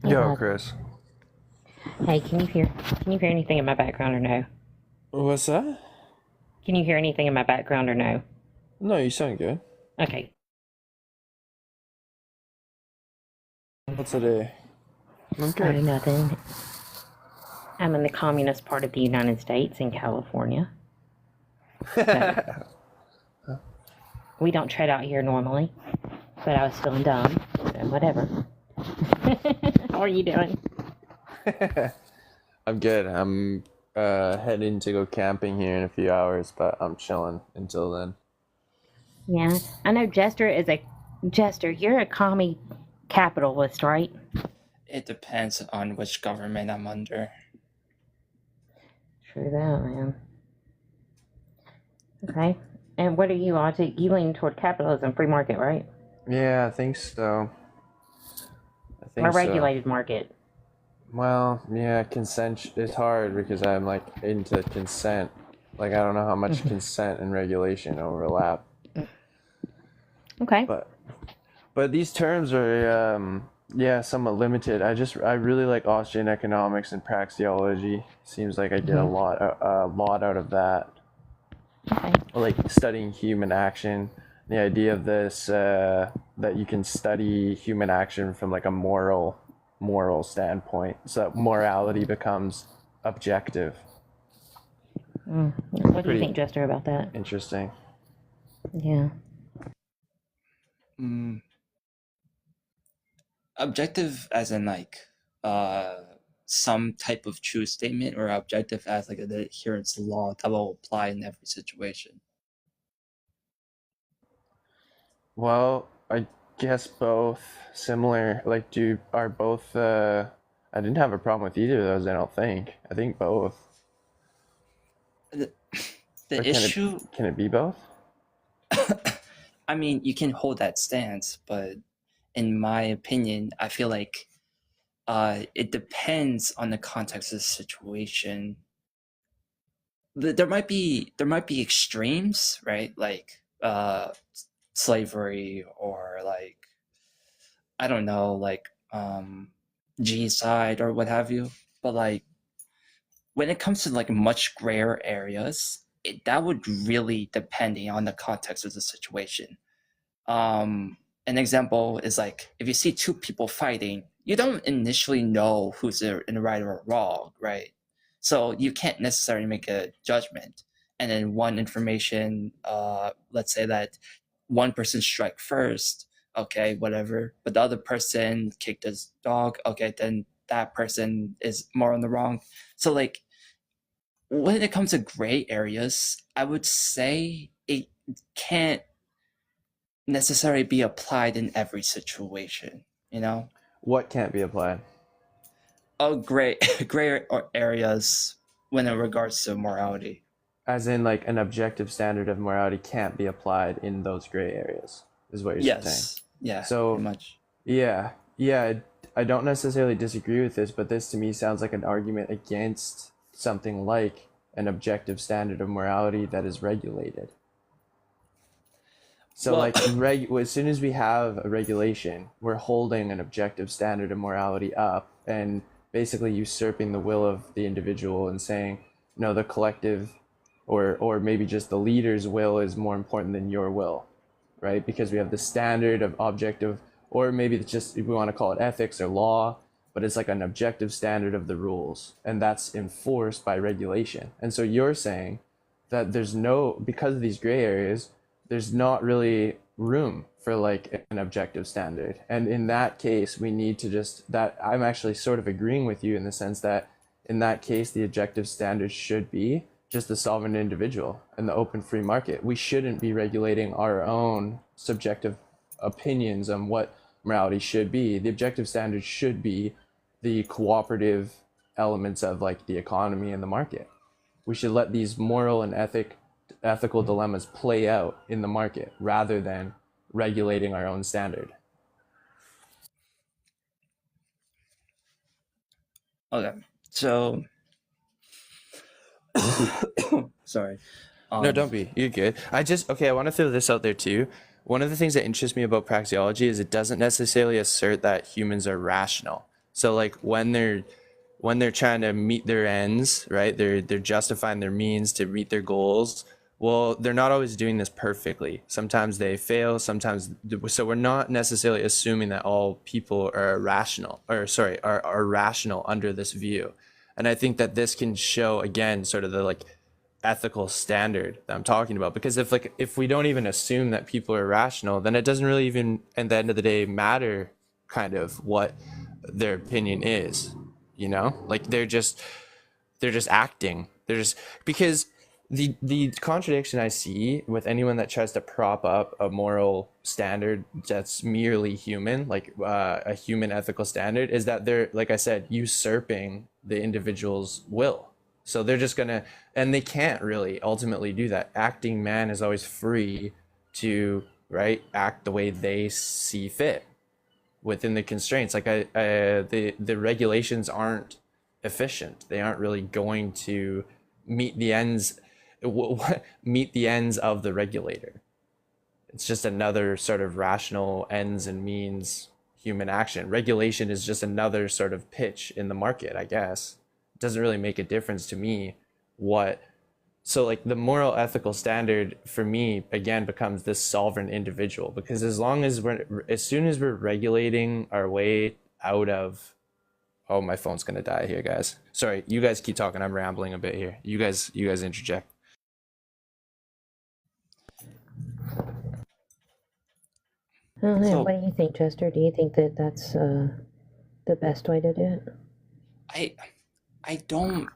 Hey, Yo, bud. Kris. Hey, can you hear anything in my background or no? What's that? Can you hear anything in my background or no? No, you sound good. Okay. What's the day? I'm good. Oh, nothing. I'm in the communist part of the United States in California. So we don't tread out here normally. But I was feeling dumb. So whatever. How are you doing? I'm good. I'm heading to go camping here in a few hours, but I'm chilling until then. Yeah. I know Jester, you're a commie capitalist, right? It depends on which government I'm under. True that, man. Okay. And what are you on to? You lean toward capitalism, free market, right? Yeah, I think so. I Or think so. regulated market? Well, yeah, consent is hard because I'm like into consent. Like I don't know how much consent and regulation overlap. Okay. But these terms are yeah, somewhat limited. I really like Austrian economics and praxeology. Seems like I get Mm-hmm. a lot out of that. Okay. Like studying human action, the idea of this that you can study human action from like a moral standpoint, so that morality becomes objective. What do you Pretty think, Jester, about that? interesting. Yeah. Mm, objective as in like uh some type of true statement, or objective as like an adherence to law that will apply in every situation. Well, I guess both similar. Like, are both? I didn't have a problem with either of those. I don't think. I think both. The, Or the issue, can it be both? I mean, you can hold that stance, but in my opinion, I feel like it depends on the context of the situation. There might be extremes, right? Like slavery, or like, I don't know, like genocide or what have you. But like when it comes to like much grayer areas, that would really depending on the context of the situation. An example is like if you see two people fighting, you don't initially know who's in the right or wrong, right? So you can't necessarily make a judgment. And then one information, let's say that one person strike first, okay, whatever, but the other person kicked his dog, okay, then that person is more on the wrong. So like when it comes to gray areas, I would say it can't necessarily be applied in every situation, you know? What can't be applied? Oh, gray gray areas when it regards to morality. As in, like an objective standard of morality can't be applied in those gray areas. Is what you're saying. Yes. Yeah, pretty So, much. yeah, yeah. I don't necessarily disagree with this, but this to me sounds like an argument against something like an objective standard of morality that is regulated. So Well, like as soon as we have a regulation, we're holding an objective standard of morality up and basically usurping the will of the individual and saying, no, the collective or maybe just the leader's will is more important than your will, right? Because we have the standard of objective, or maybe it's just, if we want to call it ethics or law, but it's like an objective standard of the rules, and that's enforced by regulation. And so you're saying that because of these gray areas, there's not really room for like an objective standard. And in that case, we need to just that I'm actually sort of agreeing with you in the sense that in that case, the objective standard should be just the sovereign individual and the open free market. We shouldn't be regulating our own subjective opinions on what morality should be. The objective standard should be the cooperative elements of like the economy and the market. We should let these moral and ethical dilemmas play out in the market rather than regulating our own standard. okay. So sorry. No, don't be. You're good. I want to throw this out there too. One of the things that interests me about praxeology is it doesn't necessarily assert that humans are rational. So like when they're trying to meet their ends, right? They're justifying their means to meet their goals. Well, they're not always doing this perfectly. Sometimes they fail, sometimes so we're not necessarily assuming that all people are rational or sorry, are rational under this view. And I think that this can show again sort of the like ethical standard that I'm talking about, because if we don't even assume that people are rational, then it doesn't really even at the end of the day matter kind of what their opinion is, you know? Like they're just acting. They're just because the contradiction I see with anyone that tries to prop up a moral standard that's merely human, like a human ethical standard, is that they're, like I said, usurping the individual's will. So they're just gonna, and they can't really ultimately do that. Acting man is always free to, right, act the way they see fit within the constraints. Like the regulations aren't efficient. They aren't really going to meet the ends meet the ends of the regulator. It's just another sort of rational ends and means human action. Regulation is just another sort of pitch in the market, I guess. It doesn't really make a difference to me what. So like the moral ethical standard for me again becomes this sovereign individual, because as soon as we're regulating our way out of, oh, my phone's gonna die here, guys. Sorry, you guys keep talking. I'm rambling a bit here. You guys interject. So What do you think, Chester? Do you think that that's the best way to do it? I don't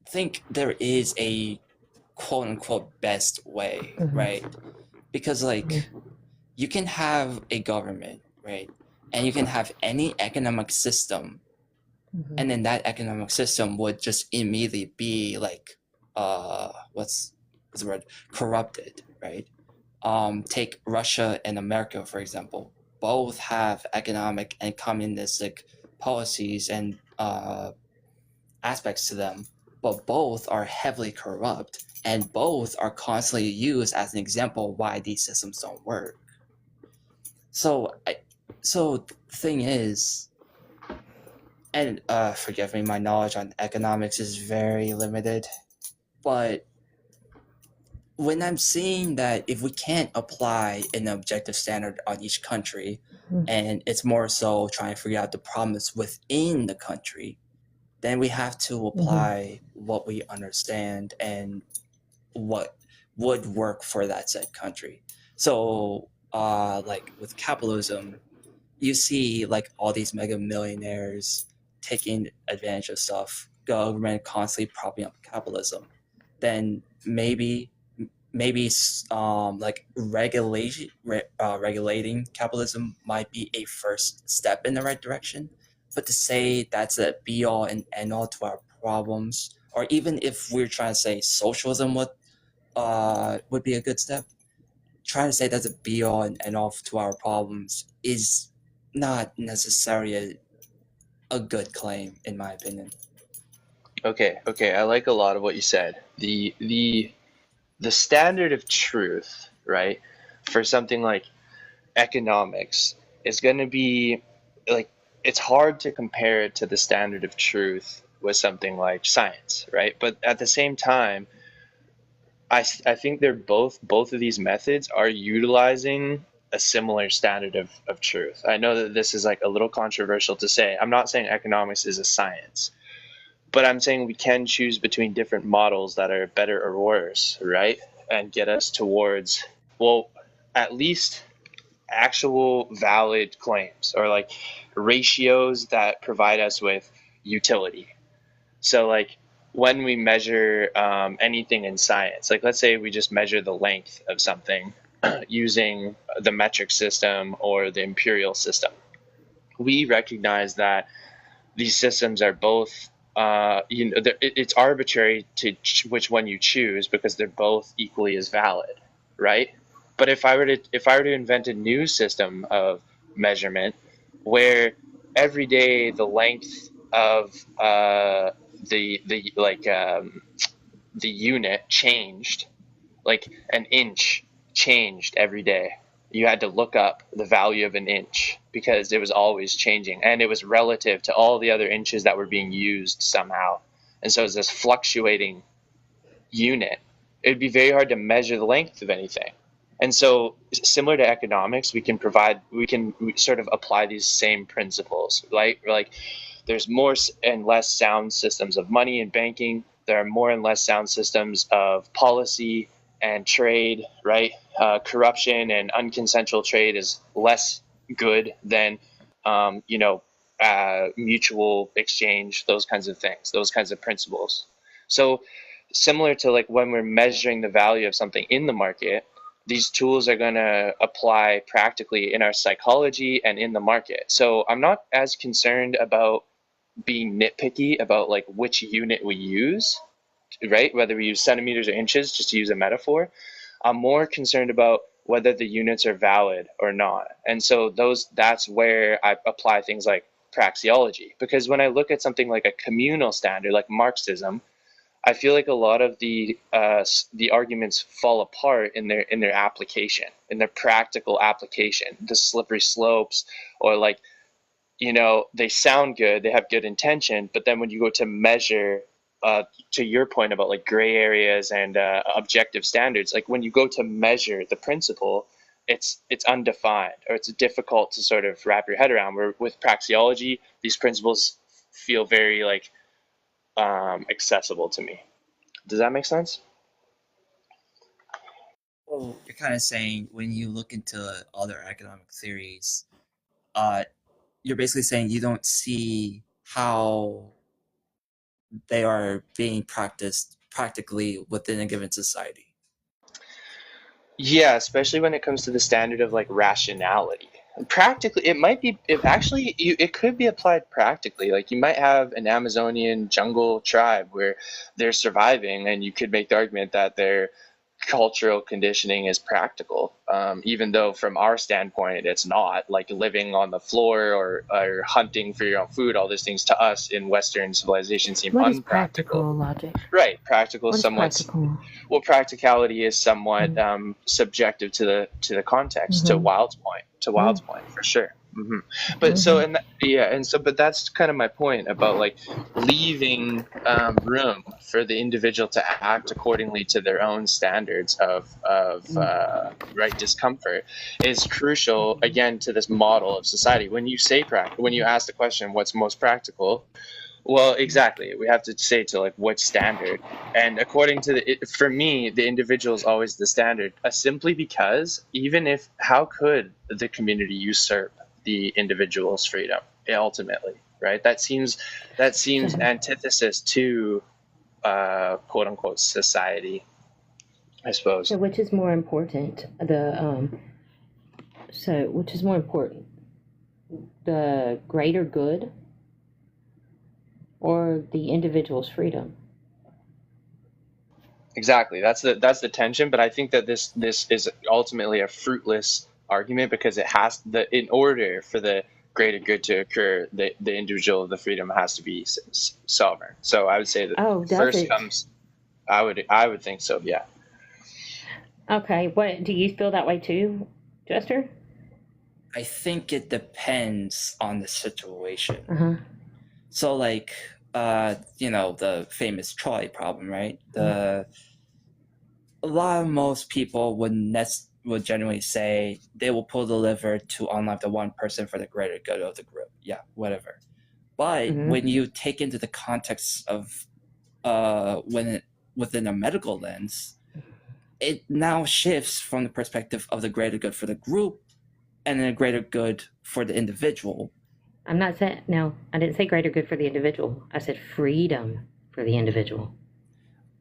think there is a quote unquote best way, right? Because like you can have a government, right? And you can have any economic system, and then that economic system would just immediately be like what's the word? Corrupted, right? Take Russia and America, for example. Both have economic and communistic policies and aspects to them, but both are heavily corrupt, and both are constantly used as an example of why these systems don't work. So, the thing is, and forgive me, my knowledge on economics is very limited, but when I'm seeing that if we can't apply an objective standard on each country, and it's more so trying to figure out the problems within the country, then we have to apply what we understand and what would work for that said country. So, like with capitalism, you see like all these mega millionaires taking advantage of stuff, government constantly propping up capitalism. Then maybe like regulating capitalism might be a first step in the right direction, but to say that's a be all and end all to our problems, or even if we're trying to say socialism would be a good step, trying to say that's a be all and end all to our problems is not necessarily a good claim, in my opinion. Okay, I like a lot of what you said. The standard of truth, right, for something like economics is going to be like, it's hard to compare it to the standard of truth with something like science, right? But at the same time, I think both of these methods are utilizing a similar standard of truth. I know that this is like a little controversial to say. I'm not saying economics is a science, but I'm saying we can choose between different models that are better or worse, right? And get us towards, well, at least actual valid claims, or like ratios that provide us with utility. So like when we measure anything in science, like let's say we just measure the length of something using the metric system or the imperial system, we recognize that these systems are both it's arbitrary to which one you choose because they're both equally as valid, right? But if I were to invent a new system of measurement where every day the length of the unit changed, like an inch changed every day, you had to look up the value of an inch because it was always changing, and it was relative to all the other inches that were being used somehow. And so it's this fluctuating unit. It would be very hard to measure the length of anything. And so, similar to economics, we can sort of apply these same principles, right? Like, there's more and less sound systems of money and banking. There are more and less sound systems of policy and trade, right? Corruption and unconsensual trade is less good than, mutual exchange, those kinds of things, those kinds of principles. So, similar to like when we're measuring the value of something in the market, these tools are going to apply practically in our psychology and in the market. So I'm not as concerned about being nitpicky about like which unit we use, right? Whether we use centimeters or inches, just to use a metaphor. I'm more concerned about whether the units are valid or not. And so that's where I apply things like praxeology. Because when I look at something like a communal standard, like Marxism, I feel like a lot of the arguments fall apart in their application, in their practical application. The slippery slopes, or like, they sound good, they have good intention, but then when you go to measure, to your point about like gray areas and objective standards, like when you go to measure the principle, it's undefined, or it's difficult to sort of wrap your head around. Where with praxeology, these principles feel very like accessible to me. Does that make sense? Well, you're kind of saying when you look into other economic theories, you're basically saying you don't see how they are being practiced practically within a given society. Yeah, especially when it comes to the standard of like rationality. Practically, it could be applied practically. Like you might have an Amazonian jungle tribe where they're surviving, and you could make the argument that their cultural conditioning is practical, even though from our standpoint it's not. Like living on the floor or hunting for your own food, all these things to us in Western civilization seem What is unpractical. practical logic? Right, practical, What is somewhat. practical? Well, practicality is somewhat subjective to the context. To Wild's point, for sure. But so but that's kind of my point about like leaving room for the individual to act accordingly to their own standards of right discomfort is crucial again to this model of society. When you ask the question, what's most practical? Well, exactly. We have to say to like what standard, and according to for me, the individual is always the standard. Simply because how could the community usurp the individual's freedom ultimately, right? That seems antithesis to quote unquote society, I suppose. So which is more important? Which is more important? The greater good or the individual's freedom? Exactly. That's the tension. But I think that this is ultimately a fruitless argument, because in order for the greater good to occur, the individual of the freedom has to be sovereign. So I would say that first comes. I would think so. Yeah. Okay. What do you feel that way too, Jester? I think it depends on the situation. Uh-huh. So, like, the famous trolley problem, right? Most people would generally say they will pull the lever to unlock the one person for the greater good of the group. Yeah, whatever. But when you take into the context of within a medical lens, it now shifts from the perspective of the greater good for the group and the greater good for the individual. I'm not saying, no, I didn't say greater good for the individual. I said freedom for the individual.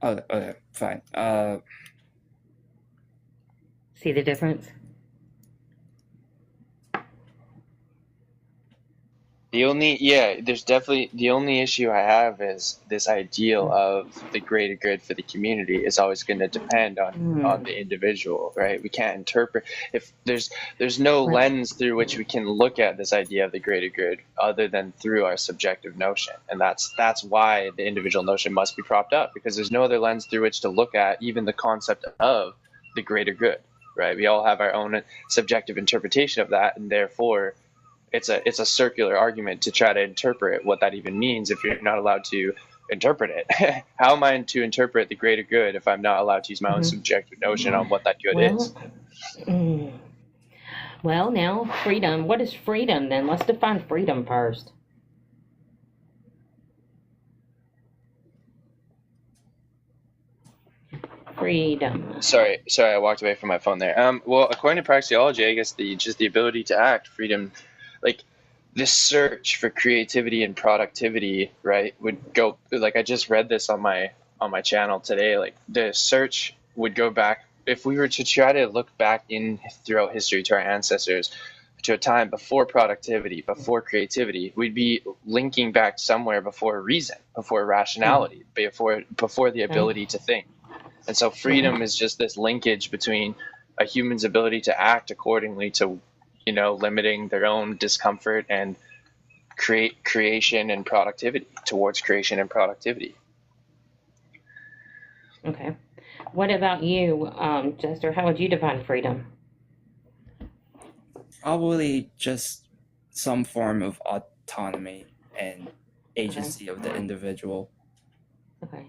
Oh, okay, fine. See the difference? There's definitely the only issue I have is this ideal of the greater good for the community is always going to depend on the individual, right? We can't interpret if there's no lens through which we can look at this idea of the greater good other than through our subjective notion, and that's why the individual notion must be propped up, because there's no other lens through which to look at even the concept of the greater good, right? We all have our own subjective interpretation of that, and therefore it's a circular argument to try to interpret what that even means if you're not allowed to interpret it. How am I to interpret the greater good if I'm not allowed to use my own subjective notion on what that good is? Well, now freedom. What is freedom then? Let's define freedom first. Freedom. Sorry, I walked away from my phone there. Well, according to praxeology, I guess the ability to act, freedom, like this search for creativity and productivity, right, would go, like I just read this on my channel today, like the search would go back, if we were to try to look back in throughout history to our ancestors, to a time before productivity, before creativity, we'd be linking back somewhere before reason, before rationality, before the ability to think. And so freedom is just this linkage between a human's ability to act accordingly to, limiting their own discomfort and creation and productivity, towards creation and productivity. Okay. What about you, Jester? How would you define freedom? Probably just some form of autonomy and agency of the individual. Okay.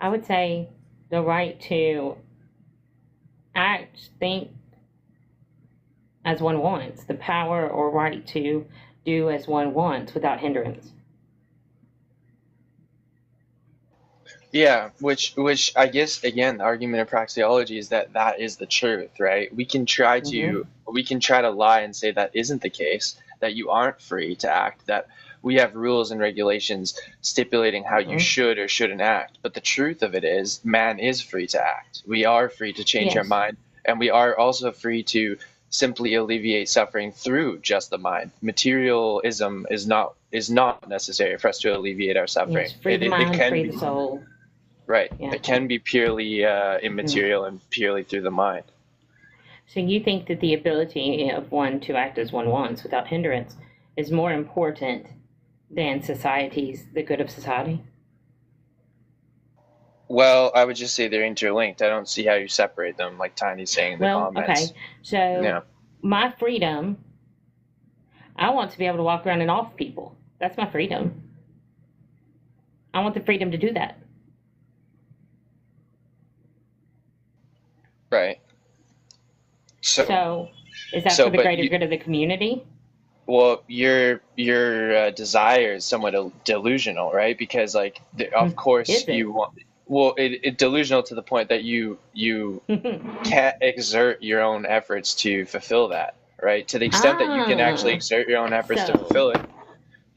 I would say the right to act, think as one wants, the power or right to do as one wants without hindrance. Yeah, which I guess, again, the argument of praxeology is that is the truth, right? We can try to lie and say that isn't the case, that you aren't free to act, that we have rules and regulations stipulating how you should or shouldn't act. But the truth of it is, man is free to act. We are free to change our mind, and we are also free to simply alleviate suffering through just the mind. Materialism is not necessary for us to alleviate our suffering. Yes, free the mind, free the soul. Right. Yeah. It can be purely immaterial and purely through the mind. So you think that the ability of one to act as one wants without hindrance is more important than the good of society? Well, I would just say they're interlinked. I don't see how you separate them, like Tiny's saying in the comments. Okay. So my freedom, I want to be able to walk around and off people. That's my freedom. I want the freedom to do that. Right. So is that for the greater good of the community? Well, your desire is somewhat delusional, right? Because of course you want. Well, it's delusional to the point that you can't exert your own efforts to fulfill that, right? To the extent that you can actually exert your own efforts to fulfill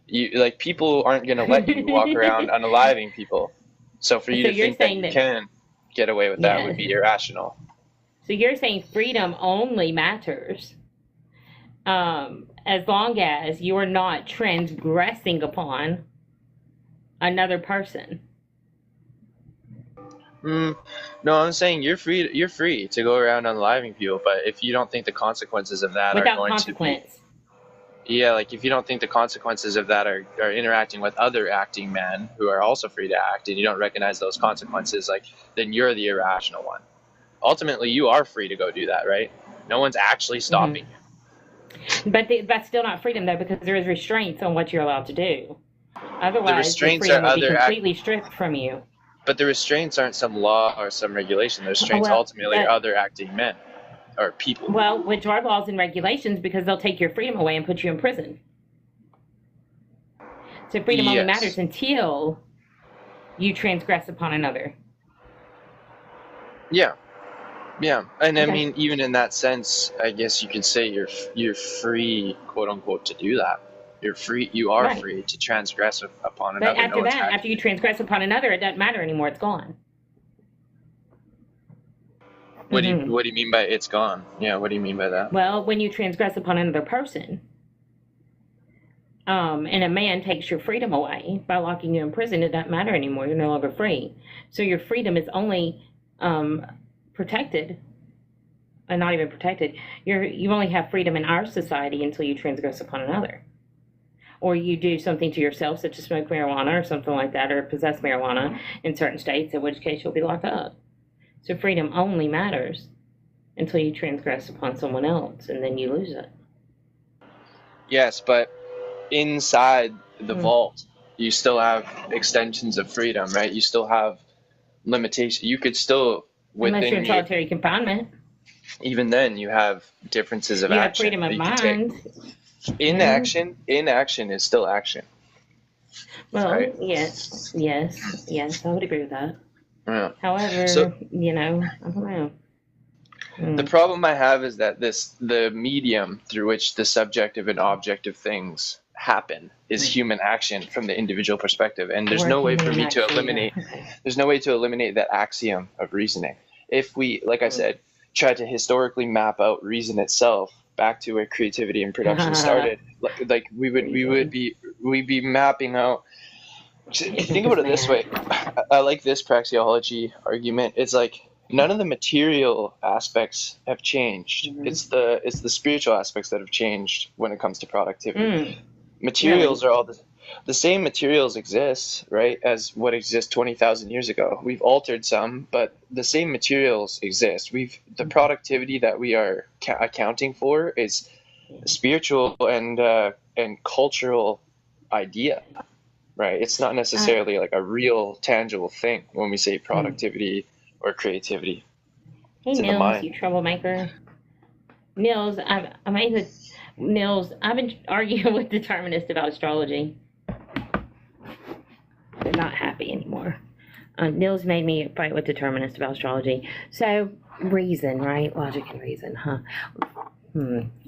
it, people aren't going to let you walk around unaliving people. So for you to think that you can get away with that would be irrational. So you're saying freedom only matters as long as you are not transgressing upon another person. No, I'm saying you're free to go around unaliving people, but if you don't think the consequences of that are going to be, if you don't think the consequences of that are interacting with other acting men who are also free to act, and you don't recognize those consequences, then you're the irrational one. Ultimately, you are free to go do that, right? No one's actually stopping you. But that's still not freedom, though, because there is restraints on what you're allowed to do. Otherwise, the freedom will be completely stripped from you. But the restraints aren't some law or some regulation. The restraints ultimately are other acting men or people. Well, which are laws and regulations, because they'll take your freedom away and put you in prison. So freedom only matters until you transgress upon another. Yeah. Yeah, and I mean, even in that sense, I guess you could say you're free, quote unquote, to do that. You're free. You are free to transgress upon another. But after you transgress upon another, it doesn't matter anymore. It's gone. What do you mean by it's gone? Yeah, what do you mean by that? Well, when you transgress upon another person, and a man takes your freedom away by locking you in prison, it doesn't matter anymore. You're no longer free. So your freedom is only protected, and not even protected. You only have freedom in our society until you transgress upon another, or you do something to yourself, such as smoke marijuana or something like that, or possess marijuana in certain states, in which case you'll be locked up. So freedom only matters until you transgress upon someone else, and then you lose it. Yes, but inside the vault, you still have extensions of freedom, right? You still have limitation. You could still, Unless you're within in the, solitary confinement, even then, you have differences of you have action freedom that of you can take. mind. Inaction is still action. Well, right? yes, I would agree with that. Yeah. However, So I don't know. the problem I have is that the medium through which the subjective and objective things happen is human action from the individual perspective, and there's no way for me to eliminate. There's no way to eliminate that axiom of reasoning. If we, like I said, try to historically map out reason itself back to where creativity and production started, like we'd be mapping out. Think about it this way. I like this praxeology argument. It's like none of the material aspects have changed. It's the spiritual aspects that have changed when it comes to productivity. Materials are all the same materials exist, right, as what exists 20,000 years ago. We've altered some, but the same materials exist. The productivity that we are accounting for is spiritual and cultural idea. Right, it's not necessarily like a real tangible thing when we say productivity or creativity. Hey, Nillz, you troublemaker. Nillz, I've been arguing with determinists about astrology. They're not happy anymore. Nillz made me fight with determinists about astrology. So, reason, right? Logic and reason, huh?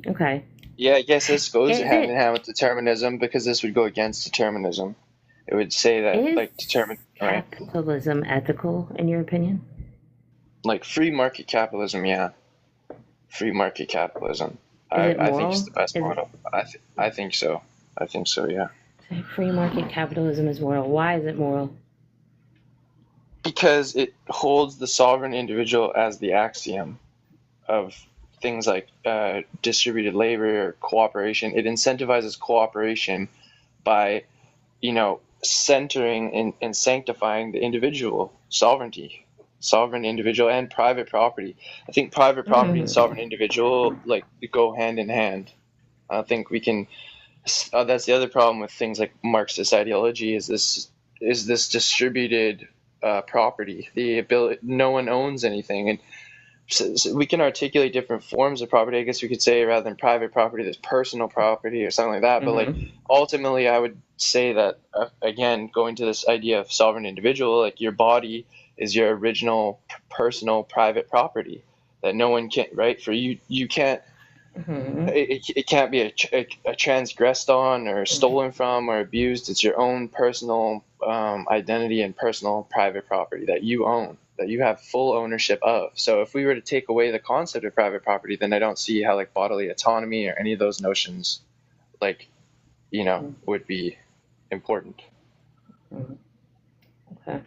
Okay. Yeah, I guess this goes hand in hand with determinism, because this would go against determinism. It would say that capitalism ethical, in your opinion? Like free market capitalism, yeah. Free market capitalism. I think it's the best model. I think so. I think so, yeah. So free market capitalism is moral. Why is it moral? Because it holds the sovereign individual as the axiom of things like distributed labor or cooperation. It incentivizes cooperation by, centering and sanctifying the individual sovereignty, sovereign individual and private property. I think private property and sovereign individual go hand in hand. I think we can. That's the other problem with things like Marxist ideology is this distributed property. The ability, no one owns anything, and so we can articulate different forms of property. I guess we could say rather than private property, there's personal property or something like that. But ultimately, I would say that again, going to this idea of sovereign individual, like your body is your original personal private property that no one can, right? For you can't. It can't be a transgressed on or stolen from or abused. It's your own personal identity and personal private property that you own, that you have full ownership of. So if we were to take away the concept of private property, then I don't see how bodily autonomy or any of those notions would be important. Okay.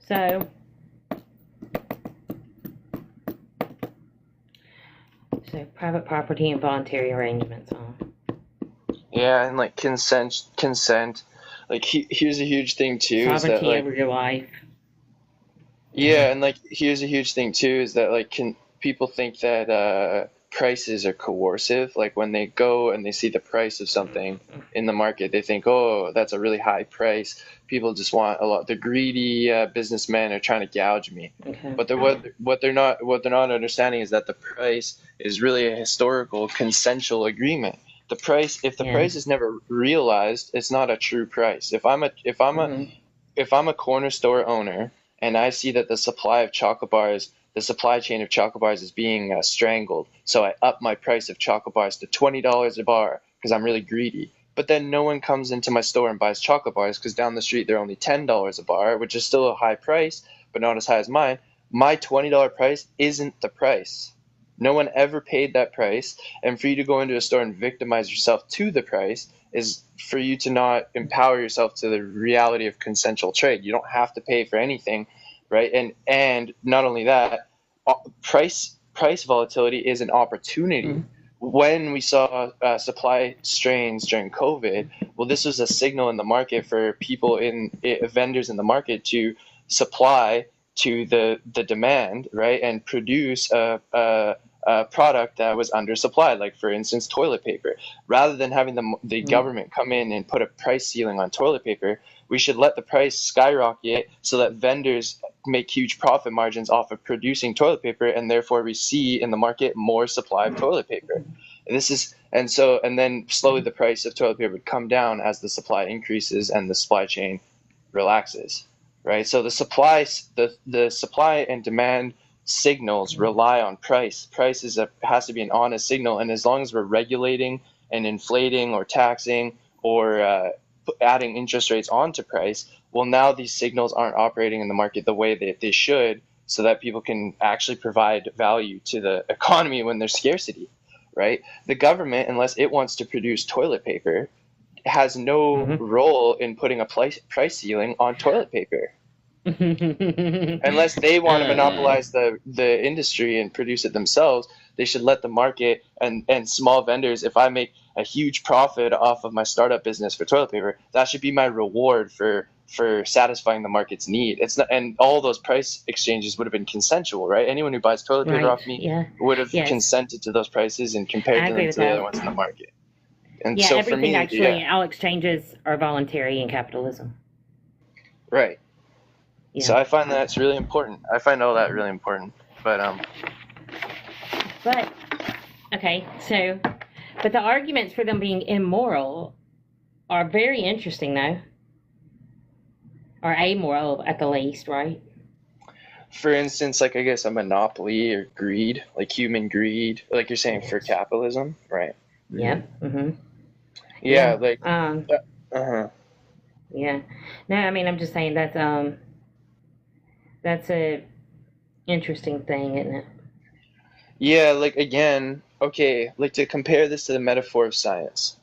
So private property and voluntary arrangements, huh? Yeah, and consent. Here's a huge thing too. Sovereignty is that, over your life. Yeah, and here's a huge thing too is that can people think that prices are coercive? Like when they go and they see the price of something in the market, they think, oh, that's a really high price. People just want a lot. The greedy businessmen are trying to gouge me. Okay. But what they're not understanding is that the price is really a historical consensual agreement. The price, if the price is never realized, it's not a true price. If I'm a corner store owner and I see that the supply chain of chocolate bars is being strangled, so I up my price of chocolate bars to $20 a bar because I'm really greedy. But then no one comes into my store and buys chocolate bars because down the street they're only $10 a bar, which is still a high price, but not as high as mine. My $20 price isn't the price. No one ever paid that price, and for you to go into a store and victimize yourself to the price is for you to not empower yourself to the reality of consensual trade. You don't have to pay for anything, right? And not only that, price volatility is an opportunity. When we saw supply strains during COVID, well, this was a signal in the market for people vendors in the market to supply to the demand, right, and produce a product that was undersupplied, like for instance toilet paper. Rather than having the government come in and put a price ceiling on toilet paper, we should let the price skyrocket so that vendors make huge profit margins off of producing toilet paper, and therefore we see in the market more supply of toilet paper. And then slowly the price of toilet paper would come down as the supply increases and the supply chain relaxes, right? So the supply and demand signals rely on price. Price has to be an honest signal, and as long as we're regulating and inflating or taxing or adding interest rates onto price, well, now these signals aren't operating in the market the way that they should, so that people can actually provide value to the economy when there's scarcity, right? The government, unless it wants to produce toilet paper, has no role in putting a price ceiling on toilet paper. Unless they want to monopolize the industry and produce it themselves, they should let the market and small vendors. If I make a huge profit off of my startup business for toilet paper, that should be my reward for satisfying the market's need. It's not, and all those price exchanges would have been consensual, right? Anyone who buys toilet paper off me would have consented to those prices and compared them to the other ones in the market. And so everything for me, actually, all exchanges are voluntary in capitalism. Right. Yeah. So I find that's really important. I find all that really important. But okay, so but the arguments for them being immoral are very interesting, though. Or amoral at the least, right? For instance, like I guess a monopoly or greed, like human greed, like you're saying for capitalism, right? Yeah. Yeah, like Yeah. No, I mean I'm just saying that's a interesting thing, isn't it? Yeah, like again, okay, like to compare this to the metaphor of science.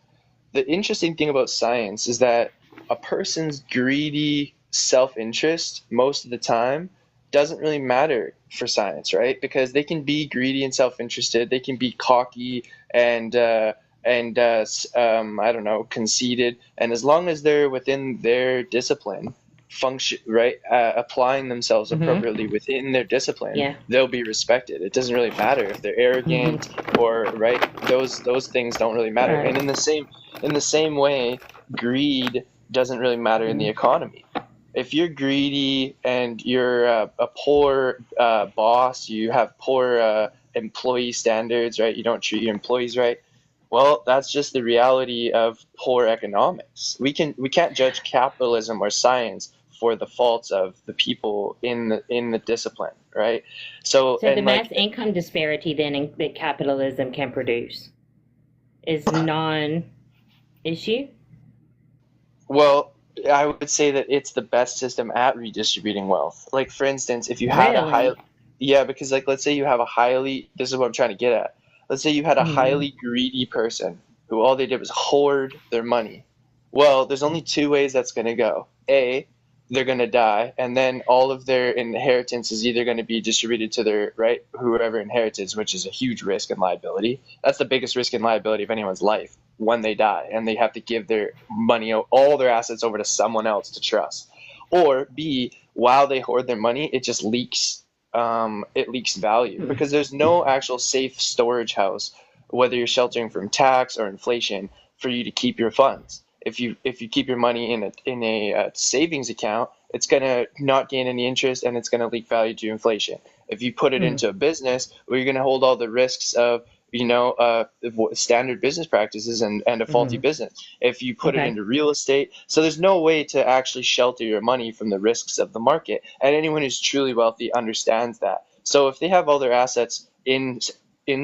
The interesting thing about science is that a person's greedy self-interest most of the time doesn't really matter for science, right? Because they can be greedy and self-interested, they can be cocky and I don't know, conceited, and as long as they're within their discipline, function right, applying themselves appropriately within their discipline, they'll be respected. It doesn't really matter if they're arrogant or right. Those things don't really matter. And in the same way, greed doesn't really matter in the economy. If you're greedy and you're a poor boss, you have poor employee standards, right? You don't treat your employees right. Well, that's just the reality of poor economics. We can't judge capitalism or science for the faults of the people in the discipline, right? So the mass income disparity then that capitalism can produce is non-issue? Well, I would say that it's the best system at redistributing wealth. Like for instance, if you had because like let's say you have this is what I'm trying to get at. Let's say you had a highly greedy person who all they did was hoard their money. Well, there's only two ways that's going to go. A, they're going to die, and then all of their inheritance is either going to be distributed to their, right, whoever inherited, which is a huge risk and liability. That's the biggest risk and liability of anyone's life when they die, and they have to give their money, all their assets over to someone else to trust. Or B, while they hoard their money, it just leaks. It leaks value because there's no actual safe storage house, whether you're sheltering from tax or inflation, for you to keep your funds. If you keep your money in a savings account, it's gonna not gain any interest and it's gonna leak value to inflation. If you put it into a business, well, you're gonna hold all the risks of standard business practices and a faulty business. If you put it into real estate, so there's no way to actually shelter your money from the risks of the market. And anyone who's truly wealthy understands that. So if they have all their assets in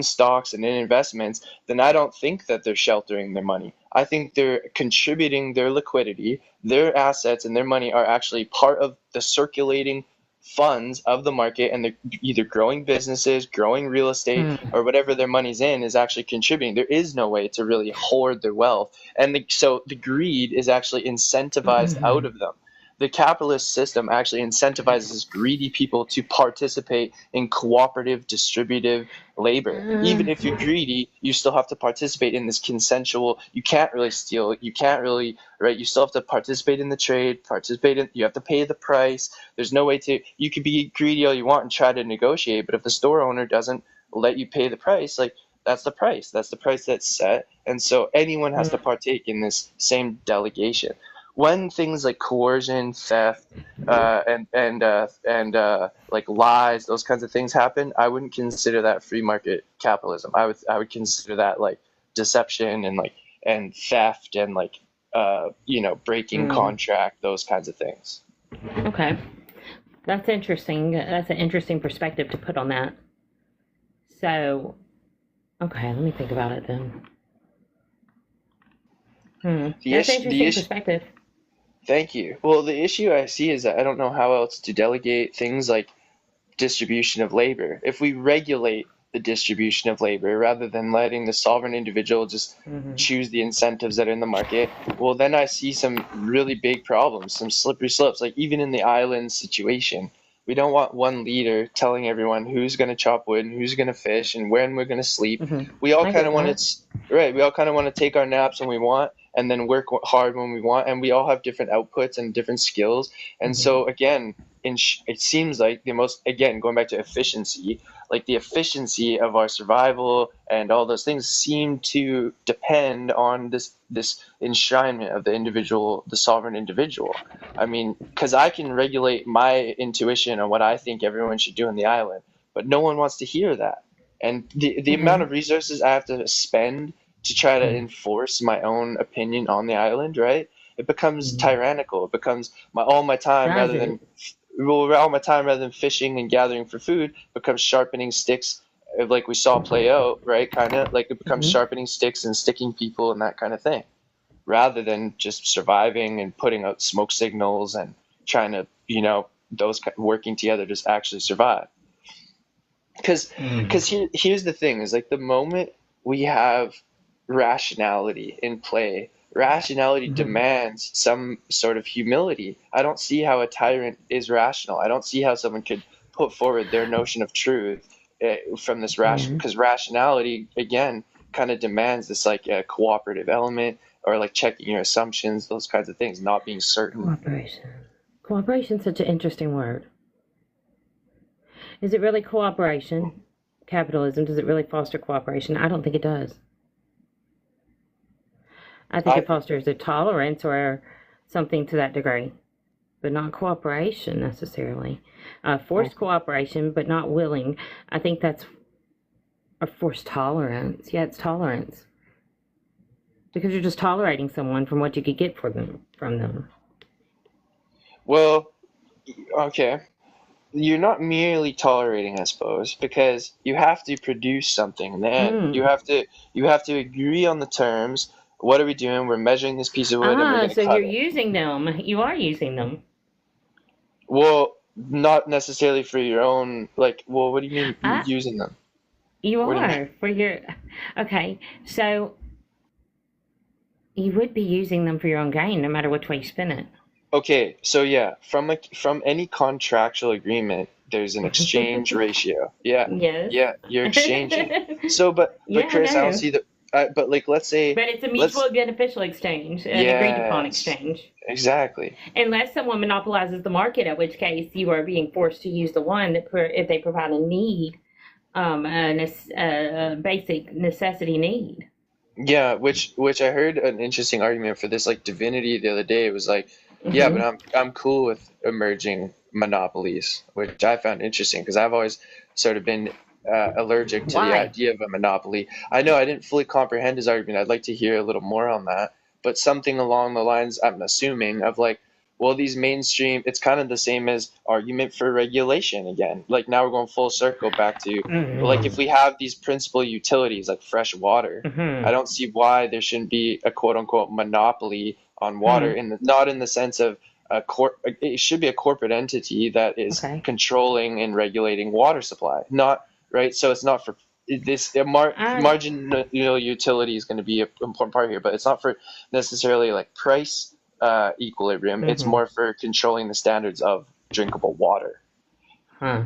stocks and in investments, then I don't think that they're sheltering their money. I think they're contributing their liquidity, their assets and their money are actually part of the circulating funds of the market, and they're either growing businesses, growing real estate, or whatever their money's in is actually contributing. There is no way to really hoard their wealth. And so the greed is actually incentivized out of them. the capitalist system actually incentivizes greedy people to participate in cooperative distributive labor. Even if you're greedy, you still have to participate in this consensual. You can't really steal. You can't really, right? You still have to participate in the trade, you have to pay the price. There's no way to, you could be greedy all you want and try to negotiate, but if the store owner doesn't let you pay the price, like, that's the price. That's the price that's set. And so anyone has to partake in this same delegation. When things like coercion, theft, and like lies, those kinds of things happen, I wouldn't consider that free market capitalism. I would consider that like deception and theft and like breaking contract, those kinds of things. Okay, that's interesting. That's an interesting perspective to put on that. So, okay, let me think about it then. That's an interesting perspective. Thank you. Well, the issue I see is that I don't know how else to delegate things like distribution of labor. If we regulate the distribution of labor rather than letting the sovereign individual just choose the incentives that are in the market, well, then I see some really big problems, some slippery slopes. Like even in the island situation, we don't want one leader telling everyone who's going to chop wood and who's going to fish and when we're going to sleep. We all kind of want to, right? We all kind of want to take our naps when we want and then work hard when we want, and we all have different outputs and different skills. And so again, it seems like going back to efficiency, like the efficiency of our survival and all those things seem to depend on this enshrinement of the sovereign individual. I mean, because I can regulate my intuition on what I think everyone should do on the island, but no one wants to hear that. And the amount of resources I have to spend to try to enforce my own opinion on the island, right? It becomes tyrannical. It becomes all my time rather than fishing and gathering for food becomes sharpening sticks, like we saw play out, right? Kind of like it becomes sharpening sticks and sticking people and that kind of thing, rather than just surviving and putting out smoke signals and trying to, those working together to actually survive. Because here's the thing is like the moment we have rationality in play, rationality demands some sort of humility. I don't see how a tyrant is rational. I don't see how someone could put forward their notion of truth from this because rationality again kind of demands this like a cooperative element or like checking your assumptions, those kinds of things, not being certain. Cooperation is such an interesting word. Is it really cooperation? Capitalism, does it really foster cooperation? I don't think it does. I think it fosters a tolerance or something to that degree, but not cooperation necessarily. Forced cooperation, but not willing. I think that's a forced tolerance. Yeah, it's tolerance. Because you're just tolerating someone from what you could get from them. Well, okay. You're not merely tolerating, I suppose, because you have to produce something. Then you have to agree on the terms. What are we doing? We're measuring this piece of wood and we're going to cut it. So you're using them. You are using them. Well, not necessarily for your own, what do you mean using them? You are for your, okay, so you would be using them for your own gain no matter which way you spin it. Okay, so yeah, from any contractual agreement, there's an exchange ratio. Yeah. Yes. Yeah, you're exchanging. So, but Kris, I don't see the. But let's say. But it's a mutually beneficial exchange, an agreed upon exchange. Exactly. Unless someone monopolizes the market, in which case you are being forced to use the one that if they provide a need, a basic necessity need. Yeah, which I heard an interesting argument for this, like divinity the other day. It was like, yeah, but I'm cool with emerging monopolies, which I found interesting because I've always sort of been allergic to the idea of a monopoly. I know I didn't fully comprehend his argument. I'd like to hear a little more on that, but something along the lines, I'm assuming, of like, well, these mainstream, it's kind of the same as argument for regulation again. Like now we're going full circle back to, like if we have these principal utilities like fresh water, I don't see why there shouldn't be a quote unquote monopoly on water, not in the sense of it should be a corporate entity that is controlling and regulating water supply, not right. So it's not for this marginal utility is going to be an important part here, but it's not for necessarily like price equilibrium. It's more for controlling the standards of drinkable water. Huh.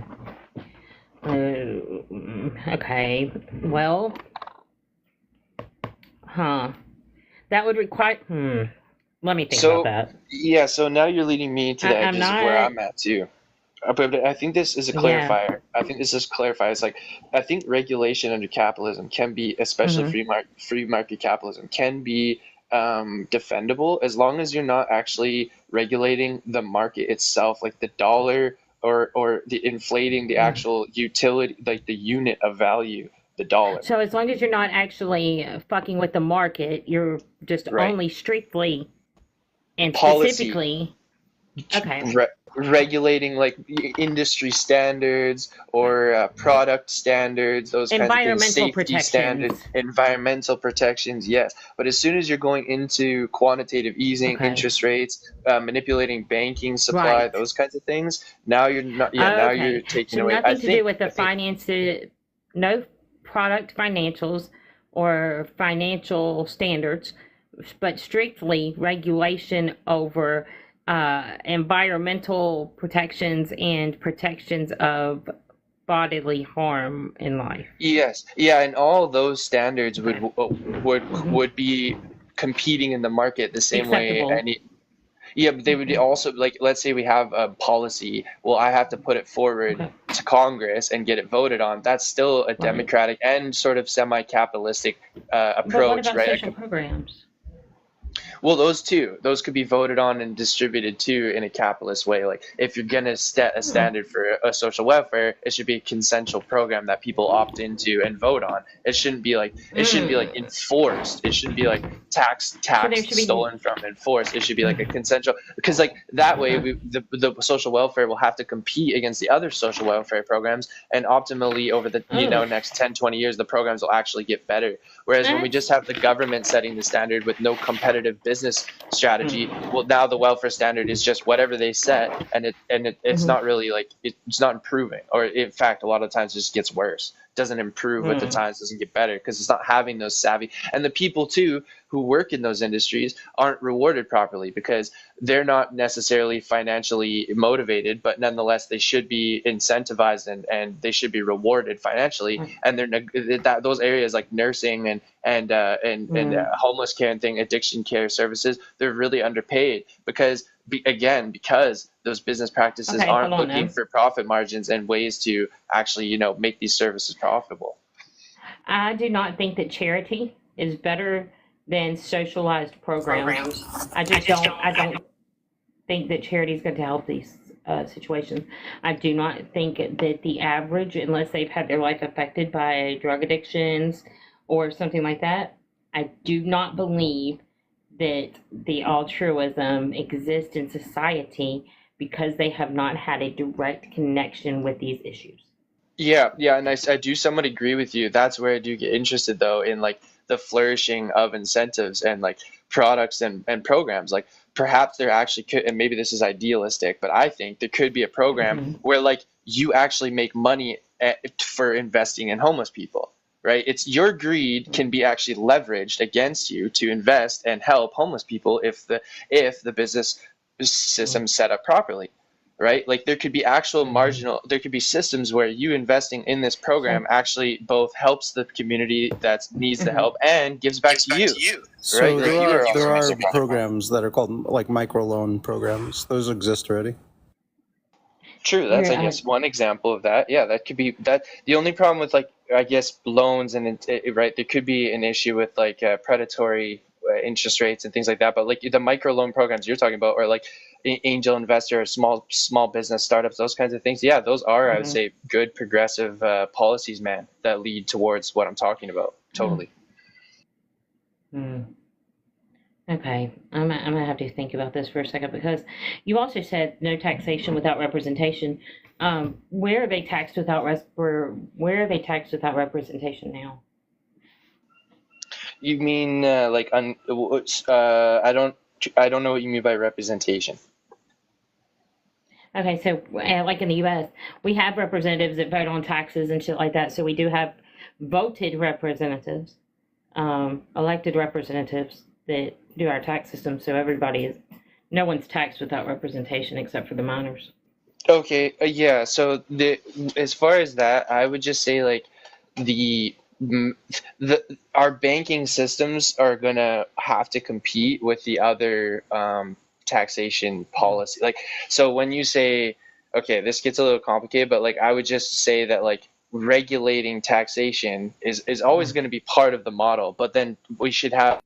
Okay. Well. Huh. That would require. Let me think about that. Yeah, so now you're leading me to the edges of where I'm at too. But I think this is a clarifier. Yeah. I think this is clarifier. It's like, I think regulation under capitalism can be, especially free market capitalism, can be defendable as long as you're not actually regulating the market itself, like the dollar or the inflating the actual utility, like the unit of value, the dollar. So as long as you're not actually fucking with the market, you're just only strictly and specifically regulating like industry standards or product standards, those kinds of things, safety standards, environmental protections, yes. But as soon as you're going into quantitative easing, interest rates, manipulating banking supply, those kinds of things, now you're not. Yeah, now you're taking away. Nothing to do with the finances. No product financials or financial standards, but strictly regulation over environmental protections and protections of bodily harm in life. Yes, yeah, and all those standards would be competing in the market the same way. But they would also, like, let's say we have a policy. Well, I have to put it forward to Congress and get it voted on. That's still a democratic and sort of semi-capitalistic approach, but what about right? social programs? Well, those could be voted on and distributed too in a capitalist way. Like, if you're gonna set a standard for a social welfare, it should be a consensual program that people opt into and vote on. It shouldn't be like enforced. It shouldn't be like taxed, stolen from, enforced. It should be like a consensual, because like that way the social welfare will have to compete against the other social welfare programs, and optimally over the next 10, 20 years the programs will actually get better. Whereas when we just have the government setting the standard with no competitive business strategy, well, now the welfare standard is just whatever they set, and it's not really like it's not improving, or in fact a lot of times it just gets worse. It doesn't improve with the times, doesn't get better, because it's not having those savvy, and the people too who work in those industries aren't rewarded properly because they're not necessarily financially motivated, but nonetheless they should be incentivized and they should be rewarded financially. And those areas like nursing and homeless care and addiction care services, they're really underpaid because those business practices aren't looking for profit margins and ways to actually make these services profitable. I do not think that charity is better than socialized programs. I don't think that charity is going to help these situations. I do not think that the average, unless they've had their life affected by drug addictions or something like that, I do not believe that the altruism exists in society because they have not had a direct connection with these issues. Yeah, and I do somewhat agree with you. That's where I do get interested, though, in like the flourishing of incentives and like products and programs. Like perhaps there actually could, and maybe this is idealistic, but I think there could be a program where like you actually make money for investing in homeless people, right? It's your greed can be actually leveraged against you to invest and help homeless people if the business system is set up properly. Right? Like there could be there could be systems where you investing in this program actually both helps the community that needs the help and gives back to you. So right? there are programs that are called like microloan programs. Those exist already. True. That's, I guess, one example of that. Yeah, that could be that. The only problem with like, I guess, loans and right, there could be an issue with like predatory interest rates and things like that. But like the microloan programs you're talking about, or like angel investor, small business startups, those kinds of things. Yeah, those are, I would say, good progressive policies, man, that lead towards what I'm talking about. Totally. Okay, I'm gonna have to think about this for a second, because you also said no taxation without representation. Where are they taxed without representation now? You mean like I don't know what you mean by representation. Okay, so like in the U.S., we have representatives that vote on taxes and shit like that. So we do have voted representatives, elected representatives that do our tax system. So everybody is No one's taxed without representation except for the minors. Okay, yeah. So as far as that, I would just say like the our banking systems are gonna have to compete with the other taxation policy. Like, so when you say, okay, this gets a little complicated, but like I would just say that like regulating taxation is always going to be part of the model, but then we should have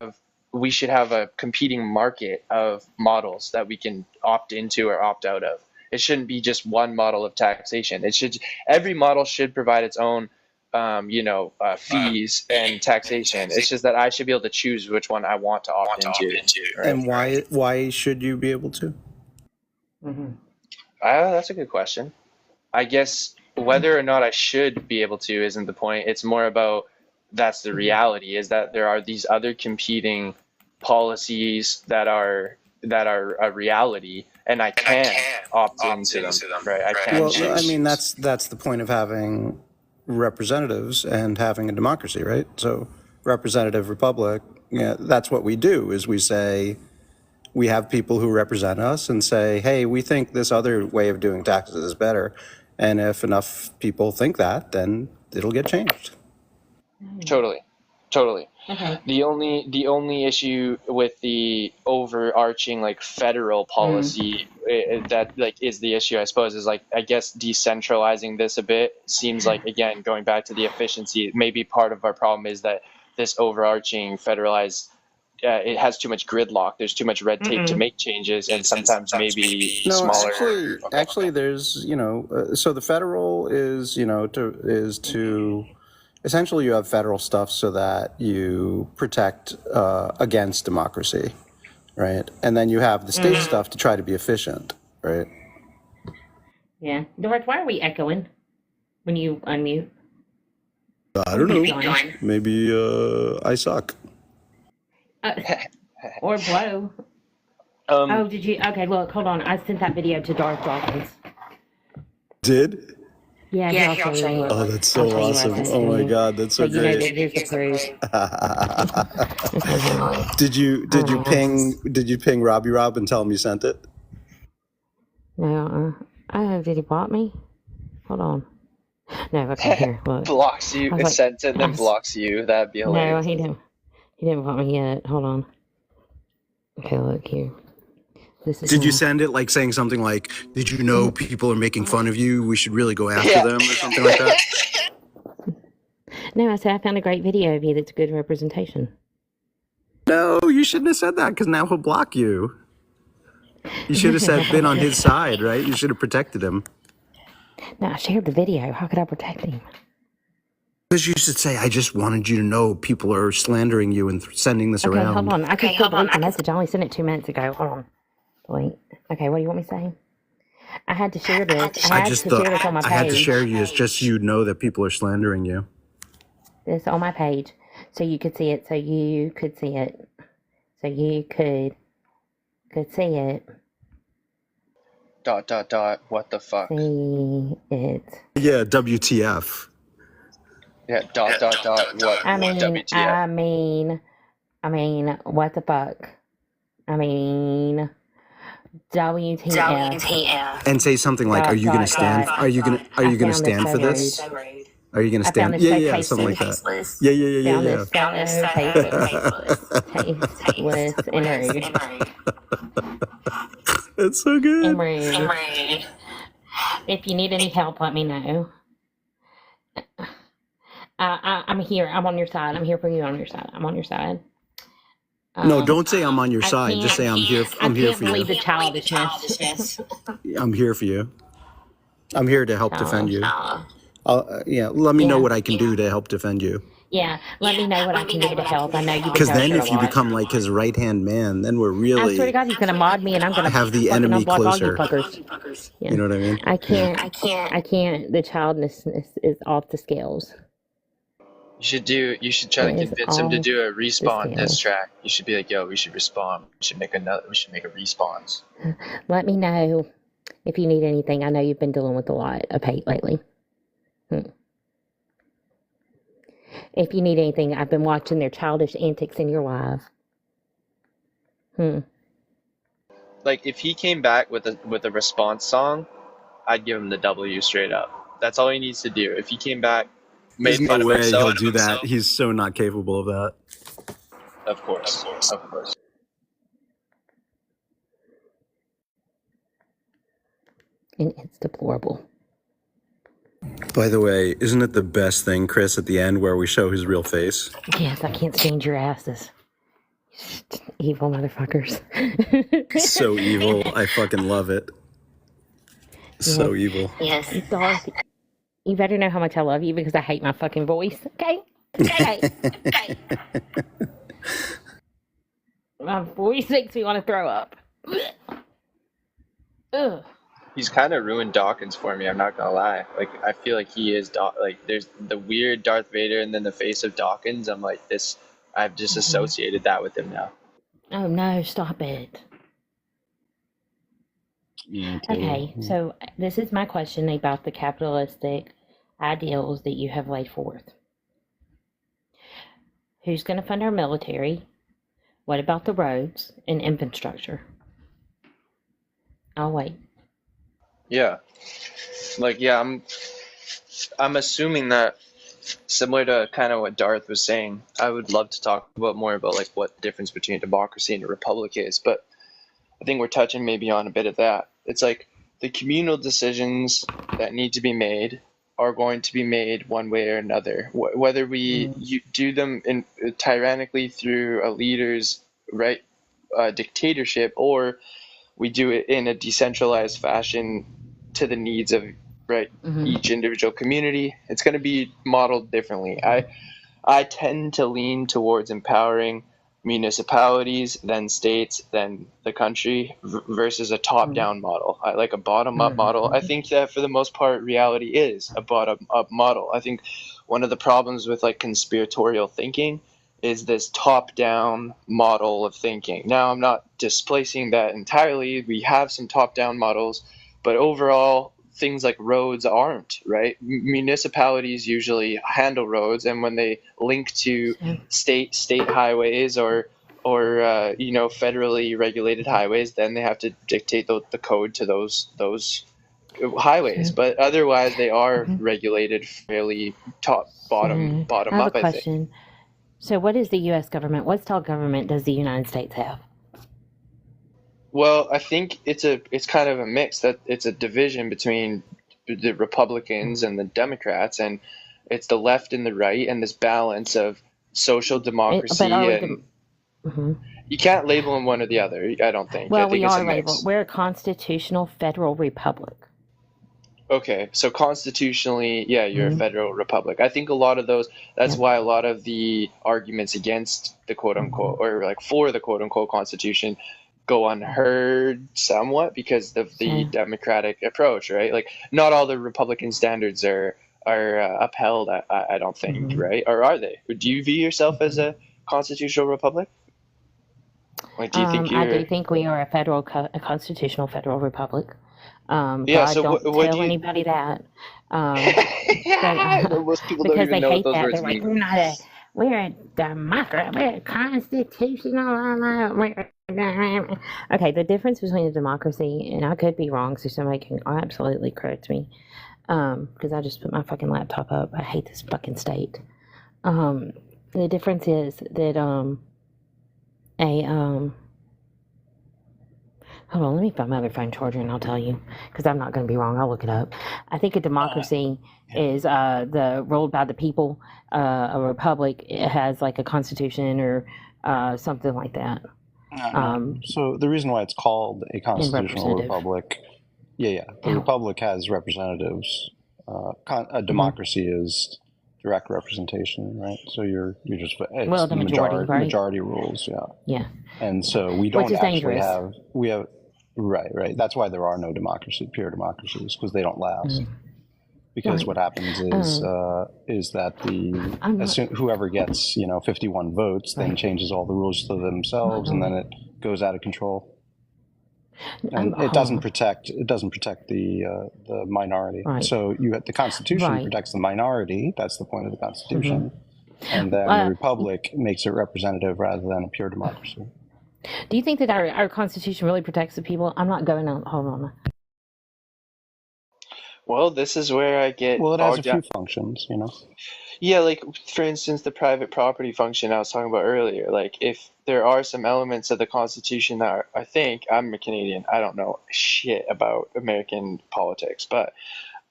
a competing market of models that we can opt into or opt out of. It shouldn't be just one model of taxation. Every model should provide its own fees and taxation. It's just that I should be able to choose which one I want to opt into. Right? And why should you be able to? Mm-hmm. That's a good question. I guess whether or not I should be able to isn't the point. It's more about that's the reality, is that there are these other competing policies that are a reality, and I can opt into them. Right? I can Well, choose. I mean, that's the point of having representatives and having a democracy, right? So representative republic, yeah, that's what we do, is we say, we have people who represent us and say, hey, we think this other way of doing taxes is better. And if enough people think that, then it'll get changed. Totally. Okay. The only issue with the overarching like federal policy that like is the issue, I suppose, is like, I guess decentralizing this a bit seems like, again, going back to the efficiency, maybe part of our problem is that this overarching federalized it has too much gridlock. There's too much red tape to make changes, and sometimes maybe smaller. Actually, there's so the federal is to essentially you have federal stuff so that you protect against democracy, right? And then you have the state stuff to try to be efficient, right? Yeah. Darth, why are we echoing when you unmute? I don't know. Maybe I suck. Or blow. Oh, did you? Okay, look, hold on. I sent that video to Darth Dawkins. Did? Yeah, I'll show you. Oh, that's so awesome! Oh my God, that's so great. Here's the proof. Did you ping Robbie Rob and tell him you sent it? No, did he block me? Hold on. No, okay, here, look. Blocks you, sends it, then blocks you. That'd be hilarious. No, he didn't. He didn't block me yet. Hold on. Okay, look here. Did you send it like saying something like, did you know people are making fun of you? We should really go after them or something like that? No, I said I found a great video of you that's good representation. No, you shouldn't have said that because now he'll block you. You should have said been on his side, right? You should have protected him. No, I shared the video. How could I protect him? Because you should say, I just wanted you to know people are slandering you and sending this around. Okay, hold on. I can still delete the message. I only sent it 2 minutes ago. Hold on. Wait. Okay, what do you want me to say? I had to share this. I had to share this on my page. I had to share you just so you know that people are slandering you. This on my page. So you could see it. So you could see it. So you could see it. ... What the fuck? See it. Yeah, WTF. Yeah, ... What? I mean, WTF? I mean, what the fuck? I mean, WTF. And say something like, "Are you going to stand? Are you going to stand for this? Are you going to stand?" Yeah, something like that. Yeah. Found this so tasteless and rude. That's so good. And rude. If you need any help, let me know. I'm here. I'm on your side. I'm here for you. On your side. I'm on your side. No, don't say I'm on your side. Just say I'm here. I'm here for you. I can't believe the childishness. I'm here for you. I'm here to help defend you. Let me know what I can do to help defend you. Yeah, let me know what I can do to help. I know you. Because then, if you become like his right hand man, then we're really. I swear to God, he's gonna mod me, and I'm gonna have the enemy closer. Yeah. You know what I mean? I can't. The childishness is off the scales. You should try to convince him to do a respawn diss track. You should be like, yo, we should respawn. We should make a response. Let me know if you need anything. I know you've been dealing with a lot of hate lately. If you need anything, I've been watching their childish antics in your life. Like if he came back with a response song, I'd give him the W straight up. That's all he needs to do. If he came back, There's made fun no of way himself, he'll do that. He's so not capable of that. of course, of course. And it's deplorable. By the way, isn't it the best thing, Kris, at the end where we show his real face? Yes, I can't stand your asses. Evil motherfuckers. So evil. I fucking love it. So evil. Yes. Darth, you better know how much I love you because I hate my fucking voice. Okay? Okay. Okay. My voice makes me want to throw up. Ugh. He's kind of ruined Dawkins for me. I'm not gonna lie. Like I feel like he is like there's the weird Darth Vader and then the face of Dawkins. I'm like this. I've just associated that with him now. Oh no, stop it. Okay, so this is my question about the capitalistic ideals that you have laid forth. Who's going to fund our military? What about the roads and infrastructure? I'll wait. Yeah, like yeah, I'm assuming that similar to kind of what Darth was saying. I would love to talk about more about like what the difference between a democracy and a republic is, but I think we're touching maybe on a bit of that. It's like the communal decisions that need to be made are going to be made one way or another. Whether you do them tyrannically through a leader's dictatorship, or we do it in a decentralized fashion to the needs of each individual community, it's going to be modeled differently. I tend to lean towards empowering municipalities, then states, then the country, versus a top-down model. I like a bottom-up model. I think that for the most part, reality is a bottom-up model. I think one of the problems with like conspiratorial thinking is this top-down model of thinking. Now, I'm not displacing that entirely. We have some top-down models, but overall, things like roads aren't, right? Municipalities usually handle roads, and when they link to state highways or federally regulated highways, then they have to dictate the code to those highways. But otherwise, they are regulated fairly bottom I have up. a question. So what is the U.S. government? What style government does the United States have? Well, I think it's kind of a mix. That it's a division between the Republicans and the Democrats, and it's the left and the right, and this balance of social democracy. You can't label them one or the other. I don't think. Well, I think we it's are a mix. labeled. We're a constitutional federal republic. Okay, so constitutionally, yeah, you're a federal republic. I think a lot of those, that's why a lot of the arguments against the quote unquote, or like for the quote unquote constitution, go unheard somewhat because of the democratic approach, right? Like not all the Republican standards are upheld, I don't think, right? Or are they? Do you view yourself as a constitutional republic? Like, do you think you're... I do think we are a constitutional federal republic. Yeah, so don't what tell do you... anybody that. Most people don't because even they know what hate those that. words They're like, mean. we're a democracy, we're a constitutional. Okay, the difference between a democracy, and I could be wrong, so somebody can absolutely correct me, because I just put my fucking laptop up. I hate this fucking state. The difference is that hold on, let me find my other phone charger and I'll tell you, because I'm not going to be wrong. I'll look it up. I think a democracy is ruled by the people. A republic, it has like a constitution or something like that. So the reason why it's called a constitutional republic, the republic has representatives. A democracy is direct representation, right? So you're just it's the majority rules, yeah. And so we don't actually dangerous. have right. That's why there are no pure democracies, because they don't last. Because what happens is that whoever gets 51 votes then changes all the rules to themselves, and then it goes out of control. And it doesn't protect the minority. Right. So the Constitution protects the minority. That's the point of the Constitution. And then the republic makes it representative rather than a pure democracy. Do you think that our Constitution really protects the people? I'm not going on. Hold on. Well, this is where I get Well, it has a bogged down. few functions, you know. Yeah, like for instance, the private property function I was talking about earlier. Like, if there are some elements of the Constitution that are, I think I'm a Canadian, I don't know shit about American politics, but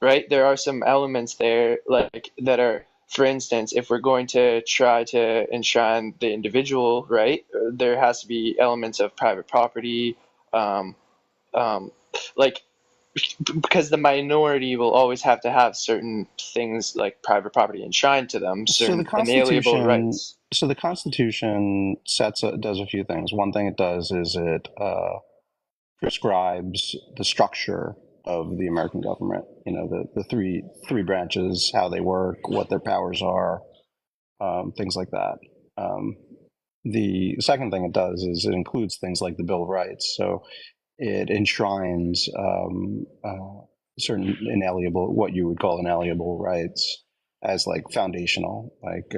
right, there are some elements there like that are, for instance, if we're going to try to enshrine the individual, right, there has to be elements of private property, um, um, like because the minority will always have to have certain things like private property enshrined to them, So the certain inalienable Constitution, rights. so the Constitution does a few things. One thing it does is it prescribes the structure of the American government. You know, the three branches, how they work, what their powers are, things like that. The second thing it does is it includes things like the Bill of Rights. So it enshrines certain inalienable, what you would call inalienable rights, as like foundational, like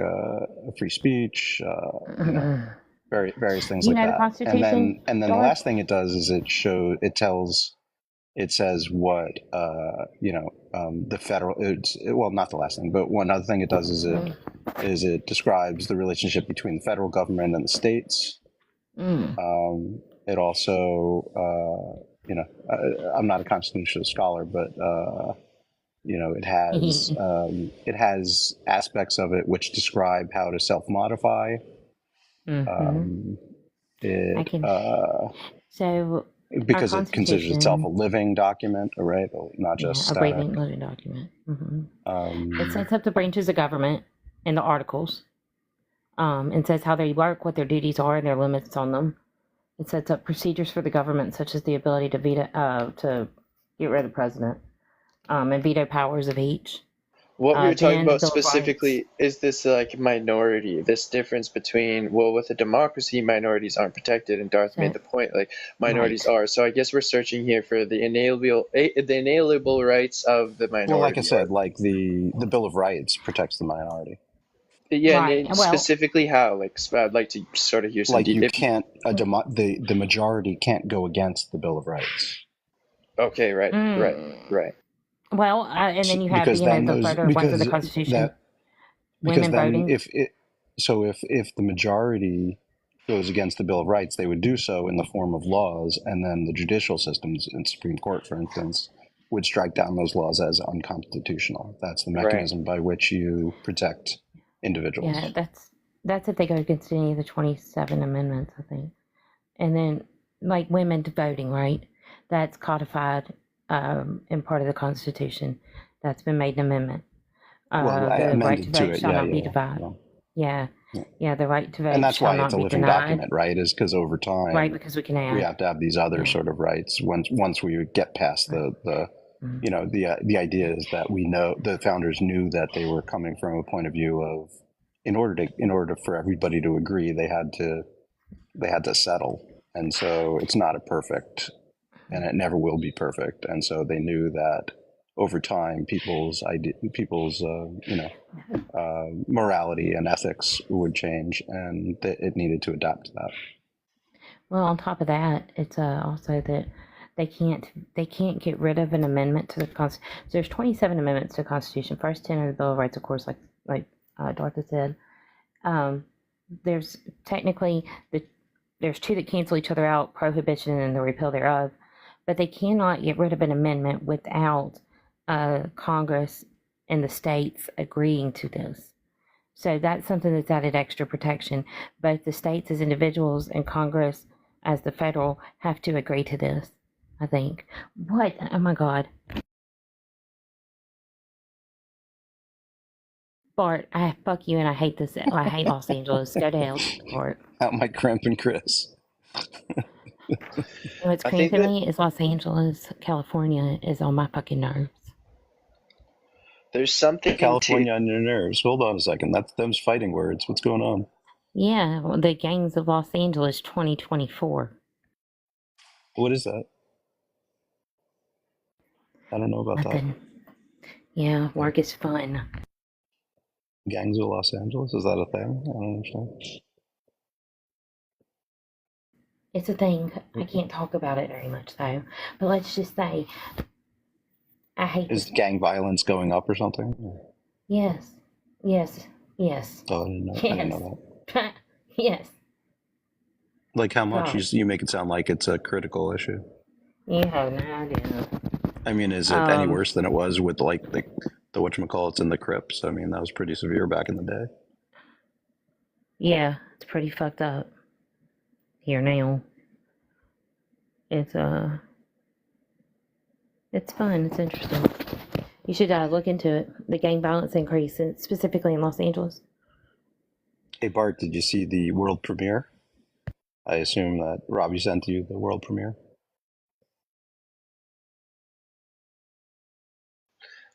free speech, you know, various things You like know the that. Constitution, And then the Darth? last thing it does is it says what the federal. Well, not the last thing, but one other thing it does is it describes the relationship between the federal government and the states. It also, I'm not a constitutional scholar, but it has aspects of it which describe how to self-modify. I can. So Because our it considers itself a Constitution, living document, right? Not just a static. living document. It sets up the branches of government in the articles. And says how they work, what their duties are, and their limits on them. It sets up procedures for the government, such as the ability to veto, to get rid of the president, and veto powers of each. What we were talking Then the about Bill of Rights. specifically is this like minority, this difference between, well, with a democracy, minorities aren't protected, and Darth made the point, like minorities Right. are. So I guess we're searching here for the inalienable rights of the minority. Well, like I said, like the Bill of Rights protects the minority. Yeah, Right. and Well, specifically how? Like, I'd like to sort of hear some Like you detail. can't the majority can't go against the Bill of Rights. Okay, right. well, and then you have Because then the further ones of the Constitution. Because Women then voting. if the majority goes against the Bill of Rights, they would do so in the form of laws, and then the judicial systems in Supreme Court, for instance, would strike down those laws as unconstitutional. That's the mechanism by which you protect individuals. Yeah, that's if they go against any of the 27 amendments, I think. And then, like women voting, right? That's codified in part of the Constitution. That's been made an amendment. Well, I the right amended to to vote it. shall not be Yeah. divided. Yeah, the right to vote And that's shall why not it's a be living denied. document, right? Is because over time, Right, because we can add. we have to have these other sort of rights once we get past the idea is that we know the founders knew that they were coming from a point of view of in order for everybody to agree, they had to settle, and so it's not a perfect, and it never will be perfect, and so they knew that over time people's morality and ethics would change, and it needed to adapt to that. Well, on top of that, it's also that they can't get rid of an amendment to the Constitution. So there's 27 amendments to the Constitution. First 10 are the Bill of Rights, of course, like Darth said. There's technically there's two that cancel each other out: prohibition and the repeal thereof. But they cannot get rid of an amendment without Congress and the states agreeing to this. So that's something that's added extra protection. Both the states as individuals and Congress as the federal have to agree to this, I think. What? Oh my God. Bart, fuck you and I hate this. I hate Los Angeles. Go to hell, Bart. Out my cramping Kris. What's cramping me is Los Angeles, California is on my fucking nerves. There's something California on your nerves. Hold on a second. That's them's fighting words. What's going on? Yeah, well, the Gangs of Los Angeles 2024. What is that? I don't know about Nothing. Yeah, work is fun. Gangs of Los Angeles? Is that a thing? I don't understand. It's a thing. I can't talk about it very much though. But let's just say I hate Is this. gang violence going up or something? Yes. Yes. Yes. Oh, I didn't know, I didn't know Yes. that. Yes. Like how much? God. You make it sound like it's a critical issue. You have no idea. I mean, is it any Um, worse than it was with like the whatchamacallits and the Crips? I mean, that was pretty severe back in the day. yeah, it's pretty fucked up here now. It's it's fun. It's interesting. You should look into it. The gang violence increase, specifically in Los Angeles. Hey Bart, did you see the world premiere? I assume that Robbie sent you the world premiere.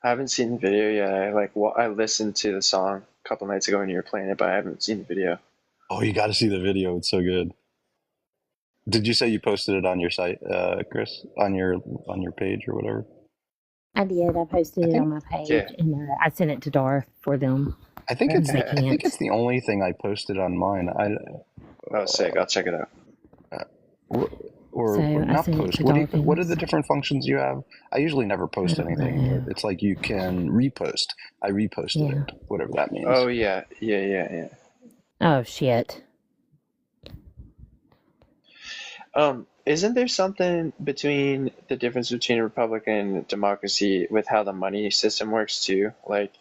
I haven't seen the video yet. I listened to the song a couple nights ago when you were playing it, but I haven't seen the video. Oh, you got to see the video. It's so good. Did you say you posted it on your site, Kris, on your page or whatever? I did. I posted it on my page, Yeah. and I sent it to Darth for them. I think They I think can't. it's the only thing I posted on mine. Oh, sick. I'll check it out. Or So I not sent it post. to What are Dolphins. the different functions you have? I usually never post I don't anything. know. But it's like you can repost. I reposted Yeah. it, whatever that means. Oh, yeah. Oh shit. Isn't there something between the difference between a republic and democracy with how the money system works too? Like,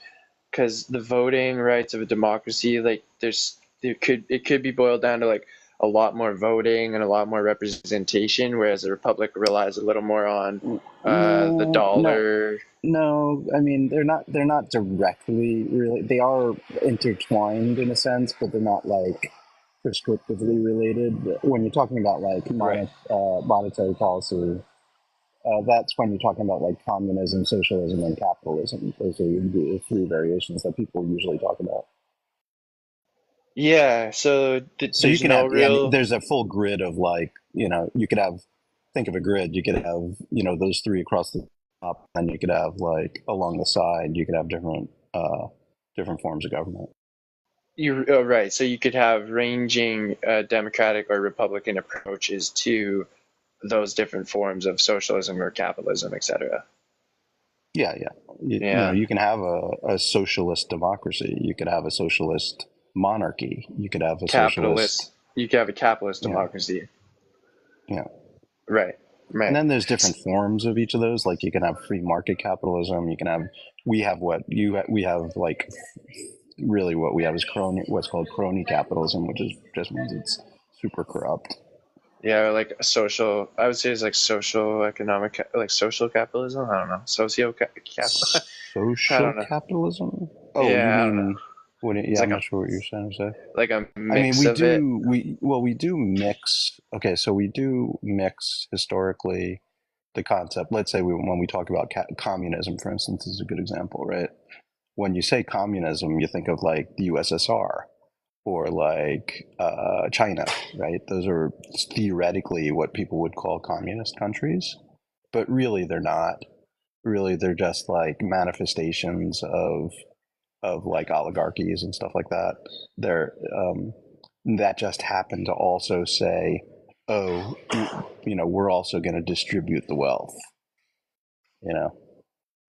because the voting rights of a democracy, like, it could be boiled down to like a lot more voting and a lot more representation, whereas a republic relies a little more on the dollar. No, I mean they're not directly really. They are intertwined in a sense, but they're not like prescriptively related. When you're talking about like Right. monetary policy, that's when you're talking about like communism, socialism, and capitalism. Those are the three variations that people usually talk about. Yeah. So So you there's can no have, and real. there's a full grid of like, you could have, think of a grid, you could have, those three across the top, and you could have like along the side, you could have different forms of government. You're right. So you could have ranging democratic or republican approaches to those different forms of socialism or capitalism, etc. Yeah, yeah. Yeah. You can have a socialist democracy. You could have a socialist monarchy. You could have a socialist. You could have a capitalist Yeah, democracy. yeah. Right. And Right. then there's different forms of each of those. Like you can have free market capitalism. You can have, we have like really what we have is what's called crony capitalism, which just means it's super corrupt. Yeah, or like a social. I would say it's like social economic, like social capitalism. I don't know. Capital. I Social don't know. capitalism? Oh, you Yeah, I don't know. mean It's yeah, I'm like not sure what you're trying to say. a I mean, mix of it. we do mix. Okay, so we do mix historically the concept. Let's say when we talk about communism, for instance, is a good example, right? When you say communism, you think of like the USSR or like China, right? Those are theoretically what people would call communist countries, but really they're not. Really, they're just like manifestations of like oligarchies and stuff like that. They're that just happened to also say, oh, we're also going to distribute the wealth,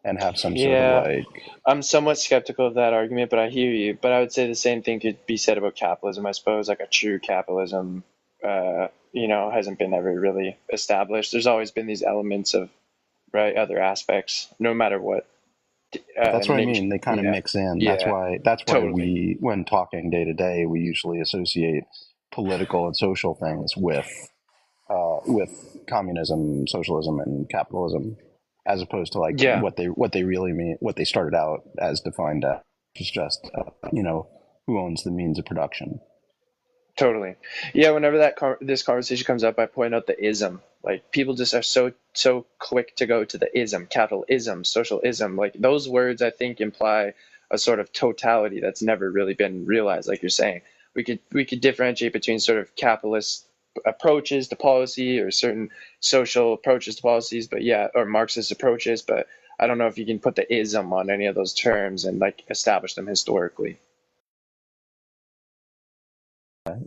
and have some sort of Yeah, like, I'm somewhat skeptical of that argument, but I hear you. But I would say the same thing could be said about capitalism. I suppose like a true capitalism, hasn't been ever really established. There's always been these elements of right other aspects, no matter what that's what I nature. mean. They kind of Yeah, mix in. yeah, That's why totally. when talking day to day, we usually associate political and social things with communism, socialism, and capitalism, as opposed to like Yeah, what they really mean, what they started out as defined as, which is just who owns the means of production. totally. Yeah, whenever this conversation comes up, I point out the ism. Like people just are so quick to go to the ism, capital ism, social ism. Like those words, I think imply a sort of totality that's never really been realized. Like you're saying, we could differentiate between sort of capitalist approaches to policy or certain social approaches to policies, but yeah, or Marxist approaches. But I don't know if you can put the ism on any of those terms and like establish them historically.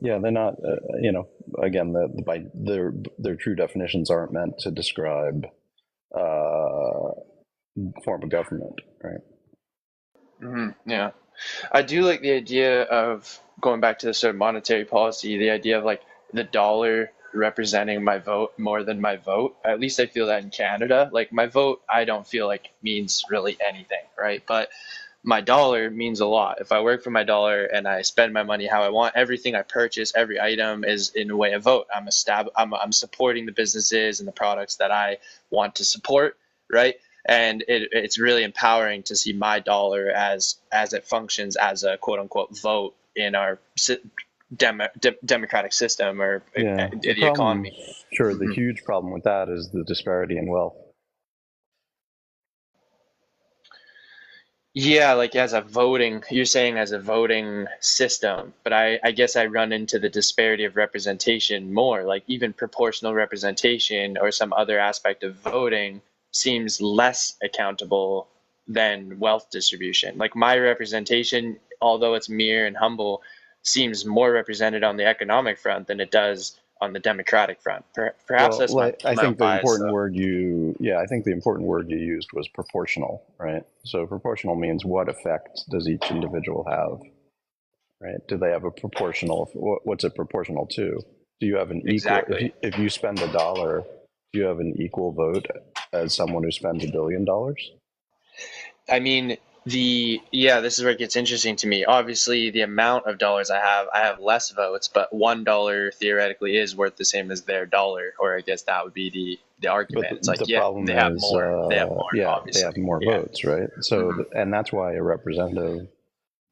Yeah, they're not. Again, by their true definitions aren't meant to describe form of government, right? Yeah. I do like the idea of going back to the sort of monetary policy, the idea of like the dollar representing my vote more than my vote. At least I feel that in Canada. Like my vote, I don't feel like means really anything, right? But my dollar means a lot. If I work for my dollar and I spend my money how I want, everything I purchase, every item is in a way a vote. I'm supporting the businesses and the products that I want to support, right? And it's really empowering to see my dollar as it functions as a quote unquote vote in our democratic system or Yeah, the economy. Sure, the huge problem with that is the disparity in wealth. Yeah, like you're saying as a voting system, but I guess I run into the disparity of representation more, like even proportional representation or some other aspect of voting seems less accountable than wealth distribution. Like my representation, although it's mere and humble, seems more represented on the economic front than it does on the democratic front. Perhaps that's my I think the bias, important though. word I think the important word you used was proportional, right? So proportional means what effect does each individual have, right? Do they have a proportional? What's it proportional to? Do you have an equal? Exactly. If you spend $1, do you have an equal vote as someone who spends $1 billion? I mean, this is where it gets interesting to me. Obviously, the amount of dollars I have less votes, but $1 theoretically is worth the same as their dollar, or I guess that would be the argument. But It's like, the problem they have is, more. They have more, obviously. they have more votes, right? So, and that's why a representative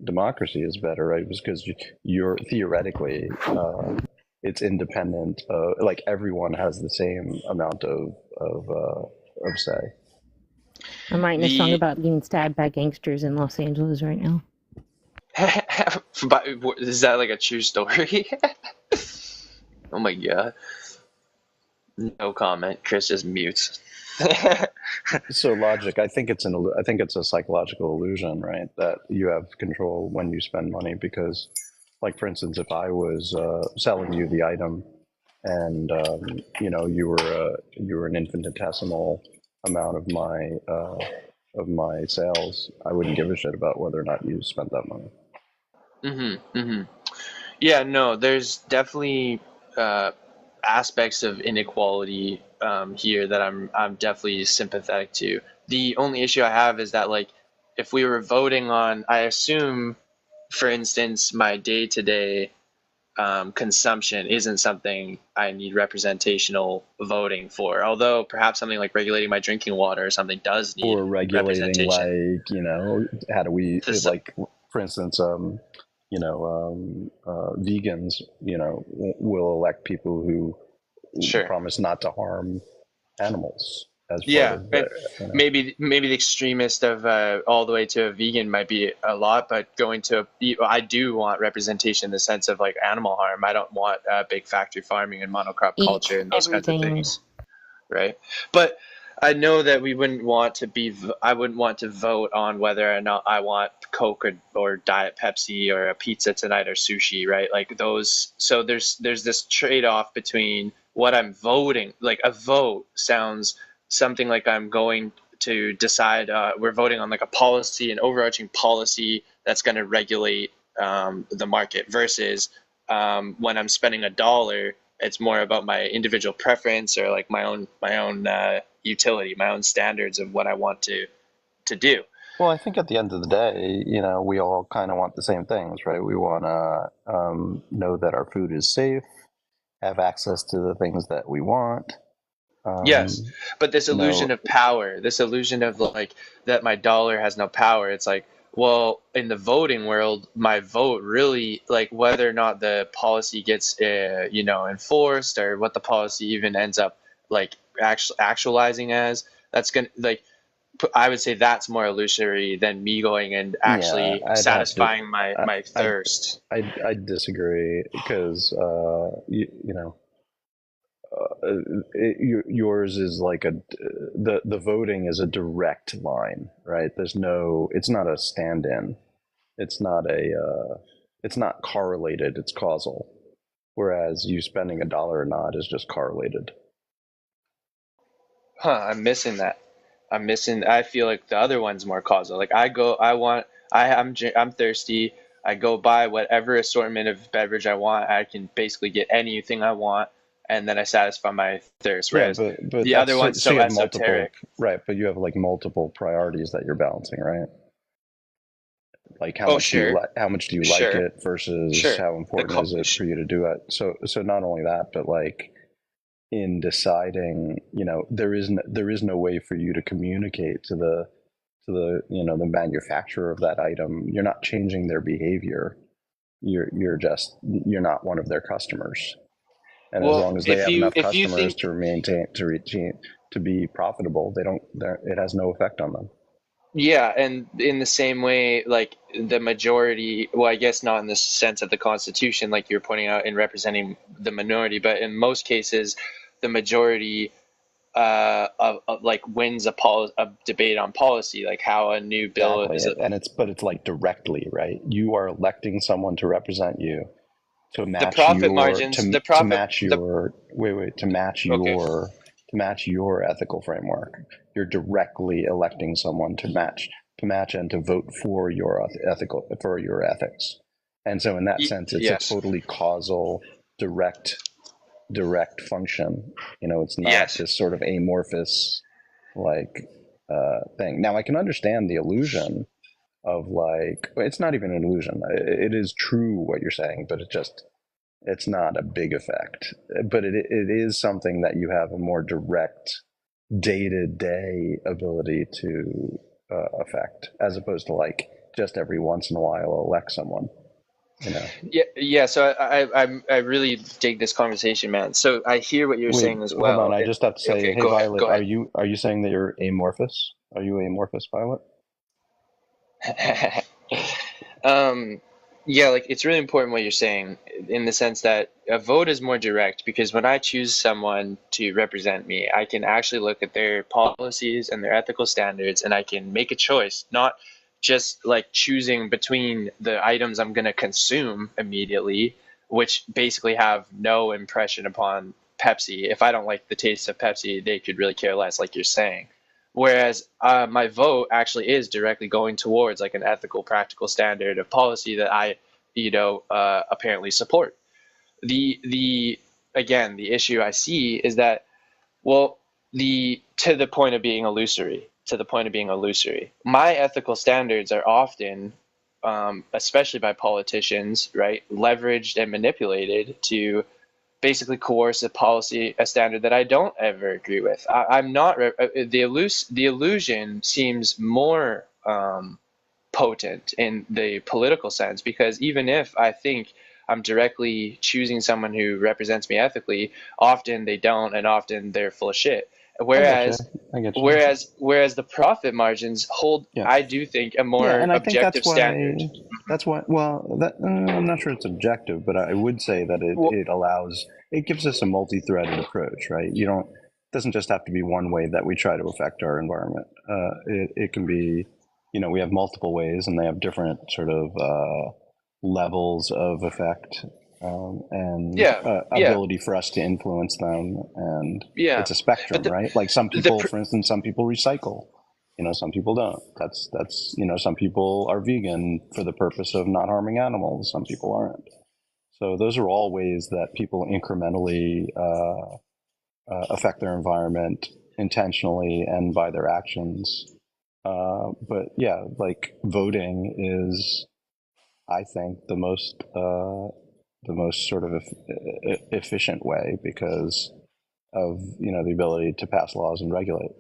democracy is better, right? Because you're theoretically, it's independent. Like everyone has the same amount of say. I'm writing a song about being stabbed by gangsters in Los Angeles right now. But is that like a true story? Oh my god. No comment. Kris just mutes. So logic, I think it's a psychological illusion, right? That you have control when you spend money because, like for instance, if I was selling you the item, and you were an infinitesimal amount of my sales, I wouldn't give a shit about whether or not you spent that money. Yeah, no, there's definitely aspects of inequality here that I'm definitely sympathetic to. The only issue I have is that like if we were voting on, I assume, for instance, my day-to-day consumption isn't something I need representational voting for. Although perhaps something like regulating my drinking water or something does need Or regulating, representation. like, how do we, like, for instance, vegans, will elect people who Sure. promise not to harm animals as Yeah, part of their, maybe the extremist of all the way to a vegan might be a lot, but going to I do want representation in the sense of like animal harm. I don't want big factory farming and monocrop culture and those kinds of things, right? But I know that we wouldn't want to be. I wouldn't want to vote on whether or not I want Coke or Diet Pepsi or a pizza tonight or sushi, right? Like those. So there's this trade-off between what I'm voting. Like a vote sounds something like I'm going to decide. We're voting on like a policy, an overarching policy that's going to regulate the market. Versus when I'm spending $1, it's more about my individual preference or like my own utility, my own standards of what I want to do. Well, I think at the end of the day, we all kind of want the same things, right? We want to know that our food is safe, have access to the things that we want. Yes, but this illusion of power, this illusion of like that my dollar has no power. It's like, well, in the voting world, my vote really, like whether or not the policy gets enforced or what the policy even ends up like actualizing as, that's gonna like I would say that's more illusory than me going and actually satisfying my thirst. I disagree because yours is like the voting is a direct line, right? It's not a stand-in. It's not correlated. It's causal. whereas you spending $1 or not is just correlated. I'm missing that. I feel like the other one's more causal. Like I'm thirsty. I go buy whatever assortment of beverage I want. I can basically get anything I want, and then I satisfy my thirst. Yeah, Whereas but the that's other one's so so you have multiple, esoteric. right? But you have like multiple priorities that you're balancing, right? Like how Oh, much do you sure, like sure, it versus sure. how The important is it for you to do it? So not only that, but like in deciding, there is no way for you to communicate to the the manufacturer of that item. You're not changing their behavior. You're not one of their customers. And as well, long as they have enough if you customers think, to be profitable, it has no effect on them. yeah, and in the same way, like the majority, well, I guess not in the sense of the Constitution, like you're pointing out in representing the minority, but in most cases, the majority of like wins a debate on policy, like how a new bill Exactly. is. And it's like directly, right? You are electing someone to represent you to The match profit your margins, the profit, the okay, to match your ethical framework. You're directly electing someone to match and to vote for your ethics. And so in that sense, it's a yes, totally causal, direct function. It's not yes, this sort of amorphous like thing. Now I can understand the illusion of like, it's not even an illusion. It is true what you're saying, but it's not a big effect. But it is something that you have a more direct day-to-day ability to affect, as opposed to like just every once in a while elect someone. yeah. So I really dig this conversation, man. So I hear what you're Wait, saying as hold on. well. I just have to say, Okay, hey, go ahead, Violet, go are ahead. you saying that you're amorphous? Are you amorphous, Violet? um, yeah, like it's really important what you're saying in the sense that a vote is more direct because when I choose someone to represent me, I can actually look at their policies and their ethical standards and I can make a choice, not just like choosing between the items I'm going to consume immediately, which basically have no impression upon Pepsi. If I don't like the taste of Pepsi, they could really care less, like you're saying. Whereas my vote actually is directly going towards like an ethical, practical standard of policy that I, apparently support. The again, the issue I see is that, well, the to the point of being illusory, my ethical standards are often, especially by politicians, right, leveraged and manipulated to basically coerce a standard that I don't ever agree with. I'm not the illusion seems more potent in the political sense because even if I think I'm directly choosing someone who represents me ethically, often they don't, and often they're full of shit. I get you. Whereas I get you. whereas the profit margins hold, Yeah. I do think, a Yeah, more and I think objective standard. that's why. Well, I'm not sure it's objective, but I would say that Well, it gives us a multi-threaded approach, right? It doesn't just have to be one way that we try to affect our environment. It can be, we have multiple ways, and they have different sort of levels of effect, and yeah, yeah, ability for us to influence them, and yeah. it's a But spectrum, right? Like some the people, for instance, some people recycle. Some people don't. That's some people are vegan for the purpose of not harming animals. Some people aren't. So those are all ways that people incrementally affect their environment intentionally and by their actions. But yeah, like voting is, I think, the most sort of efficient way because of the ability to pass laws and regulate.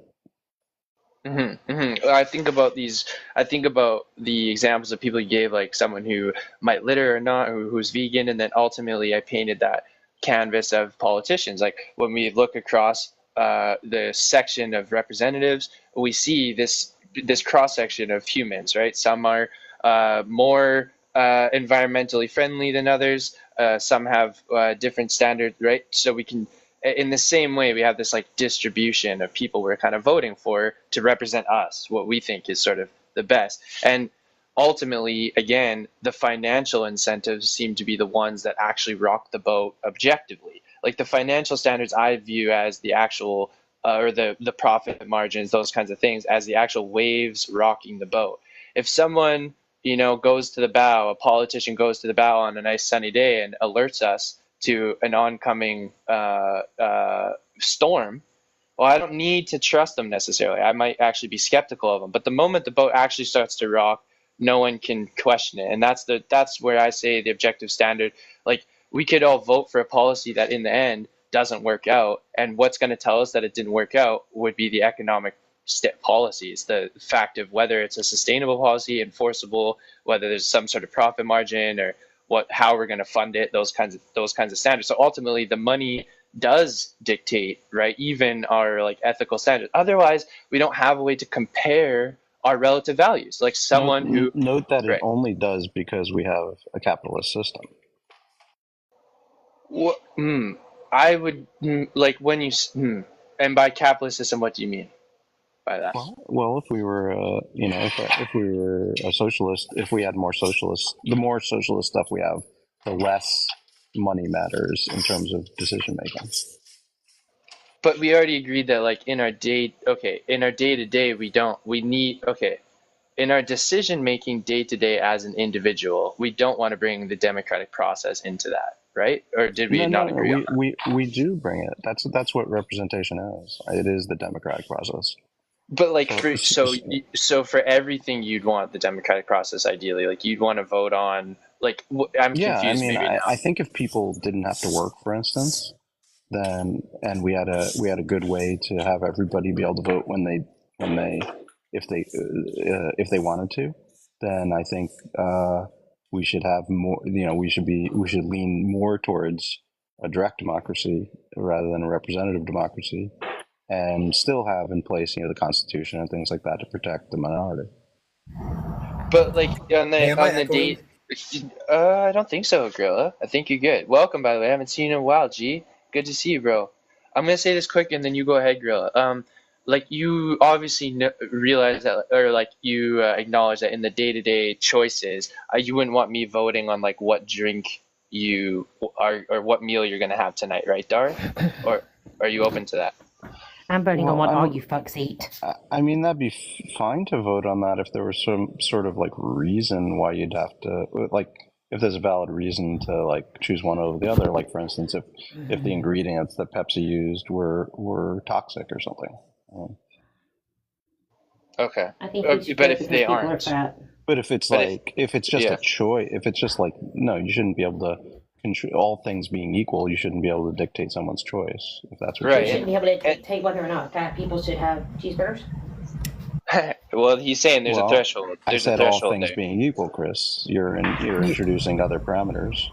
I think about these. I think about the examples of people you gave, like someone who might litter or not, who's vegan, and then ultimately I painted that canvas of politicians. Like when we look across the section of representatives, we see this cross section of humans, right? Some are more environmentally friendly than others. Some have different standards, right? So we can, in the same way, we have this like distribution of people we're kind of voting for to represent us, what we think is sort of the best. And ultimately, again, the financial incentives seem to be the ones that actually rock the boat objectively. Like the financial standards I view as the actual, or the profit margins, those kinds of things, as the actual waves rocking the boat. If someone, goes to the bow, a politician goes to the bow on a nice sunny day and alerts us to an oncoming storm, well, I don't need to trust them necessarily. I might actually be skeptical of them. But the moment the boat actually starts to rock, no one can question it. And that's where I say the objective standard, like we could all vote for a policy that in the end doesn't work out. And what's going to tell us that it didn't work out would be the economic policies, the fact of whether it's a sustainable policy, enforceable, whether there's some sort of profit margin or how we're going to fund it, those kinds of standards. So ultimately the money does dictate, right, even our like ethical standards. Otherwise, we don't have a way to compare our relative values. Like someone who note that right. It only does because we have a capitalist system. I would like when you and by capitalist system, what do you mean by that? Well, if we were, if we were a socialist, if we had more socialist, the more socialist stuff we have, the less money matters in terms of decision making. But we already agreed that like in our day to day, in our decision making day to day as an individual, we don't want to bring the democratic process into that, right? Or did we not agree on that? We do bring it. That's what representation is. It is the democratic process. But like so for everything you'd want the democratic process ideally, like you'd want to vote on like I'm confused. I think if people didn't have to work, for instance, then and we had a good way to have everybody be able to vote if they wanted to, then I think we should have more. We should lean more towards a direct democracy rather than a representative democracy, and still have in place the Constitution and things like that to protect the minority. But like on the date. I don't think so, Gorilla. I think you're good. Welcome, by the way. I haven't seen you in a while, G. Good to see you, bro. I'm gonna say this quick, and then you go ahead, Gorilla. Like you obviously realize that, or like you acknowledge that in the day-to-day choices, you wouldn't want me voting on like what drink you are or what meal you're gonna have tonight, right, Darth? Or are you open to that? I'm voting on what all you fucks eat. I mean, that'd be fine to vote on that if there was some sort of like reason why you'd have to, like, if there's a valid reason to like choose one over the other. Like, for instance, if the ingredients that Pepsi used were toxic or something. Okay. I think but if they aren't. But if it's if it's just a choice, if it's just like, no, you shouldn't be able to. All things being equal, you shouldn't be able to dictate someone's choice. If that's what you shouldn't be able to dictate whether or not fat people should have cheeseburgers. Well, he's saying there's a threshold. There's a threshold all things there. Being equal, Kris. You're introducing other parameters.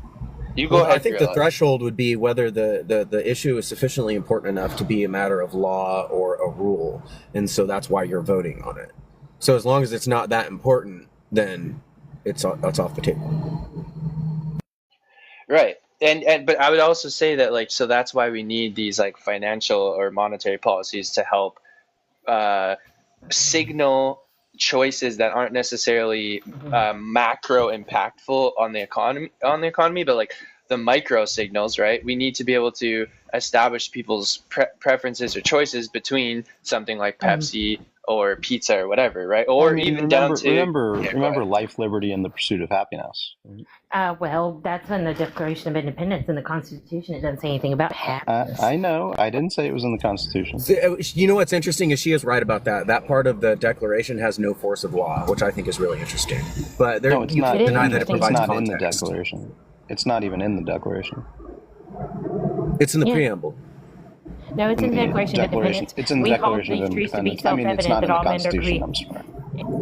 You go ahead. I think the threshold would be whether the issue is sufficiently important enough to be a matter of law or a rule, and so that's why you're voting on it. So as long as it's not that important, then it's off the table. Right. But I would also say that like, so that's why we need these like financial or monetary policies to help signal choices that aren't necessarily macro impactful on the economy, but like the micro signals, right? We need to be able to establish people's preferences or choices between something like Pepsi or pizza or whatever, right? Or even down to remember life, liberty, and the pursuit of happiness. Well, that's in the Declaration of Independence. In the Constitution, it doesn't say anything about happiness. I know. I didn't say it was in the Constitution. You know what's interesting is she is right about that. That part of the Declaration has no force of law, which I think is really interesting. But no, it's not. Deny that it provides it's not context. In the Declaration. It's not even in the Declaration. It's in the preamble. No, it's in the Declaration of Independence. It's in the Declaration of Independence. I mean, it's not in the Constitution. I'm sorry.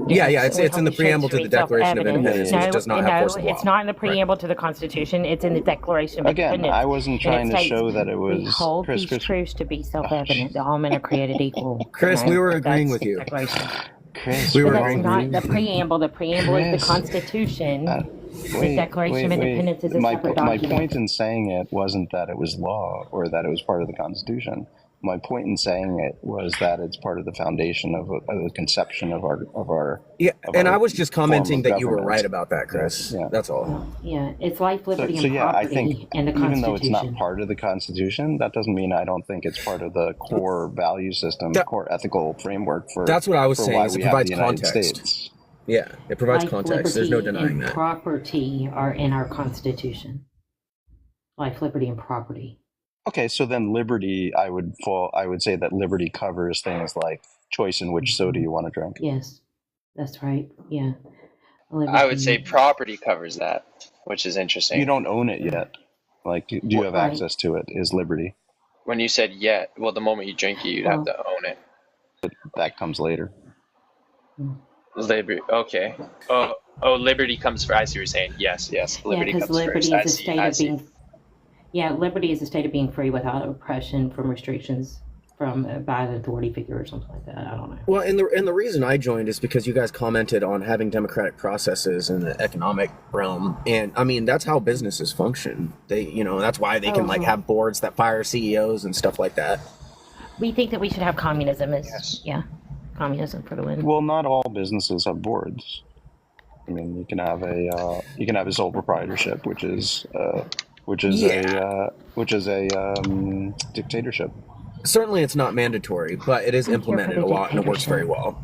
Yeah, it's in the preamble to the Declaration of Independence. No, it does not have force of law. It's not in the preamble to the Constitution. It's in the Declaration of Independence. Again, I wasn't trying to show that it was. We hold these truths to be self-evident. All men are created equal. Chris, we were agreeing with you. Chris, we were agreeing with you. That's not the preamble. The preamble is the Constitution. The Declaration of Independence is a separate document. My point in saying it wasn't that it was law or that it was part of the Constitution. my point in saying it was that it's part of the foundation of the conception of our Yeah, of and our I was just form commenting of that you were governance. right about that, Chris. Yeah. That's all. Yeah, it's life, liberty, So and yeah, I property think in the even though it's not Constitution. part of the Constitution, that doesn't mean I don't think it's part of the core value system, core ethical framework for. That's what I was saying. Why Is it we have provides the United context. States. Yeah, it provides Life, context. There's no liberty, denying and that. property are in our Constitution. Life, liberty, and property. Okay, so then liberty, I would say that liberty covers things like choice in which soda you want to drink. Yes, that's right. Yeah. I would say Liberty. property covers that, which is interesting. You don't own it yet. Like, do you have Right. access to it? Is liberty. When you said yet, well, the moment you drink it, you'd have to own it. That comes later. Liberty, okay. Oh, liberty comes first. I see what you're saying. Yes. Yeah, Liberty because comes liberty first. is a state of being. Yeah, liberty is a state of being free without oppression from restrictions from by an authority figure or something like that. I don't know. Well, and the reason I joined is because you guys commented on having democratic processes in the economic realm, and I mean that's how businesses function. They, that's why they can like have boards that fire CEOs and stuff like that. We think that we should have communism communism for the win. Well, not all businesses have boards. I mean, you can have a sole proprietorship, which is a dictatorship. Certainly, it's not mandatory, but it is implemented a lot, and it works very well.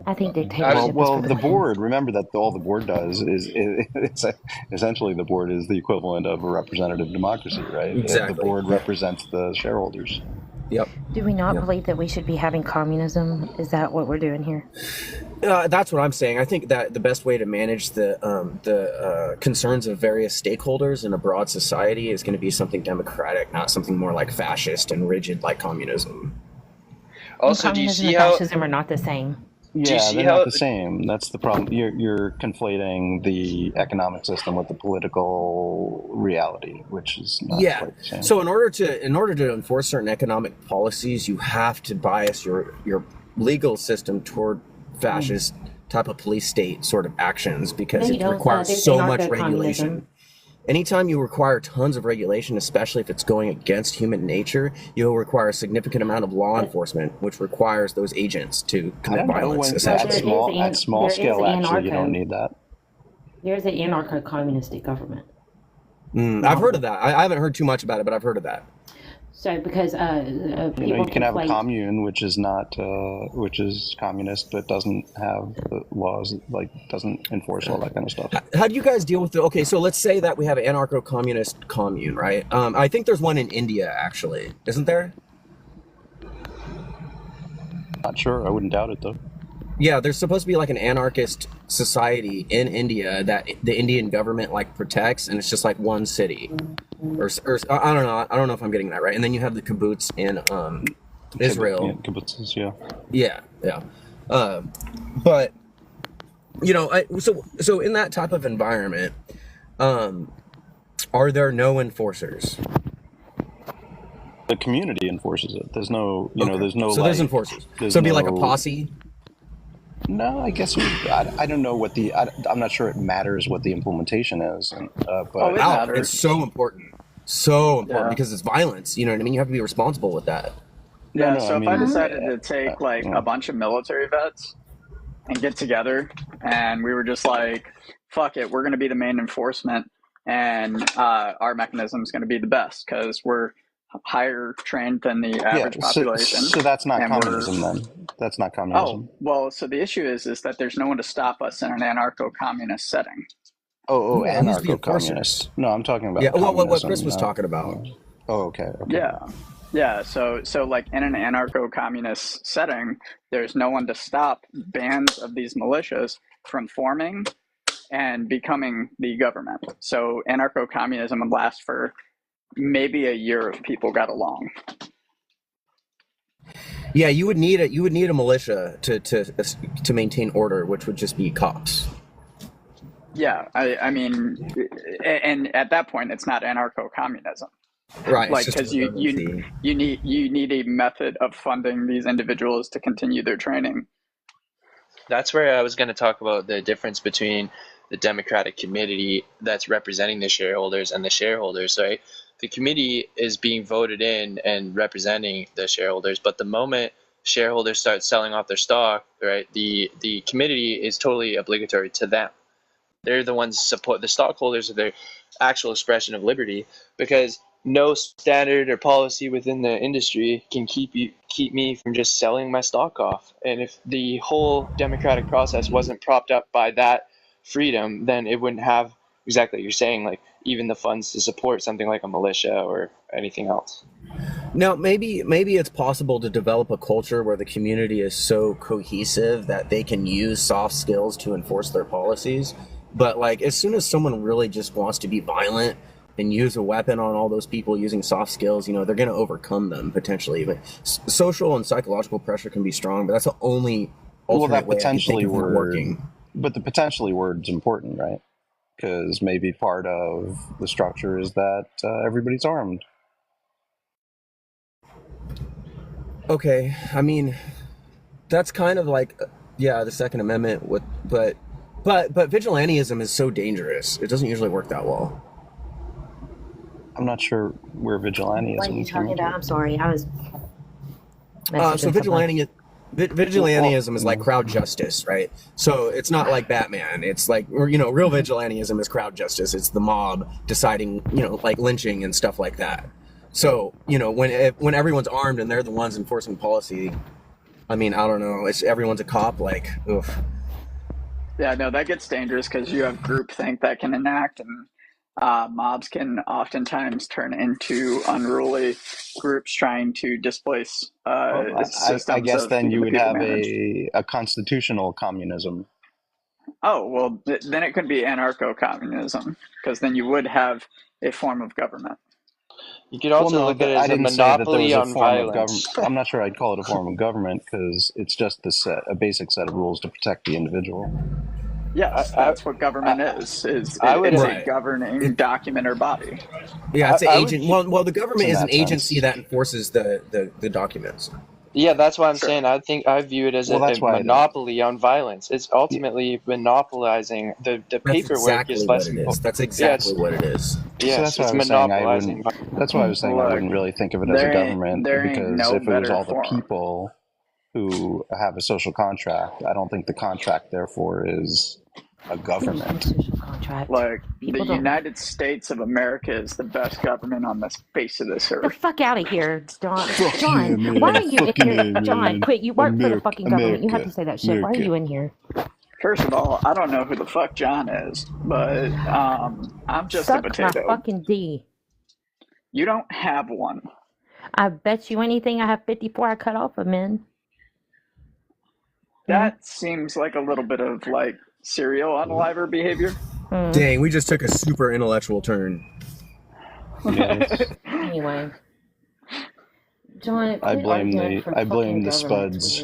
I think dictatorship. Well, the board. Remember that all the board does is it's essentially the board is the equivalent of a representative democracy, right? Exactly. The board represents the shareholders. Yep. Do we not believe that we should be having communism? Is that what we're doing here? That's what I'm saying. I think that the best way to manage the concerns of various stakeholders in a broad society is going to be something democratic, not something more like fascist and rigid like communism. Also, do you communism see and how fascism are not the same? Yeah, they're not the same. That's the problem. You're conflating the economic system with the political reality, which is not quite the same. So in order to enforce certain economic policies, you have to bias your legal system toward fascist type of police state sort of actions because it requires so much regulation. Anytime you require tons of regulation, especially if it's going against human nature, you'll require a significant amount of law enforcement, which requires those agents to commit violence. At small scale, actually, you don't need that. There's an anarcho-communistic government. I've heard of that. I haven't heard too much about it, but I've heard of that. So because people you can have a commune which is communist but doesn't have laws, like doesn't enforce all that kind of stuff. How do you guys deal with okay, so let's say that we have an anarcho-communist commune, right? I think there's one in India actually, isn't there? Not sure. I wouldn't doubt it though. Yeah, there's supposed to be like an anarchist society in India that the Indian government like protects, and it's just like one city, or I don't know. I don't know if I'm getting that right. And then you have the kibbutz in Israel. Kibbutzes, yeah. But so in that type of environment, are there no enforcers? The community enforces it. There's no, there's no. So there's enforcers. So it'd be like a posse. No, I guess I don't know what I'm not sure it matters what the implementation is, but it's so important, because it's violence. You know what I mean? You have to be responsible with that. Yeah. No, so if I decided to take like a bunch of military vets and get together, and we were just like, "Fuck it, we're going to be the main enforcement, and our mechanism is going to be the best because we're higher trained than the average population." So that's not communism then. That's not communism. Oh, well, so the issue is that there's no one to stop us in an anarcho-communist setting. Anarcho-communist. No, I'm talking about what Kris was talking about. Oh, okay. Yeah. So like in an anarcho-communist setting, there's no one to stop bands of these militias from forming and becoming the government. So anarcho-communism would last for maybe a year if people got along. Yeah, you would need a militia to maintain order, which would just be cops. Yeah, I mean, and at that point, it's not anarcho-communism, right? Like because you need a method of funding these individuals to continue their training. That's where I was going to talk about the difference between the democratic committee that's representing the shareholders and the shareholders, right? The committee is being voted in and representing the shareholders, but the moment shareholders start selling off their stock, right, the committee is totally obligatory to them. They're the ones support the stockholders of their actual expression of liberty, because no standard or policy within the industry can keep me from just selling my stock off. And if the whole democratic process wasn't propped up by that freedom, then it wouldn't have exactly what you're saying, like even the funds to support something like a militia or anything else. Now, maybe it's possible to develop a culture where the community is so cohesive that they can use soft skills to enforce their policies. But like, as soon as someone really just wants to be violent and use a weapon on all those people using soft skills, they're going to overcome them potentially. But social and psychological pressure can be strong, but that's the only alternate way I can think of it working. But the potentially word's important, right? Because maybe part of the structure is that everybody's armed. Okay, I mean, that's kind of like, the Second Amendment, but vigilantism is so dangerous. It doesn't usually work that well. I'm not sure where vigilantism What are you is. talking about? I'm sorry, I was. So vigilantism is like crowd justice, right? So it's not like Batman. It's like, real vigilantism is crowd justice. It's the mob deciding, like lynching and stuff like that. So, when everyone's armed and they're the ones enforcing policy, I mean, I don't know. Everyone's a cop, like, ugh. Yeah, no, that gets dangerous because you have groupthink that can enact, and mobs can oftentimes turn into unruly groups trying to displace systems. I guess of then you would people have manage. a constitutional communism. Oh, well, then it could be anarcho-communism, because then you would have a form of government. You could also look at it as a monopoly on violence. I'm not sure I'd call it a form of government, because it's just a basic set of rules to protect the individual. Yes, that's what government is. It's a governing document or body. Yeah, it's an agent. Well, the government is an agency that enforces the documents. Yeah, that's why I'm saying I view it as a monopoly on violence. It's ultimately monopolizing the paperwork is less important. That's exactly what it is. Yes, so it's monopolizing. That's why I was saying I wouldn't really think of it as a government, because if it was all the people who have a social contract, I don't think the contract therefore is a government. Like, the United States of America is the best government on the face of this earth. The fuck out of here, John. John, why are you in here? John, quit. You work for the fucking government. You have to say that shit. Why are you in here? First of all, I don't know who the fuck John is, but I'm just a potato. Suck my fucking D. You don't have one. I bet you anything I have 54 I cut off of men. That seems like a little bit of, like, serial unaliver behavior. Dang, we just took a super intellectual turn. Anyway, John, I blame the spuds.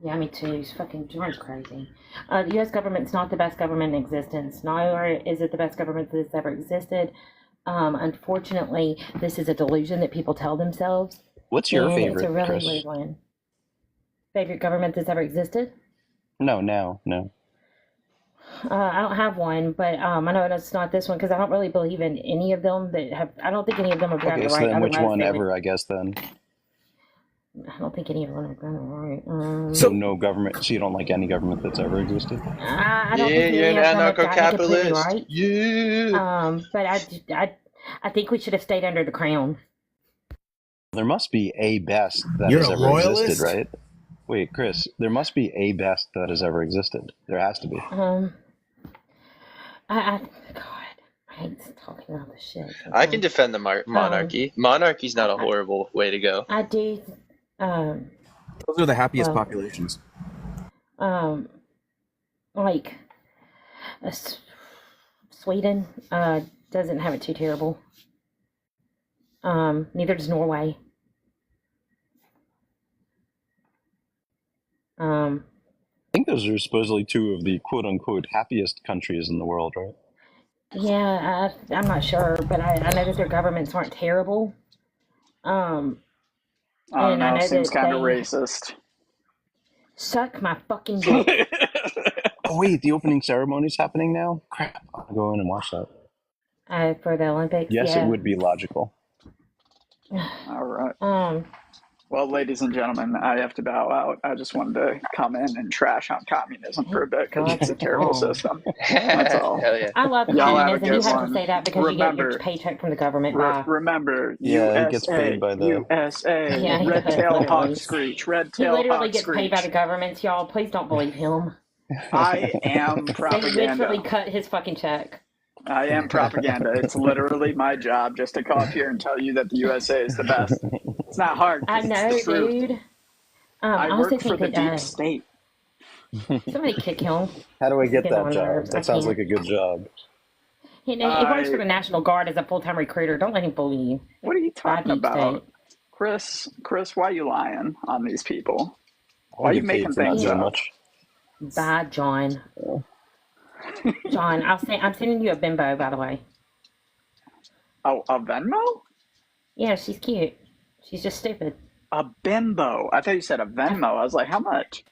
Yeah, me too. John's crazy. The U.S. government's not the best government in existence. Nor is it the best government that's ever existed. Unfortunately, this is a delusion that people tell themselves. What's your favorite, It's a really Kris? weird one. Favorite government that's ever existed? No. I don't have one, but I know it's not this one because I don't really believe in any of them that have. I don't think any of them are grounded Okay, so right. then which one ever, I guess, then? I don't think any of them are grounded right. So no government, so you don't like any government that's ever existed? I don't think you're any an of them are completely anarcho-capitalist. right. Yeah. But I think we should have stayed under the crown. There must be a best that You're has a ever royalist? existed, right? Wait, Kris, there must be a best that has ever existed. There has to be. God, I hate talking about this shit. I can defend the monarchy. Monarchy's not a horrible way to go. I do. Those are the happiest populations. Like Sweden doesn't have it too terrible. Neither does Norway. I think those are supposedly two of the quote-unquote happiest countries in the world, right? Yeah, I'm not sure, but I know that their governments aren't terrible. I don't know, seems kind of racist. Suck my fucking dick. Oh wait, the opening ceremony's happening now? Crap, I'll go in and watch that. For the Olympics. Yes, it yeah. would be logical. All right. Um, Well, ladies and gentlemen, I have to bow out. I just wanted to come in and trash on communism for a bit because it's a terrible system. That's all. Hell yeah. I love Y'all have a communism. You good have one. to say that because you get your paycheck from the government. Bye. Remember, Yeah, USA, it gets paid by the- USA, Yeah, he red does, tail literally. hawk screech, red He tail literally hawk gets paid by the screech. government, y'all. Please don't believe him. I am They propaganda. literally cut his fucking check. I am propaganda. It's literally my job just to come up here and tell you that the USA is the best. It's not hard. I 'cause know, it's the truth. dude. I also work for think the that, deep state. somebody kick him. How do I get Get on that job? nerves. I That sounds can't. like a good job. He works for the National Guard as a full-time recruiter. Don't let him fool you. What are you Bye, talking deep about? state. Chris, why are you lying on these people? I Why are get you paid making for not things doing up? much. Bye, John. John, I'm sending you a bimbo, by the way. Oh, a Venmo? Yeah, she's cute. She's just stupid. A bimbo. I thought you said a Venmo. I was like, how much?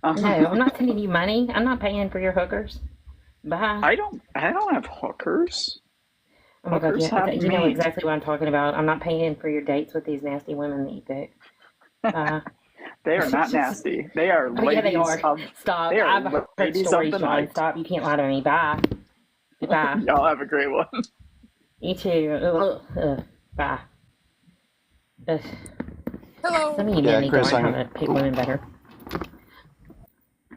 No, I'm not sending you money. I'm not paying for your hookers. Bye. I don't have hookers. Oh my God, Hookers yeah, have you know me. exactly what I'm talking about. I'm not paying for your dates with these nasty women that you pick. They are not nasty. They are Oh, ladies yeah, they are. of. Stop. They are I've heard ladies of stories, the John. night. Stop. You can't lie to me. Bye. Goodbye. Y'all have a great one. You too. Bye. Ugh. Hello. Some of you Yeah, men need to Kris, learn how to pick women better.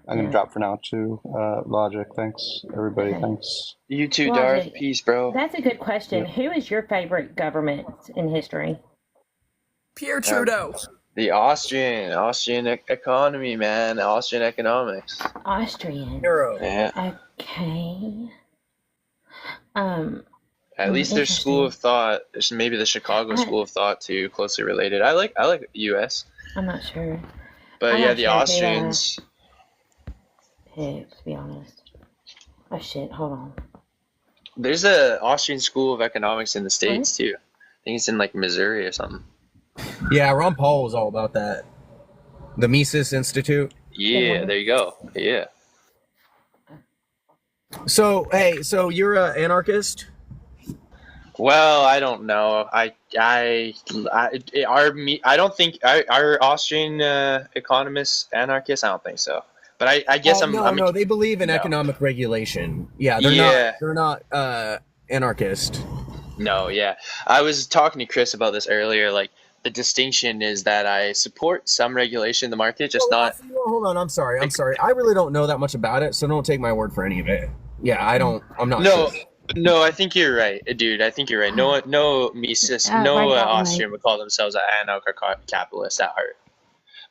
I'm gonna drop for now too. Logic, thanks everybody. Okay. Thanks. You too, Logic. Darth. Peace, bro. That's a good question. Who is your favorite government in history? Pierre Trudeau. The Austrian economy, man. Austrian economics. Austrian. Euro. Yeah. Okay. At least their school of thought, maybe the Chicago school of thought too, closely related. I like U.S. I'm not sure. But I'm yeah, not the sure who Austrians. Pick, to be honest. Oh shit! Hold on. There's a Austrian school of economics in the States too. I think it's in like Missouri or something. Yeah, Ron Paul was all about that. The Mises Institute. Yeah, there you go. Yeah. So, hey, so you're an anarchist? Well, I don't know. I don't think are Austrian economists anarchists. I don't think so. But I guess No, they believe in economic regulation. Yeah, they're not anarchist. No, yeah. I was talking to Kris about this earlier. Like the distinction is that I support some regulation in the market, just not. Hold on, I'm sorry. I really don't know that much about it, so don't take my word for any of it. Yeah, I'm not. No, sure. no. I think you're right, dude. I think you're right. No Mises, no Austrian would call themselves an anarcho-capitalist at heart.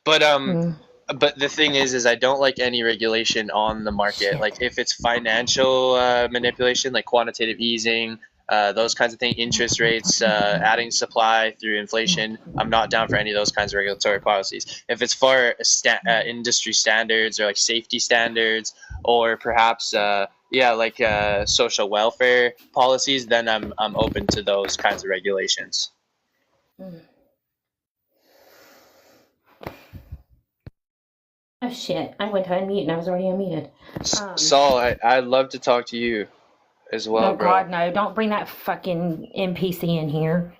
But the thing is I don't like any regulation on the market. Like if it's financial manipulation, like quantitative easing, those kinds of things, interest rates, adding supply through inflation, I'm not down for any of those kinds of regulatory policies. If it's for industry standards or like safety standards, or perhaps social welfare policies, then I'm open to those kinds of regulations. Oh shit! I went to unmute and I was already unmuted. Saul, I'd love to talk to you as well, oh bro. God, no! Don't bring that fucking NPC in here.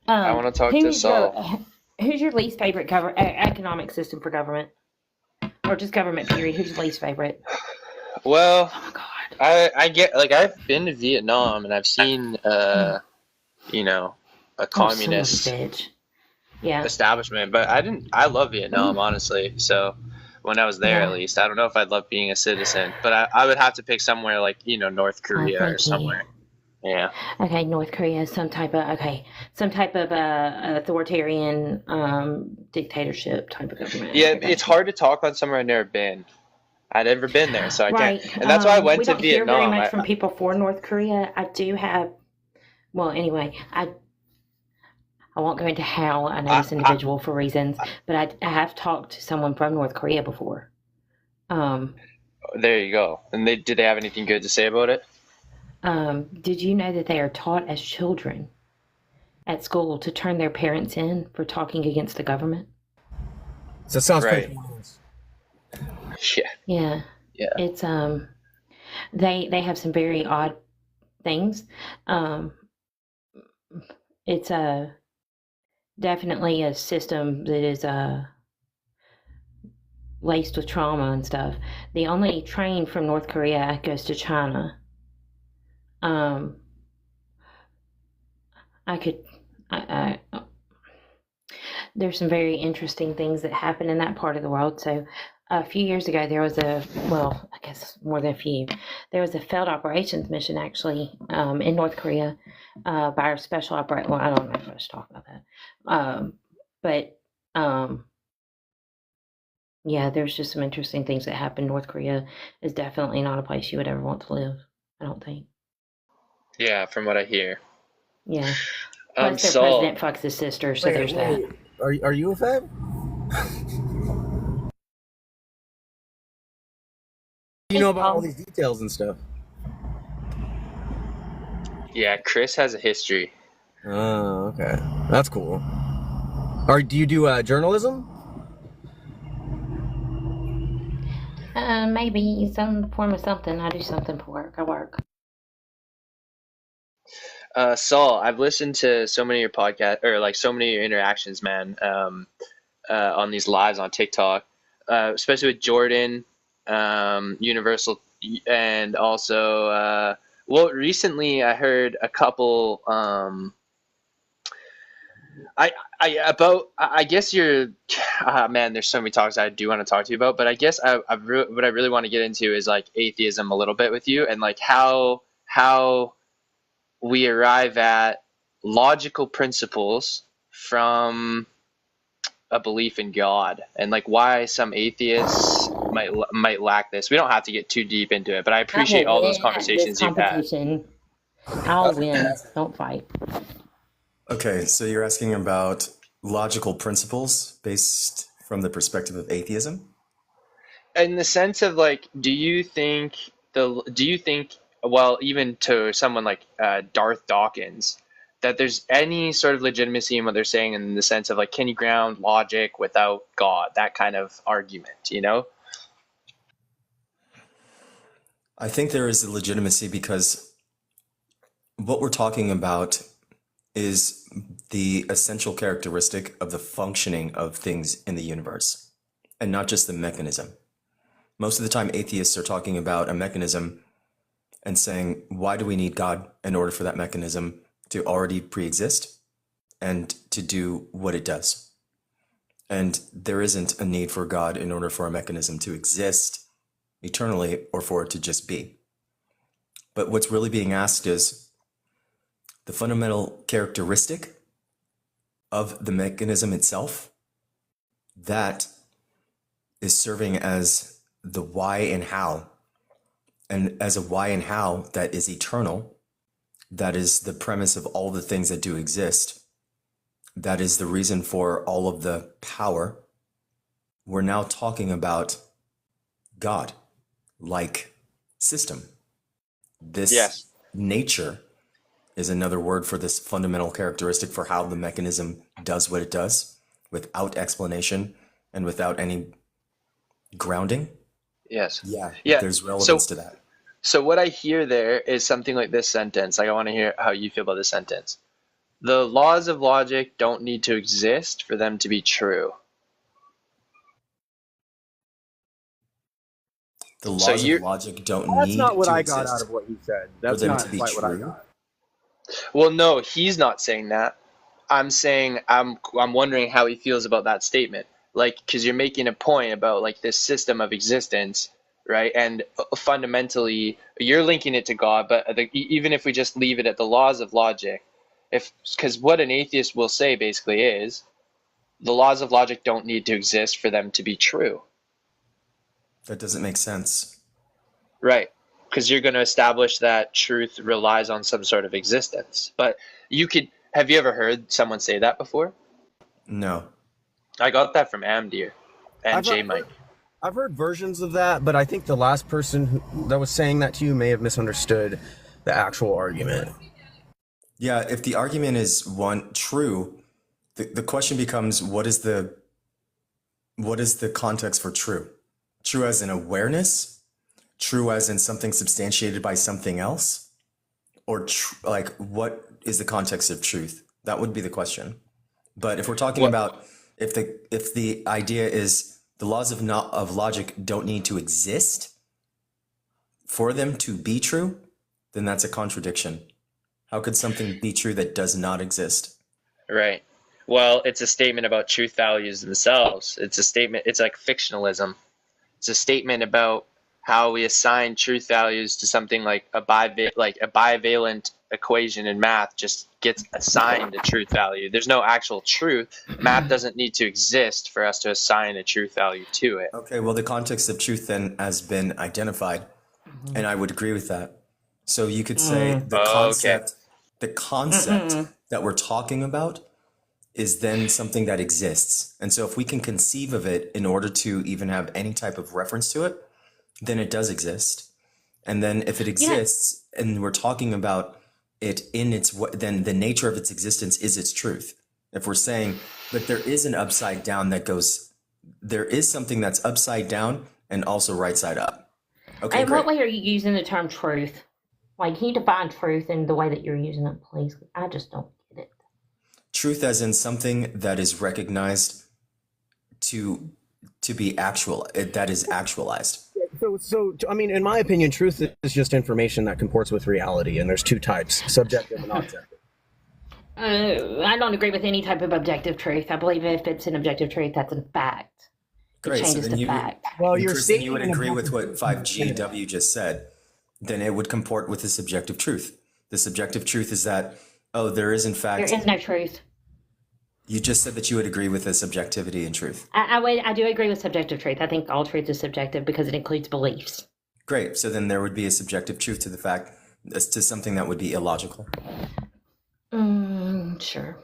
I want to talk to Saul. Who's your least favorite economic system for government, or just government period? Who's your least favorite? Well, oh my God. I get, like, I've been to Vietnam and I've seen a communist establishment, but I love Vietnam, honestly. So when I was there, at least, I don't know if I'd love being a citizen, but I would have to pick somewhere like North Korea or somewhere. Yeah. Okay, North Korea, some type of authoritarian dictatorship type of government. Yeah, it's hard to talk on somewhere I've never been. I'd never been there, so I can't. And that's why I went to Vietnam. We don't hear very much from people for North Korea. I do have. Well, anyway, I won't go into how I know this individual for reasons, but I have talked to someone from North Korea before. There you go. And did they have anything good to say about it? Did you know that they are taught as children at school to turn their parents in for talking against the government? So it sounds right. pretty nice. Yeah. Yeah. It's They have some very odd things. It's definitely a system that is laced with trauma and stuff. The only train from North Korea goes to China. There's some very interesting things that happen in that part of the world. So a few years ago, there was I guess more than a few, there was a failed operations mission actually in North Korea by our special operator. Well, I don't know if I should talk about that. Yeah, there's just some interesting things that happen. North Korea is definitely not a place you would ever want to live, I don't think. Yeah, from what I hear. Yeah. Plus, their Saul, president fucks his sister, so there's that. Are you a fag? You know about all these details and stuff. yeah, Kris has a history. Oh, okay. That's cool. Do you do journalism? Maybe some form of something. I do something for work. I work. Saul, I've listened to so many of your podcasts, or like so many of your interactions, man, on these lives on TikTok, especially with Jordan, Universal, and also, recently I heard a couple, I guess you're, man, there's so many talks I do want to talk to you about, but I guess what I really want to get into is like atheism a little bit with you, and like how we arrive at logical principles from a belief in God, and like why some atheists might lack this. We don't have to get too deep into it, but I appreciate all those conversations you've had. I'll win. Don't fight. Okay, so you're asking about logical principles based from the perspective of atheism? In the sense of like, do you think, well, even to someone like Darth Dawkins, that there's any sort of legitimacy in what they're saying, in the sense of like, can you ground logic without God? That kind of argument, you know? I think there is a legitimacy because what we're talking about is the essential characteristic of the functioning of things in the universe, and not just the mechanism. Most of the time, atheists are talking about a mechanism and saying, why do we need God in order for that mechanism to already pre-exist and to do what it does? And there isn't a need for God in order for a mechanism to exist eternally or for it to just be. But what's really being asked is the fundamental characteristic of the mechanism itself that is serving as the why and how. And as a why and how that is eternal, that is the premise of all the things that do exist. That is the reason for all of the power. We're now talking about God, like system. This nature is another word for this fundamental characteristic for how the mechanism does what it does without explanation and without any grounding. Yes. Yeah. There's relevance to that. So what I hear there is something like this sentence. Like, I want to hear how you feel about this sentence. The laws of logic don't need to exist for them to be true. The laws of logic don't need to exist. That's not what I got out of what he said. That's not quite what I got. Well, no, he's not saying that. I'm saying I'm wondering how he feels about that statement. Like, because you're making a point about like this system of existence, right? And fundamentally, you're linking it to God. But even if we just leave it at the laws of logic, because what an atheist will say basically is, the laws of logic don't need to exist for them to be true. That doesn't make sense. Right. Because you're going to establish that truth relies on some sort of existence. But have you ever heard someone say that before? No. I got that from Amdir and J Mike. I've heard versions of that, but I think the last person that was saying that to you may have misunderstood the actual argument. Yeah, if the argument is one true, the question becomes what is the context for true? True as an awareness? true as in something substantiated by something else? Or like, what is the context of truth? That would be the question. But if we're talking about if the idea is the laws of logic don't need to exist for them to be true, then that's a contradiction. How could something be true that does not exist? Right. Well, it's a statement about truth values themselves. It's a statement. It's like fictionalism. It's a statement about how we assign truth values to something like a bivalent equation in math just gets assigned a truth value. There's no actual truth. Math doesn't need to exist for us to assign a truth value to it. Okay, well, the context of truth then has been identified, and I would agree with that. So you could say the concept that we're talking about is then something that exists. And so if we can conceive of it in order to even have any type of reference to it, then it does exist. And then if it exists and we're talking about it in its, then the nature of its existence is its truth. If we're saying that there is an upside down that goes, there is something that's upside down and also right side up. Okay, and what way are you using the term truth? Like, can you define truth in the way that you're using it, please? I just don't get it. Truth as in something that is recognized to be actual, that is actualized. So I mean, in my opinion, truth is just information that comports with reality, and there's two types: subjective and objective. I don't agree with any type of objective truth. I believe if it's an objective truth, that's a fact. Great. It changes to fact. Well, Kris, you would agree with what 5GW just said. Then it would comport with the subjective truth. The subjective truth is that, there is in fact... There is no truth. You just said that you would agree with the subjectivity and truth. I do agree with subjective truth. I think all truth is subjective because it includes beliefs. Great. So then there would be a subjective truth to the fact, to something that would be illogical. Sure.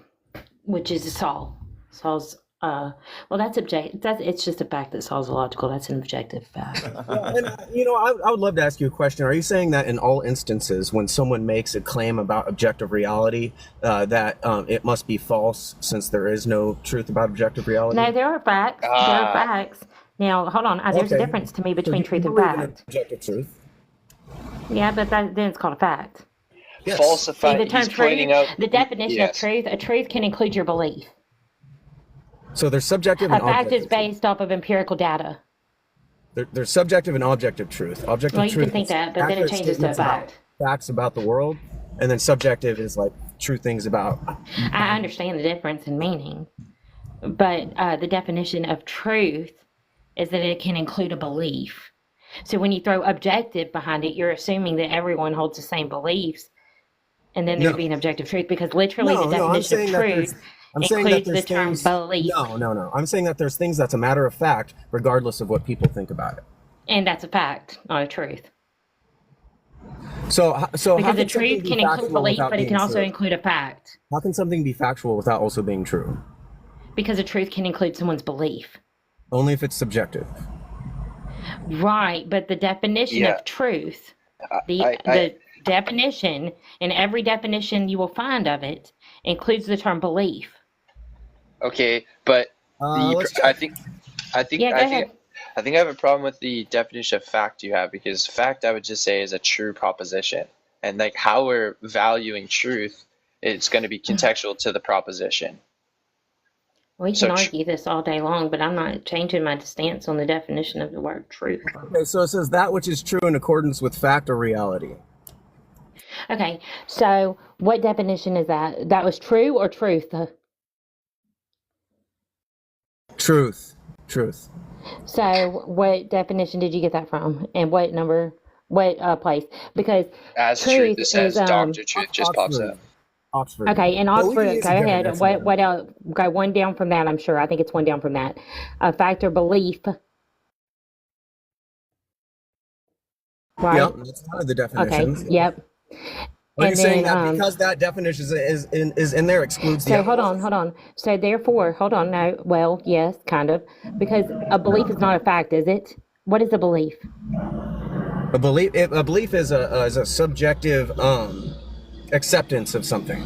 Which is Saul. Saul's... that's objective. It's just a fact that Saul's illogical. That's an objective fact. And, I would love to ask you a question. Are you saying that in all instances, when someone makes a claim about objective reality, that it must be false since there is no truth about objective reality? No, there are facts. There are facts. Now, hold on. There's a difference to me between truth and fact. Objective truth. Yeah, but then it's called a fact. Yes. Falsify. See, the term He's pointing truth, out the definition of truth, a truth can include your belief. So there's subjective and a fact objective is based off of empirical data. There's subjective and objective truth. Objective Well, you truth can think is that, but then it accurate changes to a statements about fact. Facts about the world, and then subjective is like true things about. I understand the difference in meaning, but the definition of truth is that it can include a belief. So when you throw objective behind it, you're assuming that everyone holds the same beliefs, and then there'd be an objective truth, because literally the definition of truth includes the term belief. No. I'm saying that there's things that's a matter of fact, regardless of what people think about it. And that's a fact, not a truth. So because the truth can include belief, but it can also include a fact. How can something be factual without also being true? Because the truth can include someone's belief. Only if it's subjective. Right, but the definition of truth, the definition, and every definition you will find of it, includes the term belief. Okay, but I think I have a problem with the definition of fact you have, because fact, I would just say, is a true proposition, and like how we're valuing truth, it's going to be contextual to the proposition. We can argue this all day long, but I'm not changing my stance on the definition of the word truth. Okay, so it says that which is true in accordance with fact or reality. Okay, so what definition is that? That was true or truth? Truth. So what definition did you get that from? And what number, what place? Because as truth, it says Dr.Truth just pops up. Oxford. Okay, and Oxford, go ahead. What else? Go one down from that, I'm sure. I think it's one down from that. Fact or belief. Right? Yep, that's one of the definitions. Okay, yep. Are you saying that because that definition is in there excludes the hold on. So therefore, yes, kind of. Because a belief is not a fact, is it? What is a belief? A belief is a subjective acceptance of something.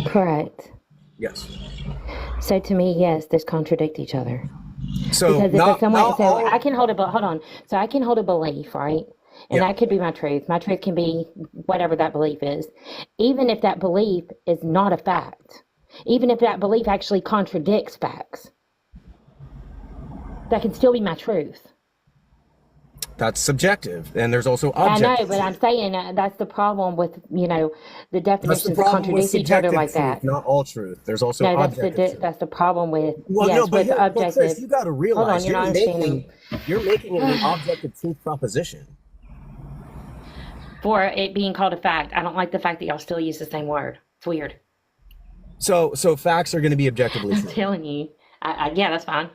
Correct. Yes. So to me, yes, these contradict each other. So Because not, if someone, not so all, I can hold hold on. So I can hold a belief, right? And yeah. that could be my truth. My truth can be whatever that belief is. Even if that belief is not a fact, even if that belief actually contradicts facts, that can still be my truth. That's subjective, and there's also I objective. know, but I'm saying that's the problem with, the That's the definitions problem with contradict each other subjective like truth, that. not all truth. There's also No, objective truth. that's the problem with, Well, yes, no, but with but Chris, objective. you got to Hold on, realize you're not understanding. you're making it an objective truth proposition. For it being called a fact, I don't like the fact that y'all still use the same word. It's weird. So facts are going to be objectively I'm true. telling you. Yeah, that's fine.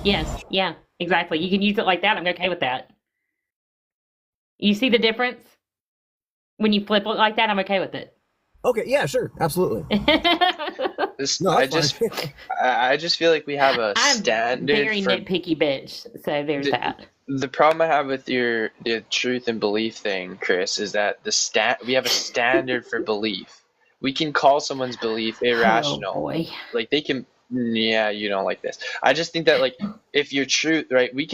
Yes, yeah, exactly. You can use it like that. I'm okay with that. You see the difference? When you flip it like that, I'm okay with it. Okay, yeah, sure, absolutely. No, I that's just fine. I just feel like we have a I'm standard very for nitpicky bitch, so there's that. the problem I have with the truth and belief thing, Chris, is that we have a standard for belief. We can call someone's belief irrational. Oh boy. Like they can, yeah, you don't like this. I just think that like if your truth, right, we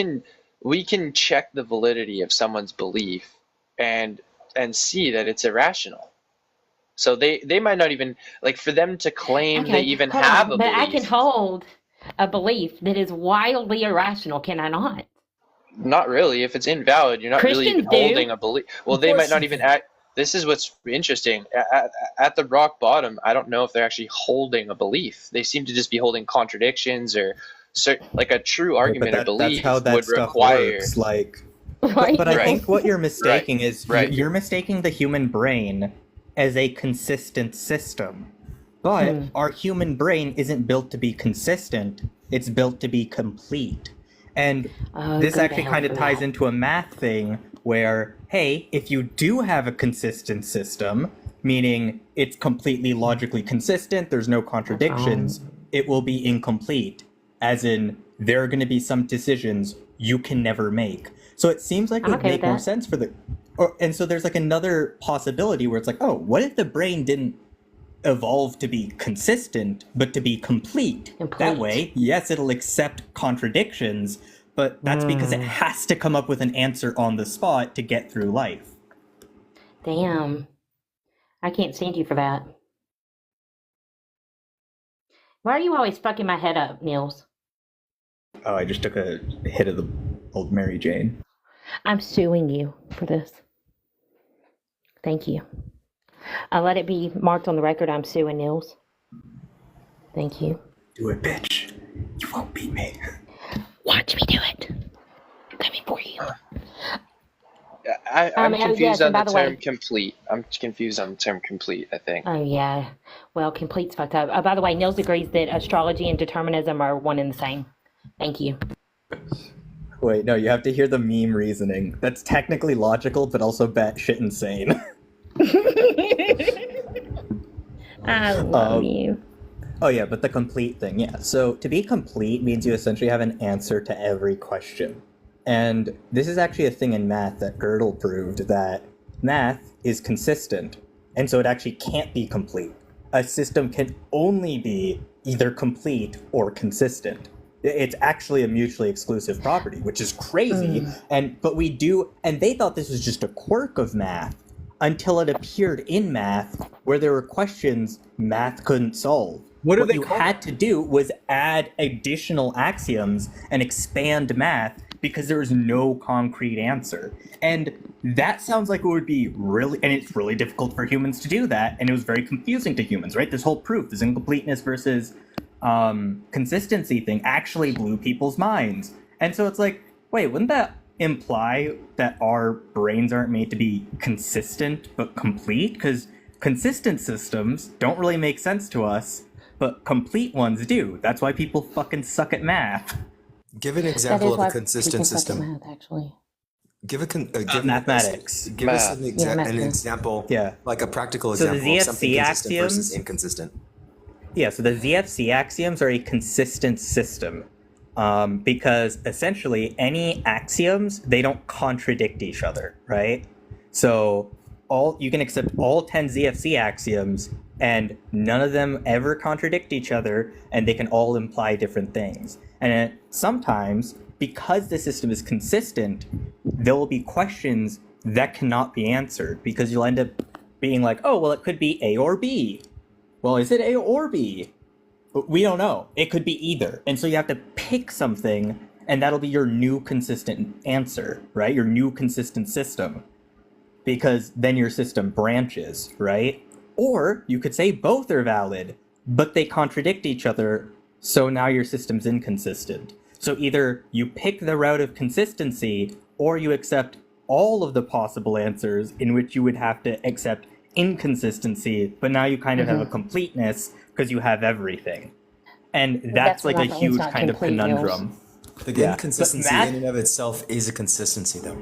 can check the validity of someone's belief and see that it's irrational. So they might not even, like, for them to claim they Okay, even hold have on. a But I can belief. hold a belief that is wildly irrational, can I not? Not really. If it's invalid, you're not really even Christians do. holding a belief. Well, Of they course might not you even do. act. This is what's interesting. At the rock bottom, I don't know if they're actually holding a belief. They seem to just be holding contradictions or like a true Right, argument or but that's belief how that would stuff require. works. Like, Right? but I Right. think what you're Right. mistaking is Right. you're mistaking the human brain as a consistent system. But our human brain isn't built to be consistent, it's built to be complete. And Oh, this go to actually hell kind of for ties that. into a math thing where, hey, if you do have a consistent system, meaning it's completely logically consistent, there's no contradictions, it will be incomplete. As in, there are going to be some decisions you can never make. So it seems like it I'm would okay make with more that. sense for and so there's like another possibility where it's like, oh, what if the brain didn't evolve to be consistent, but to be complete? That Complete. way, yes, it'll accept contradictions, but that's because it has to come up with an answer on the spot to get through life. Damn. I can't stand you for that. Why are you always fucking my head up, Nillz? Oh, I just took a hit of the old Mary Jane. I'm suing you for this. Thank you. I'll let it be marked on the record I'm suing Nillz. Thank you. Do it, bitch. You won't beat me. Watch me do it. I'm coming for you. I'm confused yes, and on the by the term way- complete. I'm confused on the term complete, I think. Oh, yeah. Well, complete's fucked up. By the way, Nillz agrees that astrology and determinism are one and the same. Thank you. Wait, no, you have to hear the meme reasoning. That's technically logical, but also batshit insane. I love you. Oh yeah, but the complete thing, yeah. So to be complete means you essentially have an answer to every question. And this is actually a thing in math that Gödel proved, that math is consistent, and so it actually can't be complete. A system can only be either complete or consistent. It's actually a mutually exclusive property, which is crazy. And they thought this was just a quirk of math until it appeared in math where there were questions math couldn't solve. What do What they you call had to do was add additional axioms and expand math because there was no concrete answer. And that sounds like it would be really, and it's really difficult for humans to do that, and it was very confusing to humans, right? This whole proof, this incompleteness versus consistency thing actually blew people's minds. And so it's like, wait, wouldn't that imply that our brains aren't made to be consistent but complete? Because consistent systems don't really make sense to us, but complete ones do. That's why people fucking suck at math. Give an That example is of why a consistent people suck at system. math, actually. Give a Mathematics. Give us an, Yeah, math. an example, Yeah. like a practical So the example of something ZFC consistent versus axioms- inconsistent. Yeah, so the ZFC axioms are a consistent system because essentially any axioms, they don't contradict each other, right? So you can accept all 10 ZFC axioms and none of them ever contradict each other, and they can all imply different things. And sometimes, because the system is consistent, there will be questions that cannot be answered, because you'll end up being like, oh, well, it could be A or B. Well, is it A or B? We don't know. It could be either. And so you have to pick something, and that'll be your new consistent answer, right? Your new consistent system. Because then your system branches, right? Or you could say both are valid, but they contradict each other, so now your system's inconsistent. So either you pick the route of consistency, or you accept all of the possible answers, in which you would have to accept inconsistency, but now you kind of have a completeness because you have everything. And that's like a huge kind of conundrum. The inconsistency in and of itself is a consistency, though.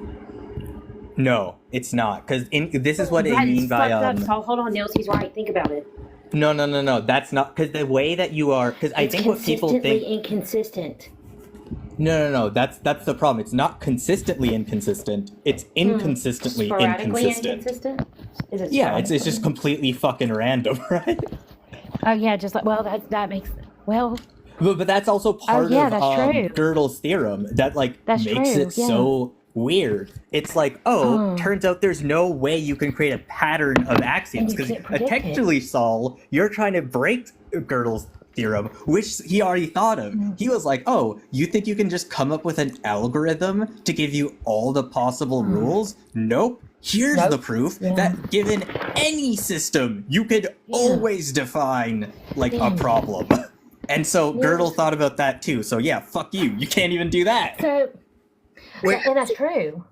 No, it's not, because this is what I mean by Hold on, Nillz, he's right. Think about it. No. That's not, because the way that you are, because I think what people think. Consistently inconsistent. No. That's the problem. It's not consistently inconsistent. It's inconsistently inconsistent. Is it? Yeah, it's just completely fucking random, right? Oh yeah, just like that makes But that's also part of Gödel's theorem that makes it so weird. It's like, turns out there's no way you can create a pattern of axioms, because technically, Saul, you're trying to break Gödel's theorem, which he already thought of. He was like, oh, you think you can just come up with an algorithm to give you all the possible rules? Nope. Here's the proof that given any system, you could always define a problem. And so Gödel thought about that too. So yeah, fuck you. You can't even do that. So, and that's true.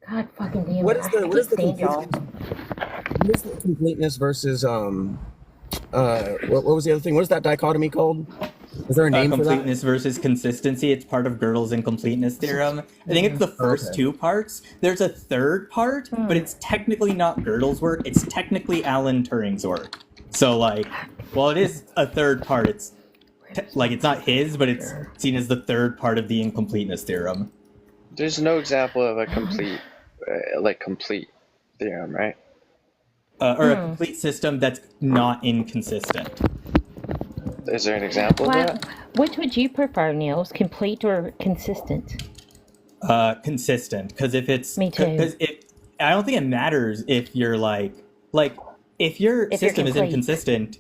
God fucking damn. What is the completeness versus what was the other thing? What is that dichotomy called? Is there a name for that? Completeness versus consistency. It's part of Gödel's incompleteness theorem. I think it's the first two parts. There's a third part, but it's technically not Gödel's work. It's technically Alan Turing's work. So while it is a third part, it's it's not his, but it's seen as the third part of the incompleteness theorem. There's no example of a complete theorem, right? Or a complete system that's not inconsistent. Is there an example of that? Which would you prefer, Nillz? Complete or consistent? Consistent, because if it's me too. Because I don't think it matters if you're if your system is inconsistent,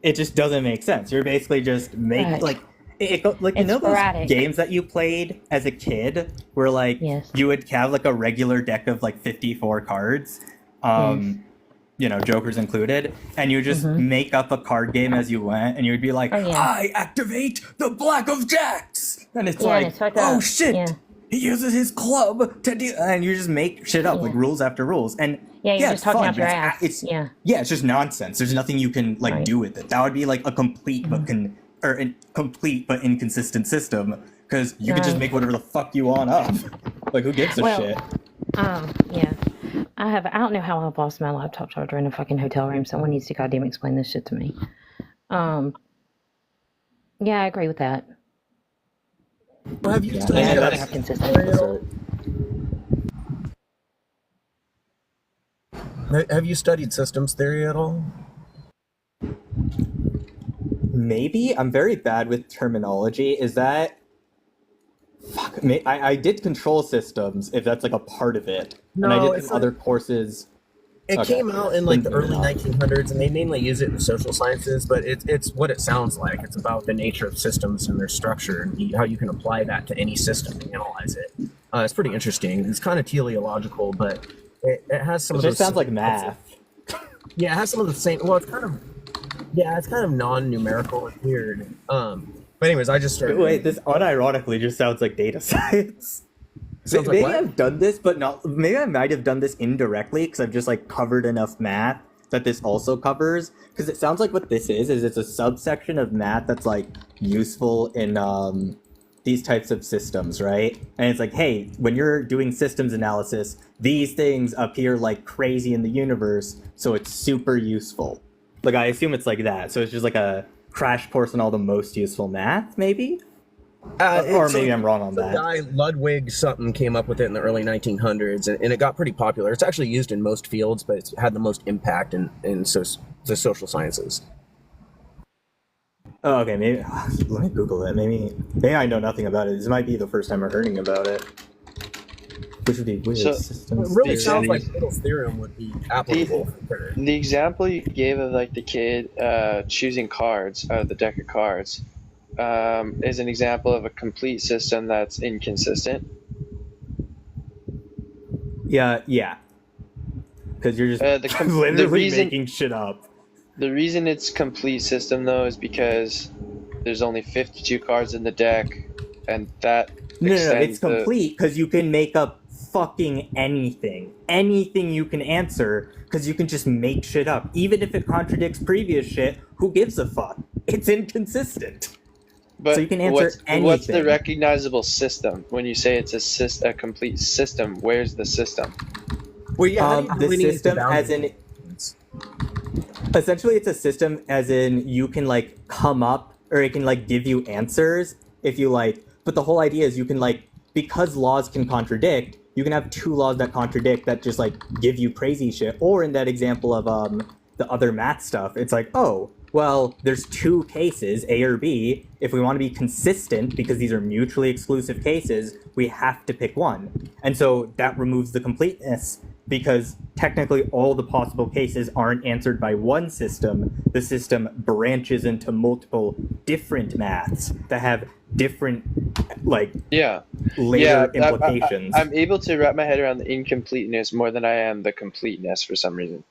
it just doesn't make sense. You're basically just making those games that you played as a kid, where you would have a regular deck of 54 cards. Jokers included, and you just make up a card game as you went, and you would be like, I activate the Black of Jacks! And it's oh shit! Yeah. He uses his club to do, and you just make shit up, rules after rules. And you're just talking fun. out your ass. It's just nonsense. There's nothing you can do with it. That would be a complete complete but inconsistent system, because you can just make whatever the fuck you want up. Who gives a shit? Yeah. I don't know how I've lost my laptop charger in a fucking hotel room. Someone needs to goddamn explain this shit to me. Yeah, I agree with that. Well, have you studied Have you studied systems theory at all? Maybe. I'm very bad with terminology. Is that... Fuck, I did control systems, if that's a part of it. No, and I did other courses. It came out in the early 1900s, and they mainly use it in social sciences, but it's what it sounds like. It's about the nature of systems and their structure, and how you can apply that to any system and analyze it. It's pretty interesting. It's kind of teleological, but it has some of those... It sounds like math. Yeah, it has some of the same... Well, it's kind of non-numerical. It's weird. But anyways, I just started... Wait, this unironically just sounds like data science. Sounds maybe like I've done this, but not... Maybe I might have done this indirectly, because I've just covered enough math that this also covers. Because it sounds like what this is it's a subsection of math that's useful in these types of systems, right? And it's hey, when you're doing systems analysis, these things appear like crazy in the universe, so it's super useful. I assume it's like that. So it's just a crash course on all the most useful math, maybe? Or maybe I'm wrong on that. Guy Ludwig something came up with it in the early 1900s, and it got pretty popular. It's actually used in most fields, but it's had the most impact in the social sciences. Oh, okay, maybe let me Google it. Maybe I know nothing about it. This might be the first time I'm hearing about it. Which would be weird. So, It really sounds like Gödel's theorem would be applicable. The example you gave of like the kid choosing cards out of the deck of cards is an example of a complete system that's inconsistent. Yeah. Because you're just literally making shit up. The reason it's complete system though is because there's only 52 cards in the deck, and that No, it's complete because you can make up fucking anything you can answer, because you can just make shit up. Even if it contradicts previous shit, who gives a fuck? It's inconsistent. But so you can answer anything. What's the recognizable system? When you say it's a complete system, where's the system? Well, yeah, the system as in... Essentially, it's a system as in you can, like, come up, or it can, like, give you answers if you, like... But the whole idea is you can, like, because laws can contradict, you can have two laws that contradict that just, like, give you crazy shit. Or in that example of the other math stuff, it's like, oh, well, there's two cases, A or B. If we want to be consistent, because these are mutually exclusive cases, we have to pick one. And so that removes the completeness, because technically all the possible cases aren't answered by one system. The system branches into multiple different maths that have different, like, later implications. I'm able to wrap my head around the incompleteness more than I am the completeness for some reason.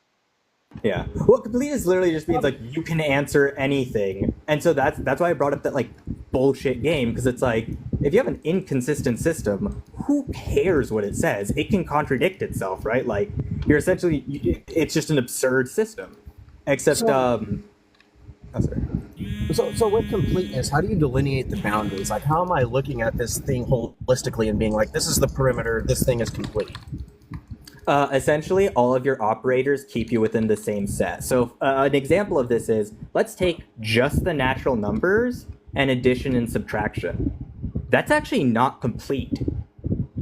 Yeah. Well, completeness literally just means, like, you can answer anything. And so that's why I brought up that, like, bullshit game, because it's like, if you have an inconsistent system, who cares what it says? It can contradict itself, right? Like, you're essentially, it's just an absurd system. Except, So with completeness, how do you delineate the boundaries? Like, how am I looking at this thing holistically and being like, this is the perimeter, this thing is complete? Essentially, all of your operators keep you within the same set. So an example of this is, let's take just the natural numbers and addition and subtraction. That's actually not complete.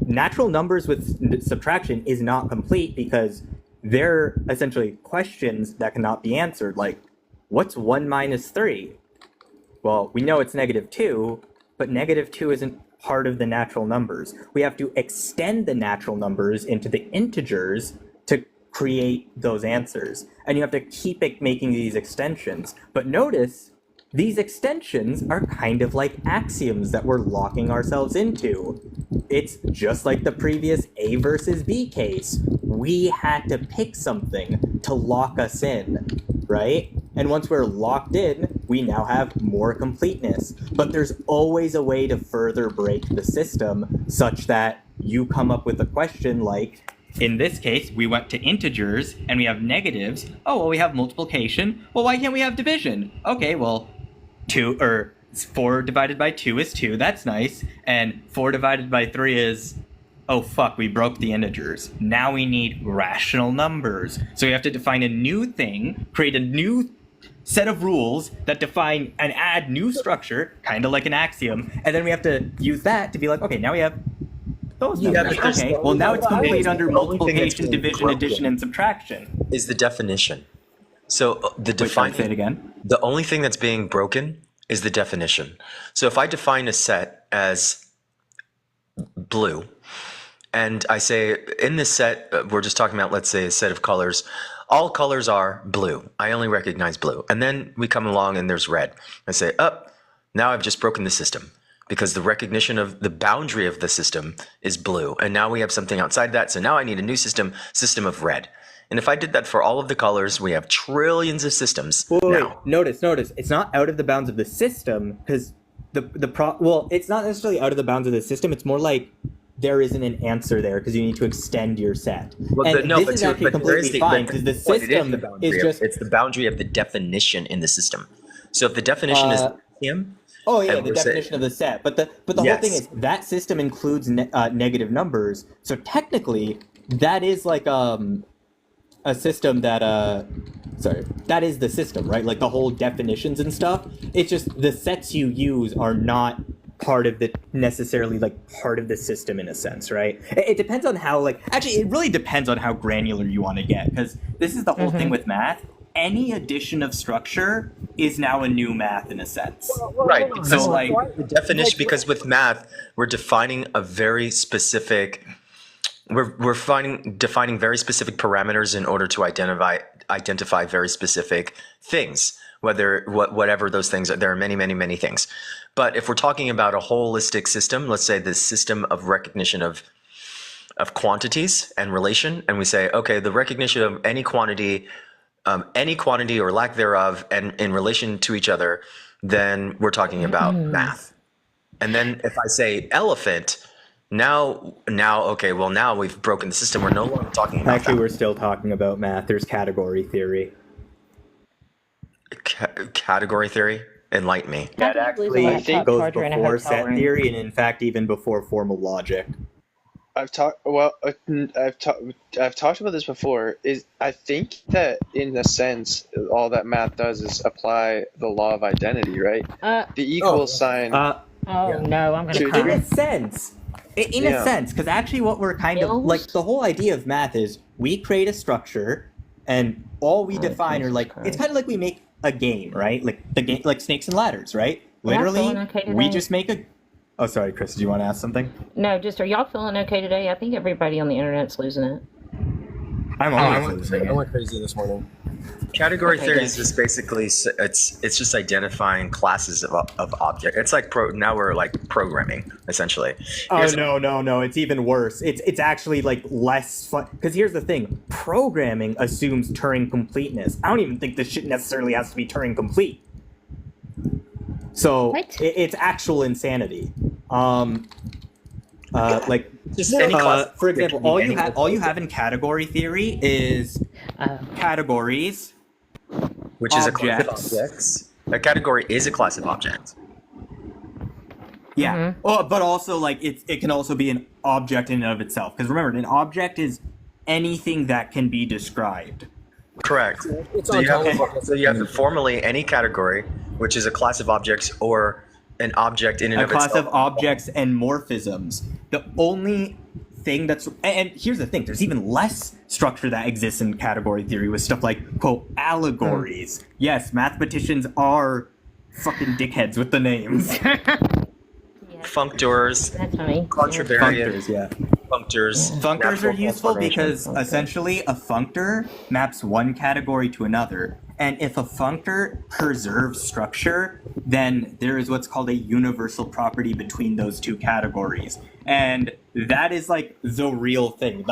Natural numbers with subtraction is not complete because they're essentially questions that cannot be answered. Like, what's 1 minus 3? Well, we know it's -2, but -2 isn't part of the natural numbers. We have to extend the natural numbers into the integers to create those answers. And you have to keep making these extensions. But notice, these extensions are kind of like axioms that we're locking ourselves into. It's just like the previous A versus B case. We had to pick something to lock us in, right? And once we're locked in, we now have more completeness. But there's always a way to further break the system such that you come up with a question like, in this case, we went to integers and we have negatives. Oh, well, we have multiplication. Well, why can't we have division? Okay, well, 4 divided by 2 is 2. That's nice. And 4 divided by 3 is... oh fuck, we broke the integers. Now we need rational numbers. So we have to define a new thing, create a new set of rules that define and add new structure, kind of like an axiom, and then we have to use that to be like, okay, now we have those numbers. Okay, well now it's complete under multiplication, division, addition, and subtraction. Is the definition. So say it again. The only thing that's being broken is the definition. So if I define a set as blue, and I say, in this set, we're just talking about, let's say, a set of colors. All colors are blue. I only recognize blue. And then we come along and there's red. I say, now I've just broken the system because the recognition of the boundary of the system is blue. And now we have something outside that. So now I need a new system of red. And if I did that for all of the colors, we have trillions of systems. Wait. Notice. It's not out of the bounds of the system because it's not necessarily out of the bounds of the system. It's more like, there isn't an answer there because you need to extend your set. This is actually completely fine because the system is just... It's the boundary of the definition in the system. So if the definition is axiom... Oh yeah, the definition of the set. But the whole thing is that system includes negative numbers. So technically, that is like a system that... that is the system, right? Like the whole definitions and stuff. It's just the sets you use are not part of the necessarily like part of the system in a sense, right? It depends on how actually it really depends on how granular you want to get, because this is the whole thing with math. Any addition of structure is now a new math in a sense. Right. So The definition, because with math, we're defining a very specific. We're defining very specific parameters in order to identify very specific things. Whatever those things are, there are many things. But if we're talking about a holistic system, let's say the system of recognition of quantities and relation, and we say, okay, the recognition of any quantity or lack thereof, and in relation to each other, then we're talking about math. And then if I say elephant, now we've broken the system. We're no longer talking about actually we're still talking about math. There's category theory. Category theory? Enlighten me. That actually goes before set theory, and in fact even before formal logic. I've talked about this before. I think that in a sense, all that math does is apply the law of identity, right? The equal sign. No, I'm gonna In a sense. In a sense, because actually what we're kind of like, the whole idea of math is we create a structure, and all we define are it's kind of like we make a game, right? Like the game, like Snakes and Ladders, right? Literally, we just make a. Oh, sorry, Kris. Do you want to ask something? No, just are y'all feeling okay today? I think everybody on the internet's losing it. I went crazy this morning. Category theory is just basically it's just identifying classes of object. It's like now we're like programming essentially. No, it's even worse. It's actually like less fun, because here's the thing: programming assumes Turing completeness. I don't even think this shit necessarily has to be Turing complete. So it's actual insanity. For example, all you have in category theory is categories, which is a class of objects. A category is a class of objects. Yeah. Oh, but also it can also be an object in and of itself. Because remember, an object is anything that can be described. Correct. So you have formally any category, which is a class of objects or an object in and of itself. A class of objects and morphisms. The only thing and here's the thing, there's even less structure that exists in category theory with stuff like, quote, allegories. Yes, mathematicians are fucking dickheads with the names. Functors, That's funny. contravariants, functors. Functors are useful because essentially a functor maps one category to another. And if a functor preserves structure, then there is what's called a universal property between those two categories. And that is like the real thing.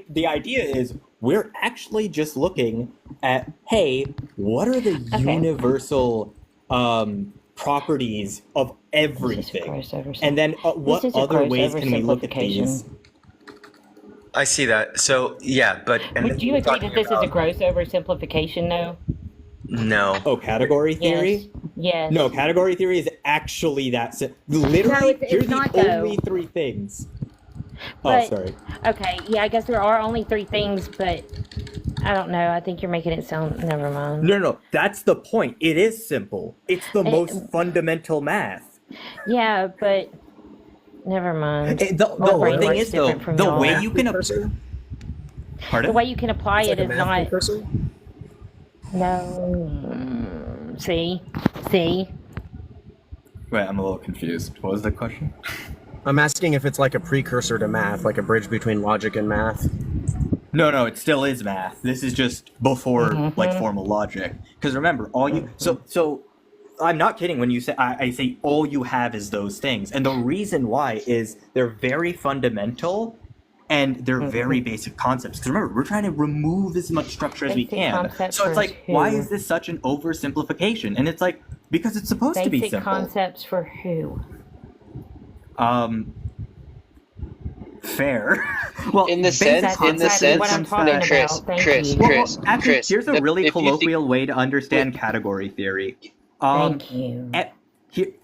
The idea is we're actually just looking at, hey, what are the universal properties of everything? And then what other ways can we look at these? I see that. So, yeah, but... Would you agree that this is a gross oversimplification, though? No. Oh, category theory? Yes. No, category theory is actually that. Literally, here's the only three things. But, sorry. Okay, yeah, I guess there are only three things, but I don't know. I think you're making it sound... Never mind. No. That's the point. It is simple. It's the most fundamental math. Yeah, but... Never mind. The whole thing is, though, the way you can... Pardon? The way you can apply it is not... Precursor? No. See? Wait, I'm a little confused. What was the question? I'm asking if it's like a precursor to math, like a bridge between logic and math. No, it still is math. This is just before formal logic. Because remember, all you so I'm not kidding when you say I say all you have is those things, and the reason why is they're very fundamental and they're very basic concepts. Because remember, we're trying to remove as much structure as we can. So it's like, why is this such an oversimplification? And it's like, because it's supposed to be simple. Basic concepts for who? Fair. Well, in the sense, Kris, here's a really colloquial way to understand category theory. Thank you.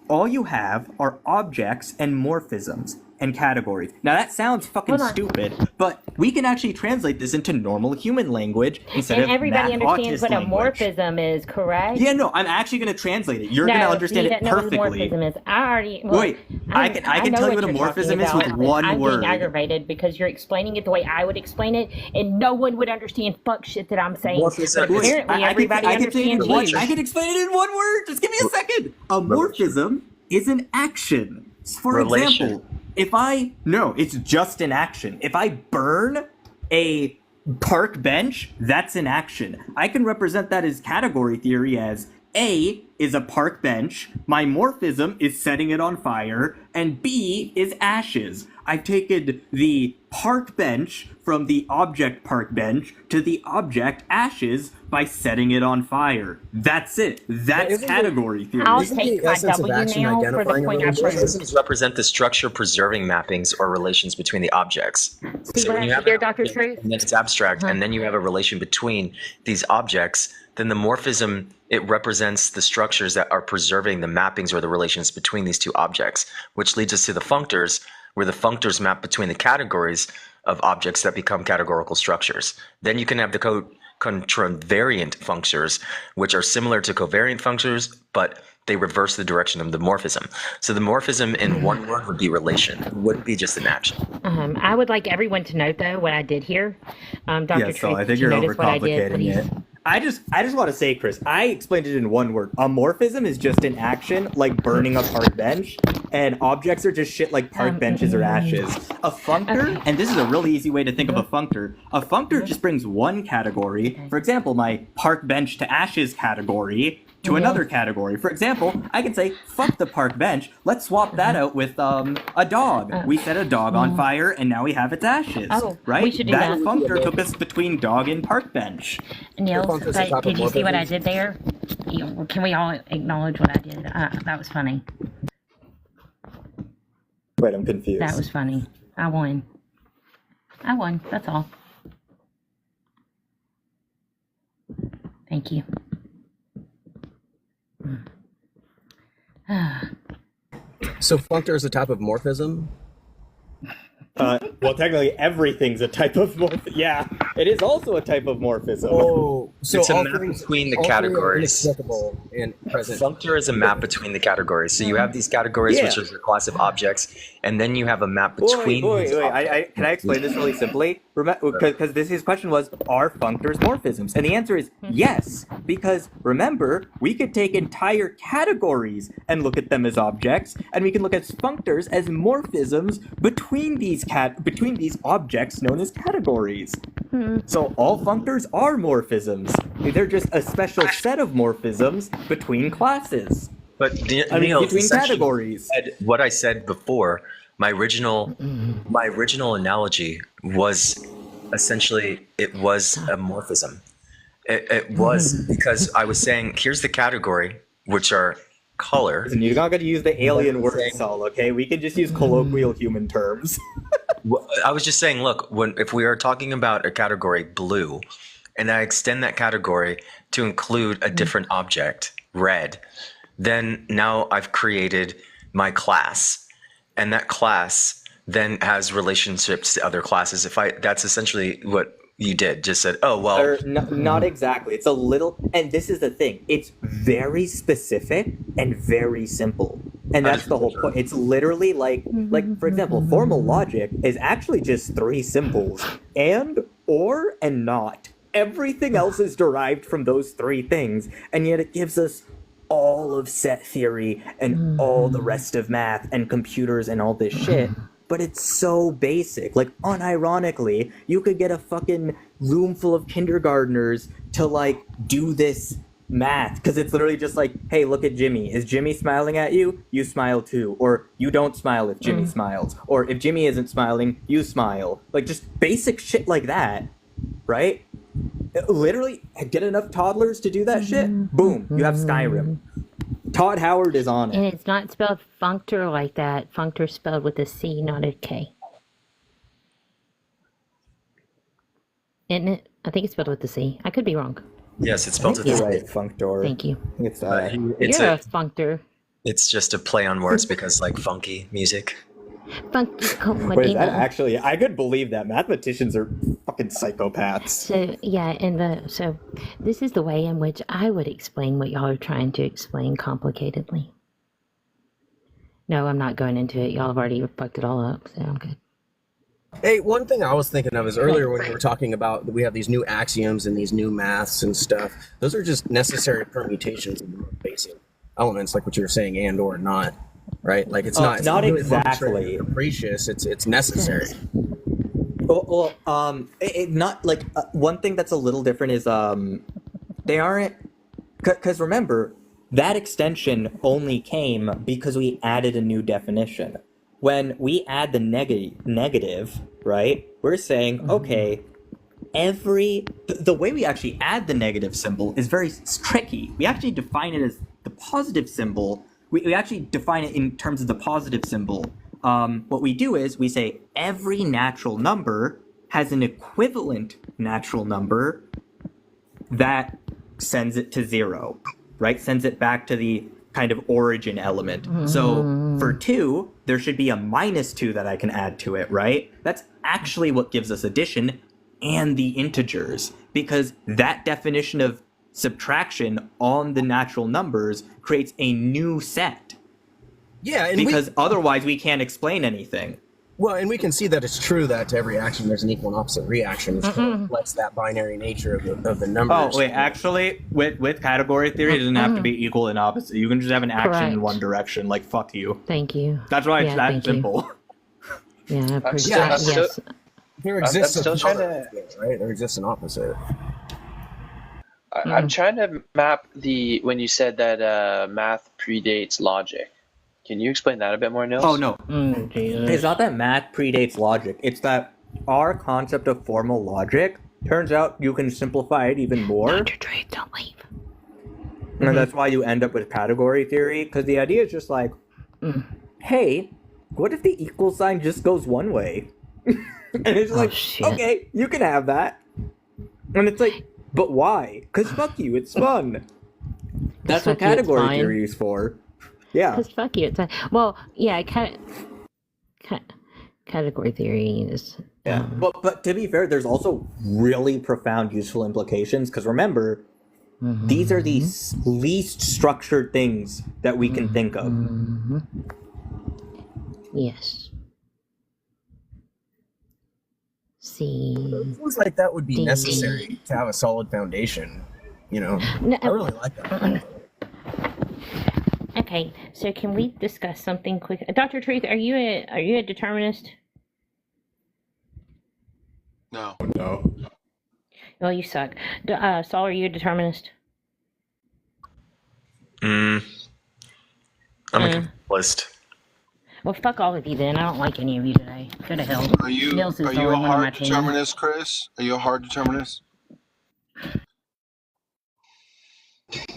All you have are objects and morphisms. and categories. Now that sounds fucking Hold on. stupid, but we can actually translate this into normal human language instead And of everybody math understands autist what a language. morphism is, correct? Yeah, no, I'm actually going to translate it. You're going to understand you it don't know what a perfectly. morphism is. I already. Well, Wait, I can know tell you what a you're talking morphism is about, with but one I'm word. getting aggravated because you're explaining it the way I would explain it, and no one would understand fuck shit that I'm saying. Morphism But is- apparently, everybody understands you. I can explain it in one word. Just give me a second. A morphism is an action. For Relation. example, it's just an action. If I burn a park bench, that's an action. I can represent that as category theory as A is a park bench, my morphism is setting it on fire, and B is ashes. I've taken the park bench from the object park bench to the object ashes by setting it on fire. That's it. That's category theory. I'll take my W now for the point I proved. Morphisms represent the structure preserving mappings or relations between the objects. See what I hear, Dr. Truth? And then it's abstract, and then you have a relation between these objects. Then the morphism, it represents the structures that are preserving the mappings or the relations between these two objects, which leads us to the functors, where the functors map between the categories of objects that become categorical structures. Then you can have the contravariant functors, which are similar to covariant functors, but they reverse the direction of the morphism. So the morphism in one word would be relation. It wouldn't be just an action. I would like everyone to note, though, what I did here. Dr. Yes, Truth, I think did you're you notice what I did, overcomplicating please? it. I just want to say, Kris, I explained it in one word. A morphism is just an action, like burning a park bench, and objects are just shit like park benches or ashes. A functor, and this is a really easy way to think of a functor just brings one category. For example, my park bench to ashes category to another category. For example, I can say, fuck the park bench, let's swap that out with a dog. We set a dog on fire, and now we have its ashes, right? We should do that that. functor took us between dog and park bench. Nillz, did you see what I did there? Can we all acknowledge what I did? That was funny. Wait, I'm confused. That was funny. I won. That's all. Thank you. So functor is a type of morphism? Well, technically, everything's a type of morphism. Yeah, it is also a type of morphism. Oh, so It's a all map things, between the all three are categories. inexplicable in present. Functor is a map between the categories. So you have these categories, which is a class of objects, and then you have a map between these objects. Can I explain this really simply? Because his question was, are functors morphisms? And the answer is yes, because remember, we could take entire categories and look at them as objects, and we can look at functors as morphisms between these objects known as categories. So all functors are morphisms. They're just a special set of morphisms between classes. But Between categories. What I said before, my original analogy was essentially it was a morphism. It was because I was saying here's the category, which are color. And you're not going to use the alien word, Saul, okay? We can just use colloquial human terms. I was just saying, look, if we are talking about a category blue, and I extend that category to include a different object, red, then now I've created my class, and that class then has relationships to other classes. That's essentially what you did, just said, oh, well. Not exactly. It's a little, and this is the thing. It's very specific and very simple. And that's the whole point. It's literally like, for example, formal logic is actually just three symbols: and, or, and not. Everything else is derived from those three things, and yet it gives us all of set theory and all the rest of math and computers and all this shit. But it's so basic. Like, unironically, you could get a fucking room full of kindergartners to, like, do this math. Because it's literally just like, hey, look at Jimmy. Is Jimmy smiling at you? You smile too. Or you don't smile if Jimmy smiles. Or if Jimmy isn't smiling, you smile. Like, just basic shit like that, right? Literally, get enough toddlers to do that shit, boom, you have Skyrim. Todd Howard is on it. And it's not spelled functor like that. Functor spelled with a C, not a K. Isn't it? I think it's spelled with a C. I could be wrong. Yes, it's spelled with a You're C. right, functor. Thank you. It's You're a functor. It's just a play on words because, like, funky music. Funky cold Wait, is that emo. actually? I could believe that mathematicians are fucking psychopaths. So yeah, so this is the way in which I would explain what y'all are trying to explain complicatedly. No, I'm not going into it. Y'all have already fucked it all up, so I'm good. Hey, one thing I was thinking of is earlier when you were talking about we have these new axioms and these new maths and stuff. Those are just necessary permutations of the most basic elements, like what you were saying, and or not, right? Like it's not really exactly capricious. It's necessary. Well, not like one thing that's a little different is they aren't, because remember that extension only came because we added a new definition. When we add the negative, right, we're saying, okay, the way we actually add the negative symbol is very tricky. We actually define it as the positive symbol. We actually define it in terms of the positive symbol. What we do is we say every natural number has an equivalent natural number that sends it to 0, right? Sends it back to the kind of origin element. So for 2, there should be a -2 that I can add to it, right? That's actually what gives us addition and the integers, because that definition of subtraction on the natural numbers creates a new set. Yeah, and because otherwise we can't explain anything. Well, and we can see that it's true that to every action there's an equal and opposite reaction, which reflects that binary nature of the numbers. Oh, wait, actually, with category theory, it doesn't have to be equal and opposite. You can just have an action in one direction, like, fuck you. Thank you. That's why it's that simple. Yeah, I appreciate yes. There exists I'm still trying to... right? There exists an opposite. I'm trying to map when you said that math predates logic. Can you explain that a bit more, Nillz? Oh, no. It's not that math predates logic. It's that our concept of formal logic, turns out you can simplify it even more. Dr.Truth, don't leave. And that's why you end up with category theory, because the idea is just like, hey, what if the equal sign just goes one way? And it's like, okay, you can have that. And it's like, but why? Because fuck you, it's fun. That's what category theory is for. Yeah. Because fuck you, it's fine. Well, yeah, category theory is... Yeah, but to be fair, there's also really profound useful implications, because remember, these are the least structured things that we can think of. Yes. See. It feels like that would be necessary to have a solid foundation. You know, I really like that. Okay, so can we discuss something quick? Dr.Truth, are you a determinist? No. Well, you suck. Saul, are you a determinist? I'm a capitalist. Well, fuck all of you then. I don't like any of you today. Go to hell. Are you Nillz is a the only one on my hard team. determinist, Kris? Are you a hard determinist?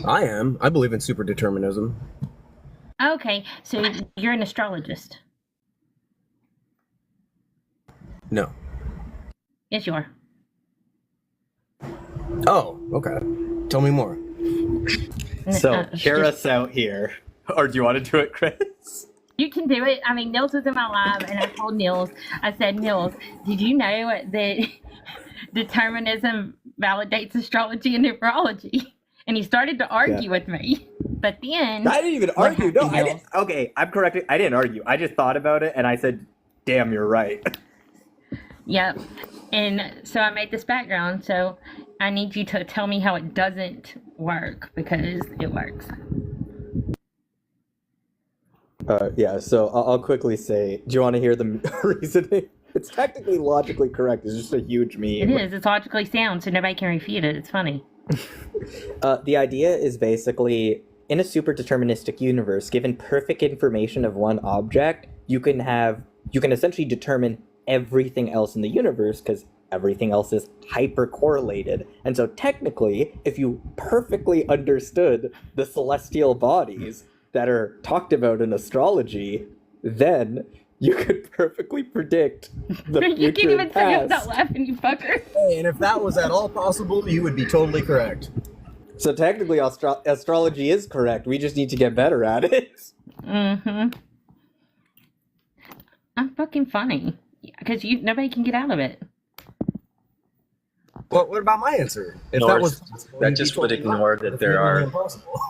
I am. I believe in super determinism. Okay, so you're an astrologist. No. Yes, you are. Oh, okay. Tell me more. So, hear us out here. Or do you want to do it, Kris? You can do it. I mean, Nillz was in my live, and I told Nillz, I said, Nillz, did you know that determinism validates astrology and numerology? And he started to argue with me. But then... I didn't even argue. No, I didn't. Okay, I'm corrected. I didn't argue. I just thought about it, and I said, damn, you're right. Yep. And so I made this background, so I need you to tell me how it doesn't work, because it works. Yeah, so I'll quickly say, do you want to hear the reasoning? It's technically logically correct. It's just a huge meme. It is. It's logically sound, so nobody can refute it. It's funny. The idea is basically, in a super deterministic universe, given perfect information of one object, you can essentially determine everything else in the universe, because everything else is hyper correlated. And so technically, if you perfectly understood the celestial bodies that are talked about in astrology, then you could perfectly predict the future. You can't even say I'm not past. laughing, you fucker. Hey, and if that was at all possible, you would be totally correct. So technically, astrology is correct. We just need to get better at it. I'm fucking funny. Because nobody can get out of it. Well, what about my answer? If No, that was that just would ignore that there are. Impossible.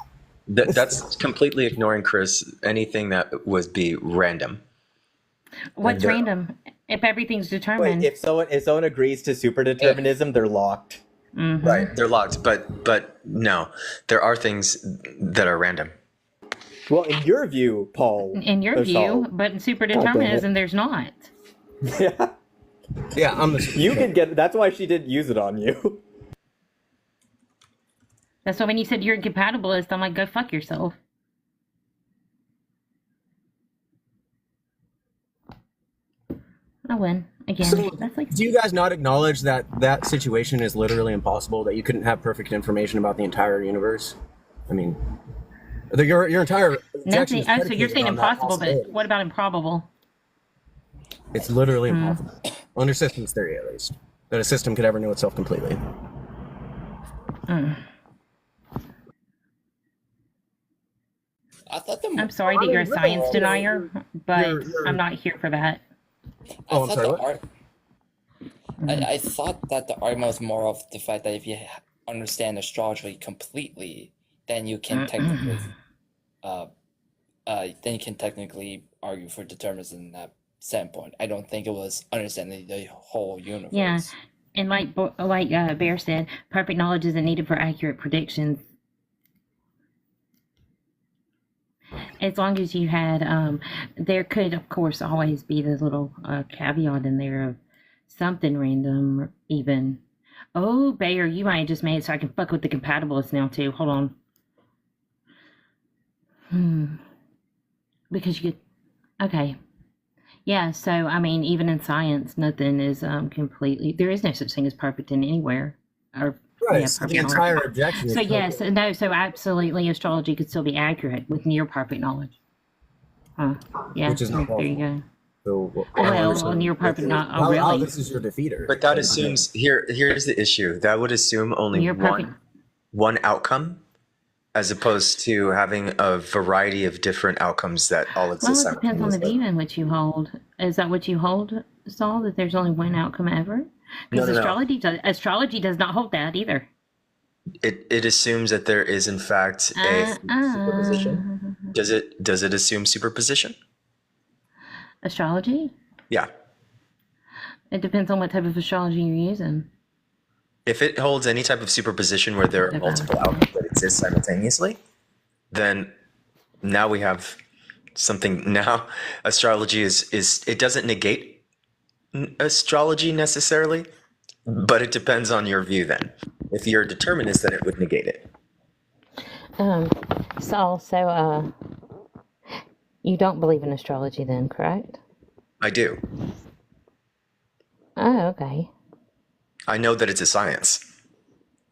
That's completely ignoring, Chris, anything that would be random. What's random? If everything's determined. Wait, if someone agrees to superdeterminism, they're locked. Mm-hmm. Right, they're locked, but no, there are things that are random. Well, in your view, Paul. In your view, but in superdeterminism, there's not. Yeah. Yeah, I'm the. You can get. That's why she didn't use it on you. That's why when you said you're a compatibilist, I'm like, go fuck yourself. I win again. So, that's like. do you guys not acknowledge that that situation is literally impossible? That you couldn't have perfect information about the entire universe? I mean, your entire objection is Nothing. Oh, so you're predicated saying on that impossible, but possibility. what about improbable? It's literally impossible. Under systems theory, at least, that a system could ever know itself completely. Mm. I thought I'm sorry that you're a science denier, but I'm not here for that. Oh, I'm sorry, what? I thought that the argument was more of the fact that if you understand astrology completely, then you can technically, argue for determinism in that standpoint. I don't think it was understanding the whole universe. Yeah, and like Bear said, perfect knowledge isn't needed for accurate predictions. As long as you had, there could, of course, always be the little caveat in there of something random, even. Oh, Bayer, you might have just made it so I can fuck with the compatibilists now, too. Hold on. Because you get... Okay. Yeah, so, I mean, even in science, nothing is completely... There is no such thing as perfect in anywhere. Or, Right, yeah, so the perfect entire knowledge. objection is So, yes, no, so absolutely, astrology could still be accurate with near perfect knowledge. Huh. Yeah, Which is not there you go. So, Well, near perfect, not... Oh, really? How this is your defeater. But that assumes here's the issue. That would assume only Near perfect. one outcome, as opposed to having a variety of different outcomes that all exist Well, it depends on the simultaneously. view in which you hold. Is that what you hold, Saul? That there's only one outcome ever? Because No. astrology does not hold that either. It assumes that there is in fact a superposition. Does it assume superposition? Astrology? Yeah. It depends on what type of astrology you're using. If it holds any type of superposition where there are multiple outcomes that exist simultaneously, then now we have something. Now astrology is it doesn't negate astrology necessarily, but it depends on your view then. If you're a determinist, then it would negate it. Saul, so you don't believe in astrology then, correct? I do. Oh, okay. I know that it's a science.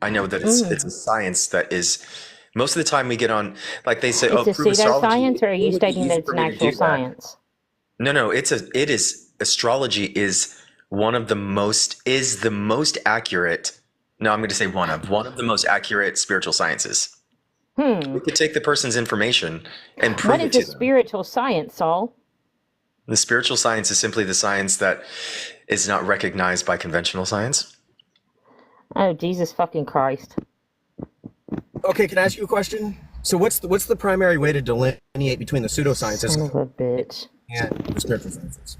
I know that it's a science that is. Most of the time we get on, like they say, It's a prove astrology. pseudoscience, or are you It would be stating that easy it's for an me to actual do that. science? No, it is astrology is one of the most accurate. No, I'm going to say one of the most accurate spiritual sciences. We could take the person's information and prove What it is to a them. spiritual science, Saul? The spiritual science is simply the science that is not recognized by conventional science. Oh, Jesus fucking Christ. Okay, can I ask you a question? So what's the primary way to delineate between the pseudosciences Son of a bitch. and the spiritual sciences?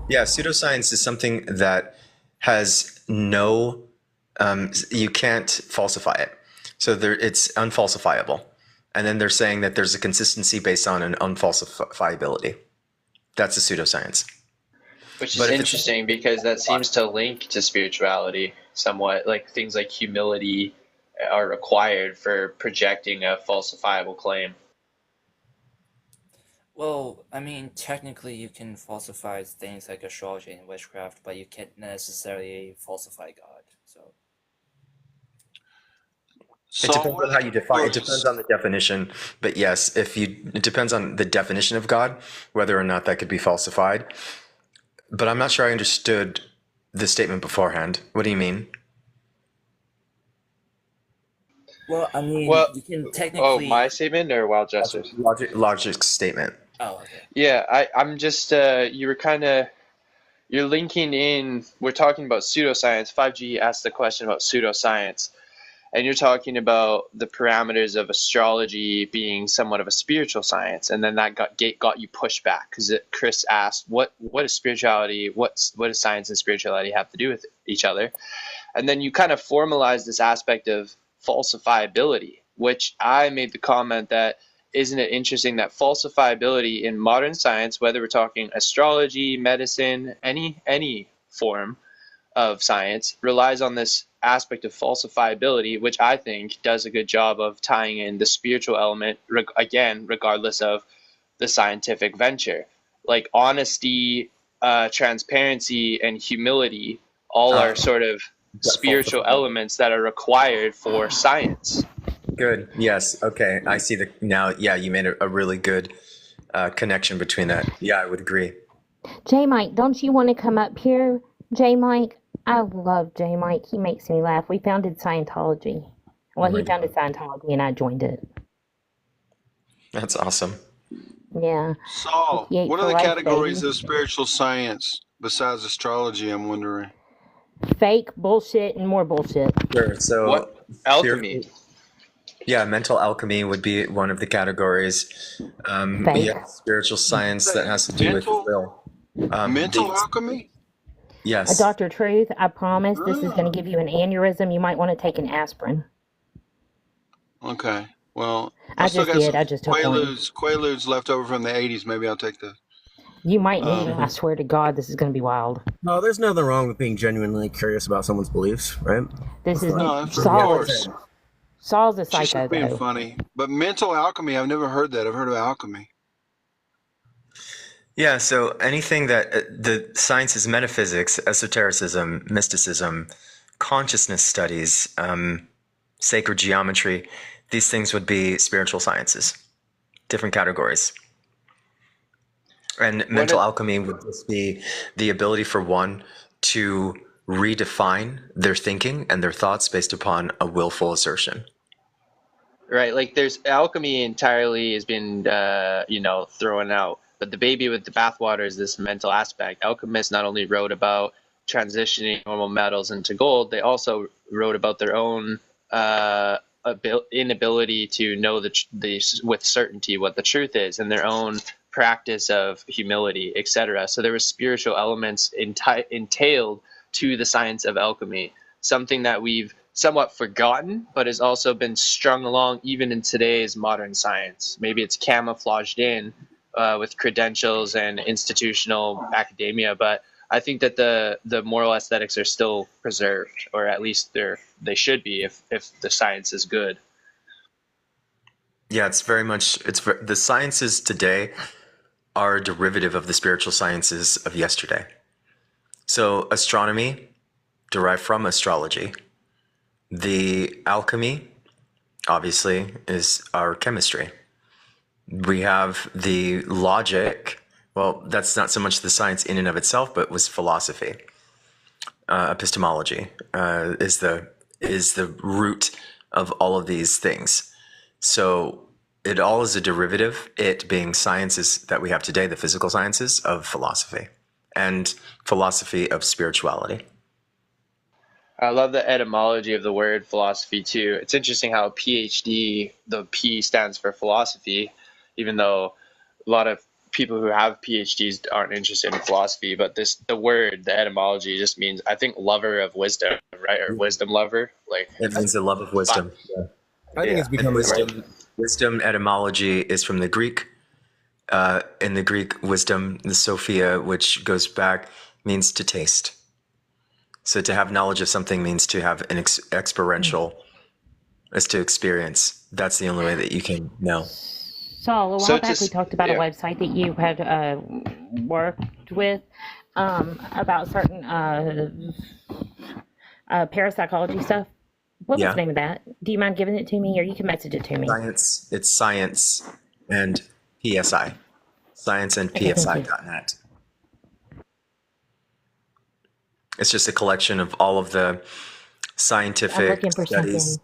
Yeah, pseudoscience is something that has no, you can't falsify it. So it's unfalsifiable. And then they're saying that there's a consistency based on an unfalsifiability. That's a pseudoscience. Which is But if it's- interesting because that seems to link to spirituality somewhat. Like things like humility are required for projecting a falsifiable claim. Well, I mean, technically you can falsify things like astrology and witchcraft, but you can't necessarily falsify God. So It depends on how you define. It depends on the definition. But yes, it depends on the definition of God, whether or not that could be falsified. But I'm not sure I understood the statement beforehand. What do you mean? well, I mean, Well, you can technically. my statement or WildJester's? Logic's statement. Oh, okay. Yeah, I'm just you were kind of you're linking in. We're talking about pseudoscience. 5G asked the question about pseudoscience, and you're talking about the parameters of astrology being somewhat of a spiritual science, and then that got you pushed back because Kris asked, "What is spirituality? What does science and spirituality have to do with each other?" And then you kind of formalized this aspect of falsifiability, which I made the comment that isn't it interesting that falsifiability in modern science, whether we're talking astrology, medicine, any form of science, relies on this aspect of falsifiability, which I think does a good job of tying in the spiritual element, again, regardless of the scientific venture. Like honesty, transparency, and humility all are sort of spiritual elements that are required for science. Good. Yes. Okay. I see now. Yeah, you made a really good connection between that. Yeah, I would agree. J Mike, don't you want to come up here? J Mike, I love J Mike. He makes me laugh. We founded Scientology. Well, he founded Scientology and I joined it. That's awesome. Yeah. Saul, what are the categories of spiritual science besides astrology, I'm wondering? Fake, bullshit, and more bullshit. Sure. So what? Alchemy. Yeah, mental alchemy would be one of the categories. Yeah, spiritual science that has to do with will. Mental alchemy? Yes. Dr.Truth, I promise this is going to give you an aneurysm. You might want to take an aspirin. Okay. Well, I just did. I just took Quaaludes left over from the 80s. Maybe I'll take the... You might need it. I swear to God, this is going to be wild. No, there's nothing wrong with being genuinely curious about someone's beliefs, right? This is Saul's a psycho, being funny. But mental alchemy, I've never heard that. I've heard of alchemy. Yeah, so anything that the sciences, metaphysics, esotericism, mysticism, consciousness studies, sacred geometry, these things would be spiritual sciences, different categories. And mental alchemy would just be the ability for one to redefine their thinking and their thoughts based upon a willful assertion. Right, like there's alchemy entirely has been, thrown out. But the baby with the bathwater is this mental aspect. Alchemists not only wrote about transitioning normal metals into gold, they also wrote about their own inability to know with certainty what the truth is, and their own practice of humility, etc. So there were spiritual elements entailed to the science of alchemy, something that we've somewhat forgotten, but has also been strung along even in today's modern science. Maybe it's camouflaged in with credentials and institutional academia, but I think that the moral aesthetics are still preserved, or at least they should be if the science is good. Yeah, the sciences today are a derivative of the spiritual sciences of yesterday. So astronomy derived from astrology. The alchemy, obviously, is our chemistry. We have the logic. Well, that's not so much the science in and of itself, but was philosophy. Epistemology is the root of all of these things. So it all is a derivative, it being sciences that we have today, the physical sciences of philosophy and philosophy of spirituality. I love the etymology of the word philosophy too. It's interesting how PhD, the P stands for philosophy, even though a lot of people who have PhDs aren't interested in philosophy, but the etymology just means, I think, lover of wisdom, right? Or wisdom lover. Like it means the love of wisdom. Yeah. I think it's becoming wisdom etymology is from the Greek. In the Greek, wisdom, the Sophia, which goes back, means to taste. So to have knowledge of something means to have an experiential, is to experience. That's the only way that you can know. Saul, a while back we talked about a website that you had worked with about certain parapsychology stuff. What was the name of that? Do you mind giving it to me, or you can message it to me? It's science and PSI. Science and PSI.net. It's just a collection of all of the scientific studies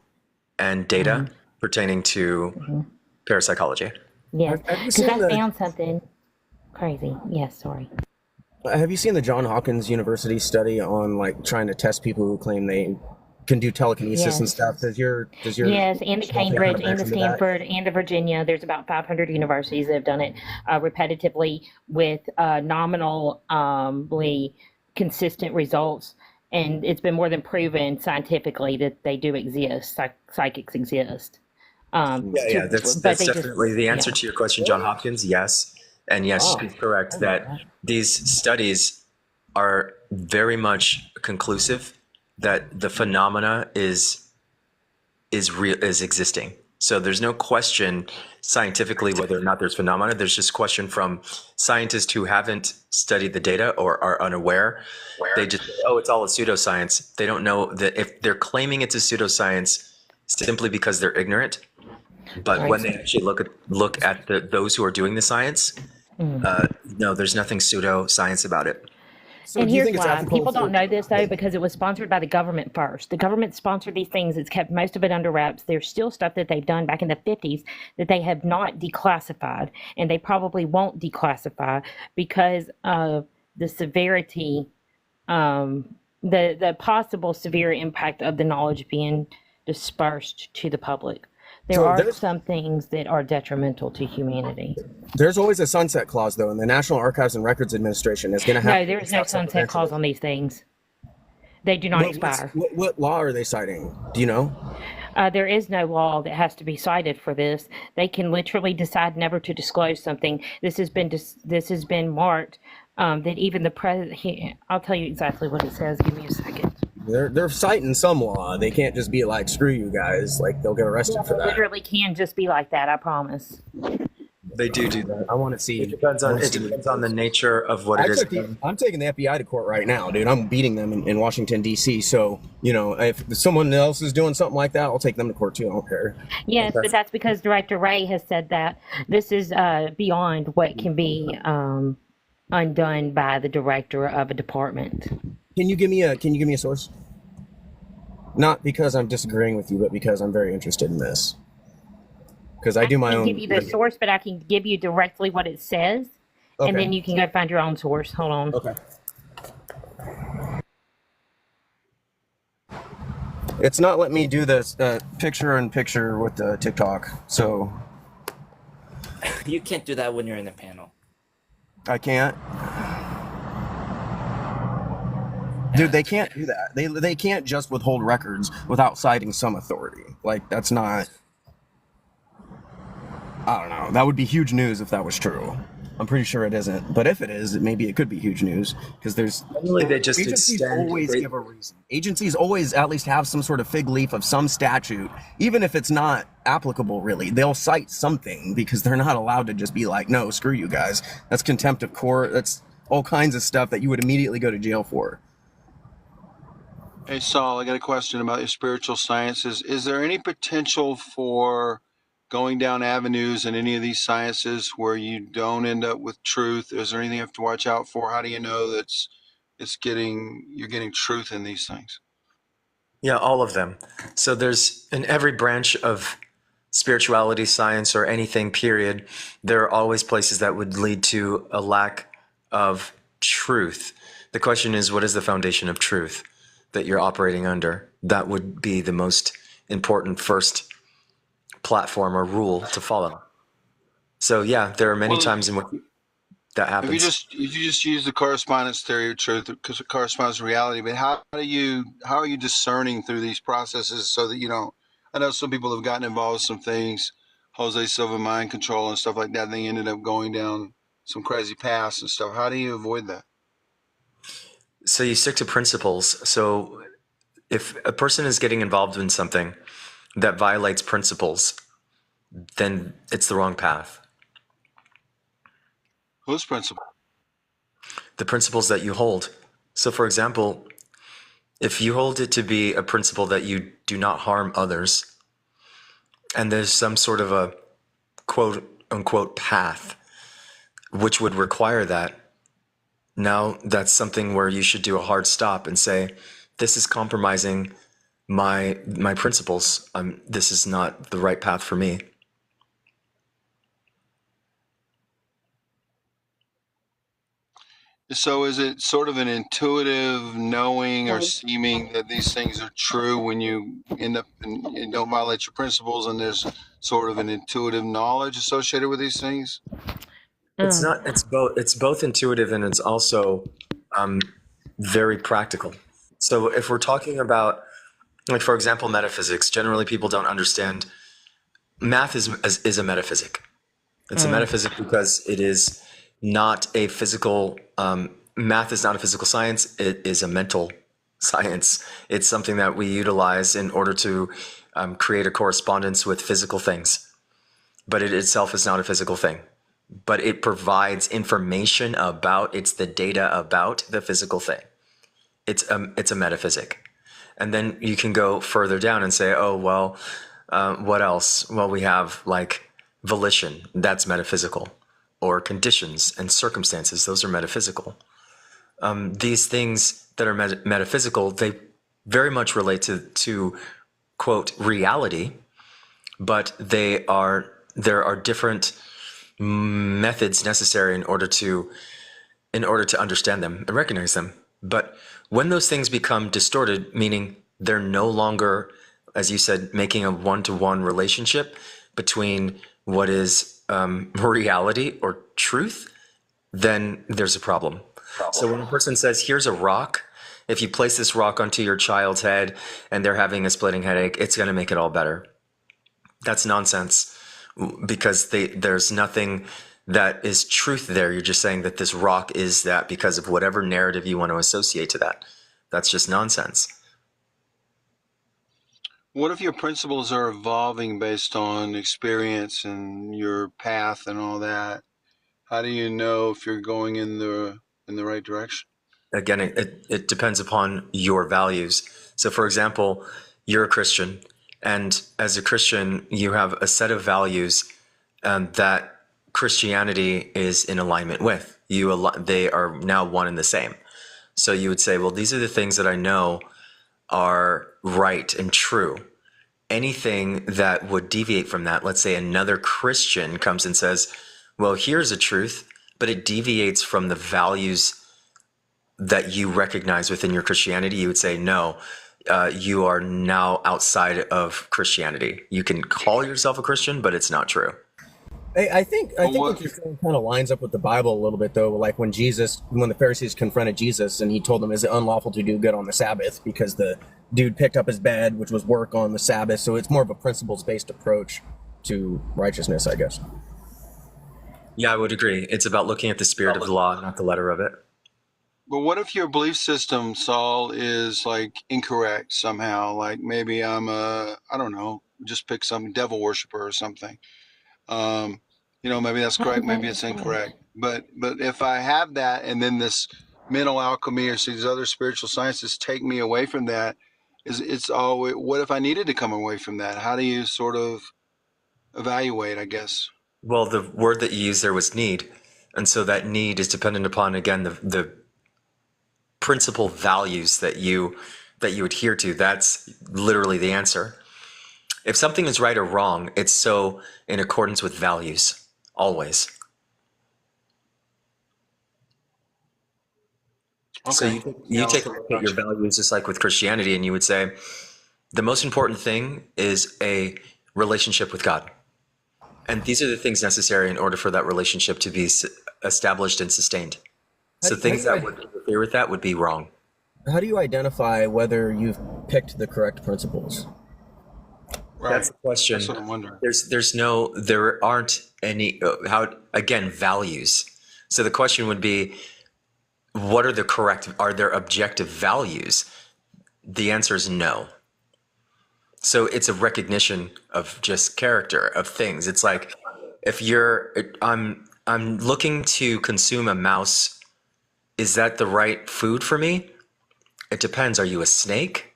and data pertaining to parapsychology. Yes, Have you because seen I the found something crazy. Yes, sorry. Have you seen the John Hopkins University study on like trying to test people who claim they can do telekinesis and Yes. stuff? Does your Yes, and the small thing kind Cambridge, of and match the into that? Stanford, and the Virginia. There's about 500 universities that have done it repetitively with nominally consistent results. And it's been more than proven scientifically that they do exist. Psychics exist. Yeah, that's But they just, definitely the answer yeah. to your question, John Hopkins. Yes, and yes, Oh, she's correct that these studies are very much conclusive that the phenomena is existing. So there's no question scientifically whether or not there's phenomena. There's just question from scientists who haven't studied the data or are unaware. They just, oh, it's all a pseudoscience. They don't know that if they're claiming it's a pseudoscience simply because they're ignorant. But when they actually look at those who are doing the science, no, there's nothing pseudoscience about it. So And do you here's think it's why. ethical People don't for know this, though, because it was sponsored by the government first. The government sponsored these things. It's kept most of it under wraps. There's still stuff that they've done back in the 50s that they have not declassified, and they probably won't declassify because of the severity, the possible severe impact of the knowledge being dispersed to the public? There So are some things that are detrimental to humanity. there's always a sunset clause though, and the National Archives and Records Administration is going to have No, there is no sunset clause on these things. They do not expire. What law are they citing? Do you know? There is no law that has to be cited for this. They can literally decide never to disclose something. This has been marked that even the president. I'll tell you exactly what it says. Give me a second. They're citing some law. They can't just be like, screw you guys. Like they'll get arrested for that. Literally can just be like that. I promise. They do that. I want to see. It depends on the nature of what it is. I'm taking the FBI to court right now, dude. I'm beating them in Washington D.C. So if someone else is doing something like that, I'll take them to court too. I don't care. Yes, but that's because Director Ray has said that this is beyond what can be undone by the director of a department. Can you give me a source? Not because I'm disagreeing with you, but because I'm very interested in this. Because I do my own. I can give you the source, but I can give you directly what it says, and then you can go find your own source. Hold on. Okay. It's not letting me do this picture-in-picture with the TikTok, so. You can't do that when you're in a panel. I can't. Dude, they can't do that. They can't just withhold records without citing some authority. Like, that's not... I don't know. That would be huge news if that was true. I'm pretty sure it isn't. But if it is, maybe it could be huge news. Because there's... They just agencies always give a reason. Agencies always at least have some sort of fig leaf of some statute. Even if it's not applicable, really. They'll cite something because they're not allowed to just be like, no, screw you guys. That's contempt of court. That's all kinds of stuff that you would immediately go to jail for. Hey, Saul, I got a question about your spiritual sciences. Is there any potential for going down avenues in any of these sciences where you don't end up with truth? Is there anything you have to watch out for? How do you know that you're getting truth in these things? Yeah, all of them. So there's in every branch of spirituality, science, or anything, period, there are always places that would lead to a lack of truth. The question is, what is the foundation of truth that you're operating under? That would be the most important first platform or rule to follow. So yeah, there are many times in which that happens. If you just use the correspondence theory of truth, because it corresponds to reality, but how are you discerning through these processes so that you don't? I know some people have gotten involved with some things, Jose Silva mind control and stuff like that, and they ended up going down some crazy paths and stuff. How do you avoid that? So you stick to principles. So if a person is getting involved in something that violates principles, then it's the wrong path. Whose principle? The principles that you hold. So for example, if you hold it to be a principle that you do not harm others, and there's some sort of a quote unquote path which would require that, now that's something where you should do a hard stop and say, this is compromising my principles. This is not the right path for me. So is it sort of an intuitive knowing or seeming that these things are true when you end up and don't violate your principles, and there's sort of an intuitive knowledge associated with these things? It's not. It's both. It's both intuitive and it's also very practical. So if we're talking about, like for example, metaphysics, generally people don't understand. Math is a metaphysic. It's a metaphysic because it is not a physical. Math is not a physical science. It is a mental science. It's something that we utilize in order to create a correspondence with physical things. But it itself is not a physical thing. But it provides information about, it's the data about the physical thing. It's a metaphysic. And then you can go further down and say, oh, well, what else? Well, we have like volition, that's metaphysical, or conditions and circumstances, those are metaphysical. These things that are metaphysical, they very much relate to quote, reality, but there are different methods necessary in order to understand them and recognize them. But when those things become distorted, meaning they're no longer, as you said, making a one-to-one relationship between what is reality or truth, then there's a problem. So when a person says, here's a rock, if you place this rock onto your child's head and they're having a splitting headache, it's going to make it all better. That's nonsense. Because there's nothing that is truth there. You're just saying that this rock is that because of whatever narrative you want to associate to that. That's just nonsense. What if your principles are evolving based on experience and your path and all that? How do you know if you're going in the right direction? Again, it depends upon your values. So for example, you're a Christian. And as a Christian, you have a set of values that Christianity is in alignment with. They are now one and the same. So you would say, well, these are the things that I know are right and true. Anything that would deviate from that, let's say another Christian comes and says, well, here's a truth, but it deviates from the values that you recognize within your Christianity, you would say, no. You are now outside of Christianity. You can call yourself a Christian, but it's not true. I think what you're saying kind of lines up with the Bible a little bit, though. Like when the Pharisees confronted Jesus and he told them, is it unlawful to do good on the Sabbath? Because the dude picked up his bed, which was work on the Sabbath. So it's more of a principles-based approach to righteousness, I guess. Yeah, I would agree. It's about looking at the spirit of the law, not the letter of it. But what if your belief system, Saul, is like incorrect somehow? Like maybe I'm I don't know, just pick some devil worshiper or something. Maybe that's correct, maybe it's incorrect. But if I have that, and then this mental alchemy or these other spiritual sciences take me away from that, what if I needed to come away from that? How do you sort of evaluate, I guess? Well, the word that you used there was need. And so that need is dependent upon, again, the principal values that you adhere to. That's literally the answer. If something is right or wrong, it's so in accordance with values, always. Okay. So you take a look at your values just like with Christianity, and you would say, the most important thing is a relationship with God. And these are the things necessary in order for that relationship to be established and sustained. So things that would interfere with that would be wrong. How do you identify whether you've picked the correct principles? Right. That's the question. That's what I'm wondering. There aren't any, values. So the question would be, what are there objective values? The answer is no. So it's a recognition of just character of things. It's like, if I'm looking to consume a mouse, is that the right food for me? It depends. Are you a snake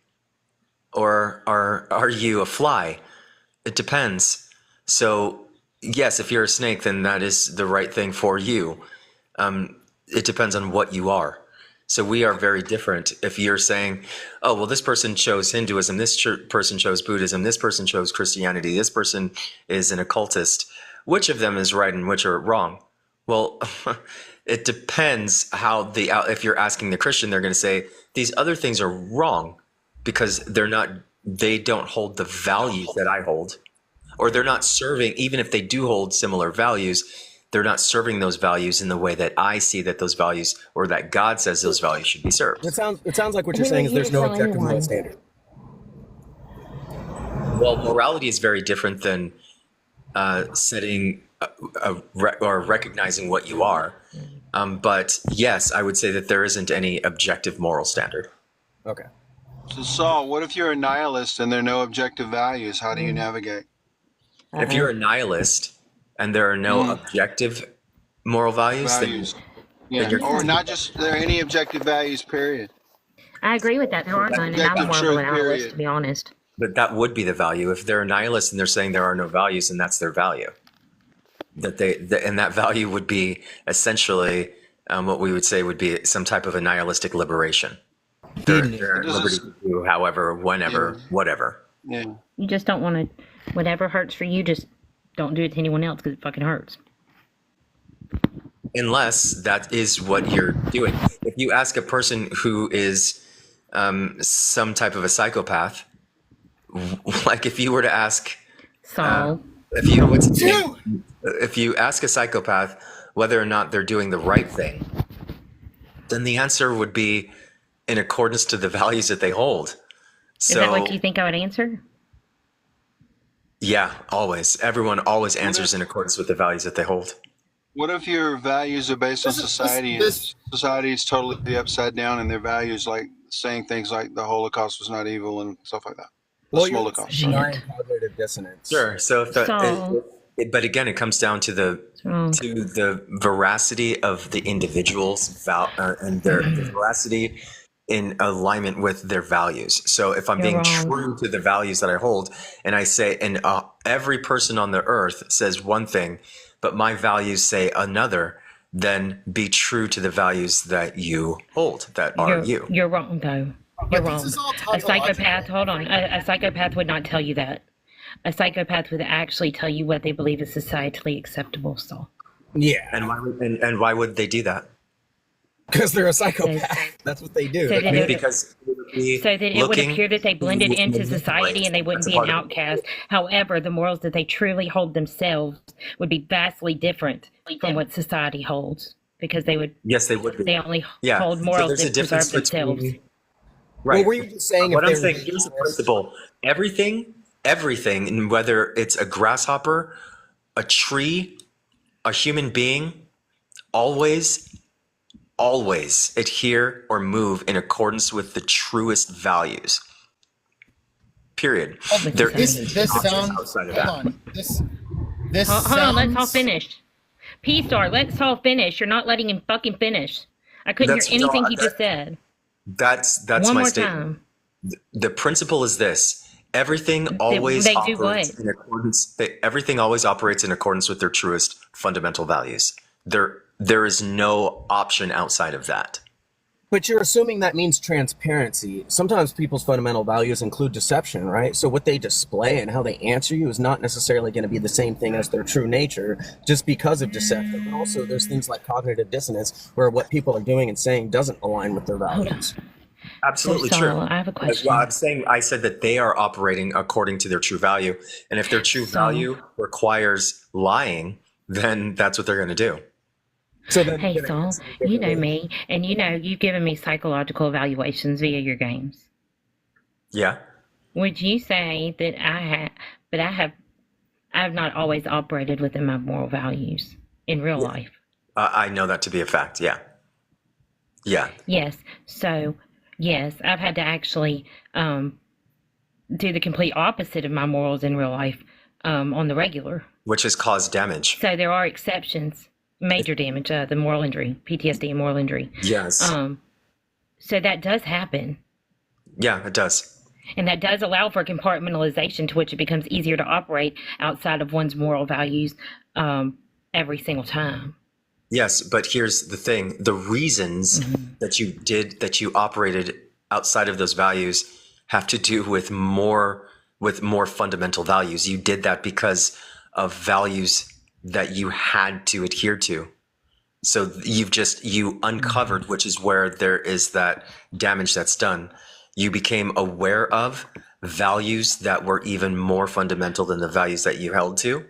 or are you a fly? It depends. So yes, if you're a snake, then that is the right thing for you. It depends on what you are. So we are very different. If you're saying, oh, well, this person chose Hinduism, this person chose Buddhism, this person chose Christianity, this person is an occultist, which of them is right and which are wrong? Well, It depends how if you're asking the Christian, they're going to say these other things are wrong because they don't hold the values that I hold, or they're not serving, even if they do hold similar values, they're not serving those values in the way that I see that those values, or that God says those values should be served. It sounds like what you're saying is there's no objective moral standard. Well, morality is very different than setting or recognizing what you are. But yes, I would say that there isn't any objective moral standard. Okay. So Saul, what if you're a nihilist and there are no objective values? How do you navigate? If you're a nihilist and there are no objective moral values, or not just there are any objective values, period. I agree with that. There are none, and I'm more of a nihilist, to be honest. But that would be the value. If they're a nihilist and they're saying there are no values, and that's their value. And that value would be essentially what we would say would be some type of a nihilistic liberation. They're at liberty to do however, whenever, whatever. Yeah. You just don't want to, whatever hurts for you, just don't do it to anyone else because it fucking hurts. Unless that is what you're doing. If you ask a person who is some type of a psychopath, like if you were to ask Saul, if you ask a psychopath whether or not they're doing the right thing, then the answer would be in accordance to the values that they hold. Is that what you think I would answer? Yeah, always. Everyone always answers in accordance with the values that they hold. What if your values are based on society and society is totally upside down and their values like saying things like the Holocaust was not evil and stuff like that? Well, you're denying cognitive dissonance. Sure. But again, it comes down to the veracity of the individual's and their veracity in alignment with their values. So if I'm being true to the values that I hold, and I say, and every person on the earth says one thing, but my values say another, then be true to the values that you hold, that are you. You're wrong, though. You're wrong. A psychopath, hold on. A psychopath would not tell you that. A psychopath would actually tell you what they believe is societally acceptable. So. Yeah. And why would they do that? Because they're a psychopath. That's what they do. So that it would appear that they blended into society and they wouldn't be an outcast. However, the morals that they truly hold themselves would be vastly different from what society holds, because they would. Yes, they would. They only hold morals that preserve themselves. Right. Well, were you just saying? What I'm saying, here's the principle: everything, and whether it's a grasshopper, a tree, a human being, always adhere or move in accordance with the truest values. Period. This sounds outside of hold that. on. This hold on, let's all finish. Pstar, let's all finish. You're not letting him fucking finish. I couldn't hear anything he just said. That's One my more statement. time. The principle is this: everything always they do operates what? in accordance. Everything always operates in accordance with their truest fundamental values. There is no option outside of that. But you're assuming that means transparency. Sometimes people's fundamental values include deception, right? So what they display and how they answer you is not necessarily going to be the same thing as their true nature just because of deception. But also there's things like cognitive dissonance where what people are doing and saying doesn't align with their values. Absolutely So, true. I have a question. Well, I said that they are operating according to their true value. And if their true value requires lying, then that's what they're going to do. So then, Hey, Saul, you know me, and you know you've given me psychological evaluations via your games. Yeah. Would you say that I have not always operated within my moral values in real life? I know that to be a fact. Yeah. Yeah. Yes. So, yes, I've had to actually do the complete opposite of my morals in real life on the regular. Which has caused damage. So there are exceptions. Major damage, the moral injury, PTSD and moral injury. Yes. So that does happen. Yeah, it does. And that does allow for compartmentalization, to which it becomes easier to operate outside of one's moral values every single time. Yes, but here's the thing. The reasons that you operated outside of those values have to do with more fundamental values. You did that because of values that you had to adhere to. So you uncovered, which is where there is that damage that's done. You became aware of values that were even more fundamental than the values that you held to.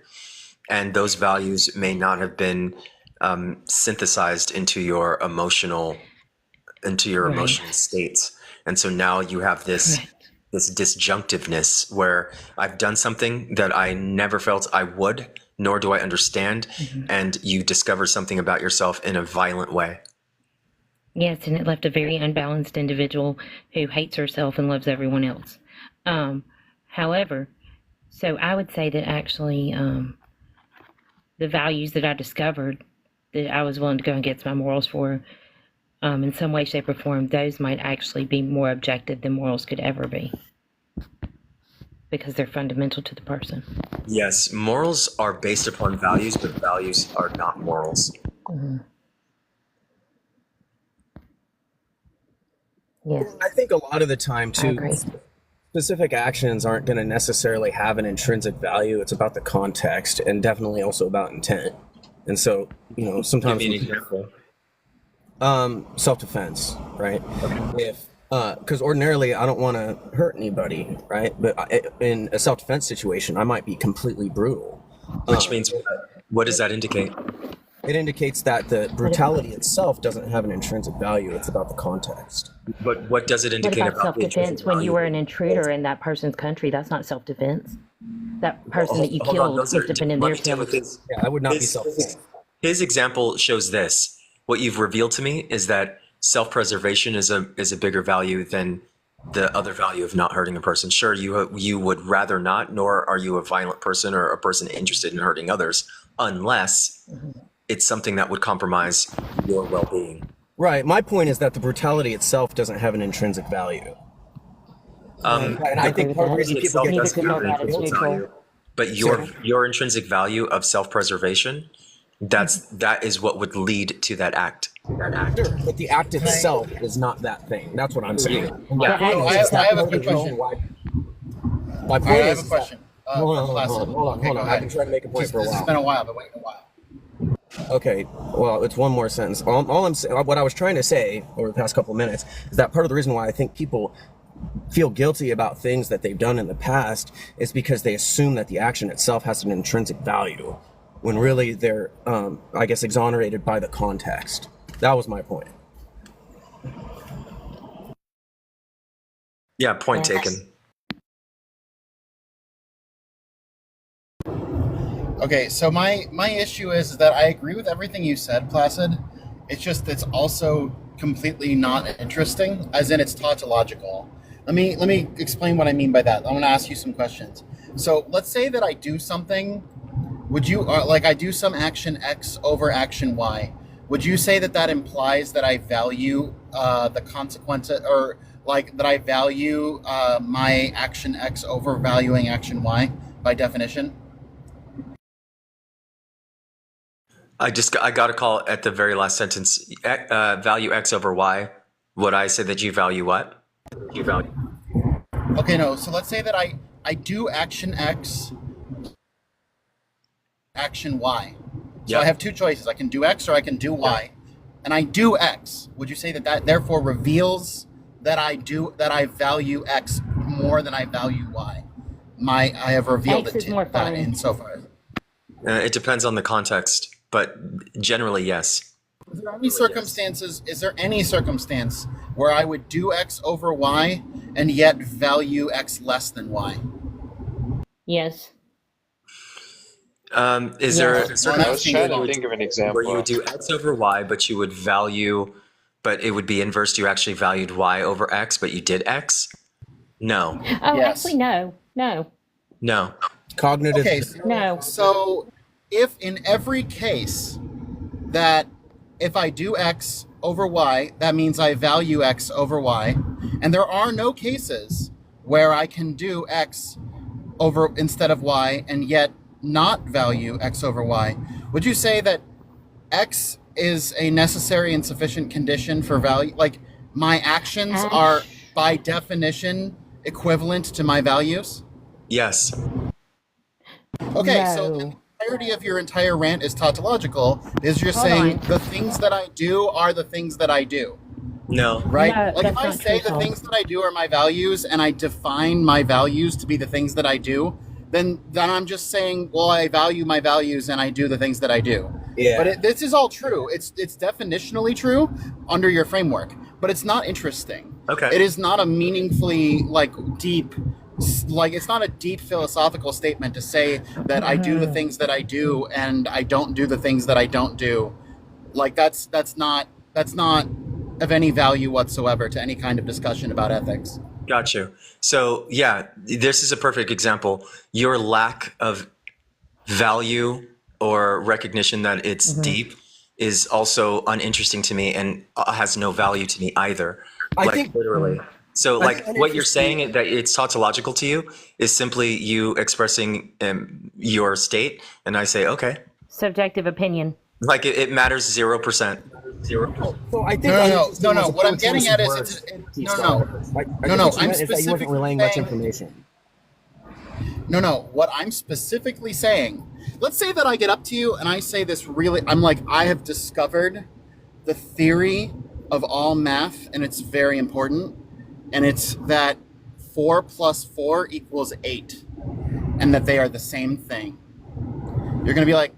And those values may not have been synthesized into your emotional states. And so now you have this disjunctiveness where I've done something that I never felt I would, nor do I understand. And you discover something about yourself in a violent way. Yes, and it left a very unbalanced individual who hates herself and loves everyone else. However, so I would say that actually the values that I discovered that I was willing to go against my morals for, in some way, shape, or form, those might actually be more objective than morals could ever be, because they're fundamental to the person. Yes, morals are based upon values, but values are not morals. Yes. I think a lot of the time, too, specific actions aren't going to necessarily have an intrinsic value. It's about the context and definitely also about intent. And so, sometimes... Give me an example. Self-defense, right? If because ordinarily I don't want to hurt anybody, right? But in a self-defense situation, I might be completely brutal. Which means what does that indicate? It indicates that the brutality itself doesn't have an intrinsic value. It's about the context. But what does it What indicate about self-defense when you were an intruder in that person's country? That's not self-defense. That person that you killed is defending their self. Yeah, that would not be self-defense. His example shows this. What you've revealed to me is that self-preservation is a bigger value than the other value of not hurting a person. Sure, you would rather not, nor are you a violent person or a person interested in hurting others, unless it's something that would compromise your well-being. Right. My point is that the brutality itself doesn't have an intrinsic value. And I think part of the reason people get this but your intrinsic value of self-preservation, that is what would lead to that act. Sure, but the act itself is not that thing. That's what I'm saying. I have a quick question. My point I have is a question. Hold on. I've been trying to make a point for a while. It's been a while, but waiting a while. Okay, well, it's one more sentence. All I'm saying, what I was trying to say over the past couple of minutes is that part of the reason why I think people feel guilty about things that they've done in the past is because they assume that the action itself has an intrinsic value, when really they're, I guess, exonerated by the context. That was my point. Yeah, point taken. Okay, so my issue is that I agree with everything you said, Placid. It's also completely not interesting, as in it's tautological. Let me explain what I mean by that. I'm going to ask you some questions. So let's say that I do something. Would you like I do some action X over action Y? Would you say that implies that I value the consequences, or like that I value my action X over valuing action Y by definition? I got a call at the very last sentence. Value X over Y. Would I say that you value what? You value. Okay, no. So let's say that I do action X, action Y. So I have two choices. I can do X or I can do Y. And I do X. Would you say that therefore reveals that I value X more than I value Y? I have revealed X it to that insofar. It depends on the context, but generally, yes. Is there any circumstance where I would do X over Y and yet value X less than Y? Yes. Is there a certain I was trying to think of an example where you would do X over Y, but you would value, but it would be inverse. You actually valued Y over X, but you did X? No. Oh, yes. Actually, no. No. Cognitive. Okay, no. So if in every case that if I do X over Y, that means I value X over Y, and there are no cases where I can do X over instead of Y and yet not value X over Y, would you say that X is a necessary and sufficient condition for value? Like my actions are by definition equivalent to my values? Yes. Okay, No. so then why entirety of your entire rant is tautological, is you're Hold saying on. the things that I do are the things that I do. No. Right? No, Like if that's I not say true, the Saul. things that I do are my values and I define my values to be the things that I do, then I'm just saying, well, I value my values and I do the things that I do. Yeah. But this is all true. It's definitionally true under your framework, but it's not interesting. Okay. It is not a meaningfully deep, it's not a deep philosophical statement to say that I do the things that I do and I don't do the things that I don't do. Like that's not of any value whatsoever to any kind of discussion about ethics. Got you. So yeah, this is a perfect example. Your lack of value or recognition that it's deep is also uninteresting to me and has no value to me either. I think literally. So I think what you're saying that it's tautological to you is simply you expressing your state, and I say okay. Subjective opinion. Like it matters 0%. So I think No. What I'm getting at is no. I'm is that you wasn't relaying much information. No. What I'm specifically saying, let's say that I get up to you and I say this I'm like, I have discovered the theory of all math, and it's very important, and it's that 4 plus 4 equals 8, and that they are the same thing. You're gonna be like,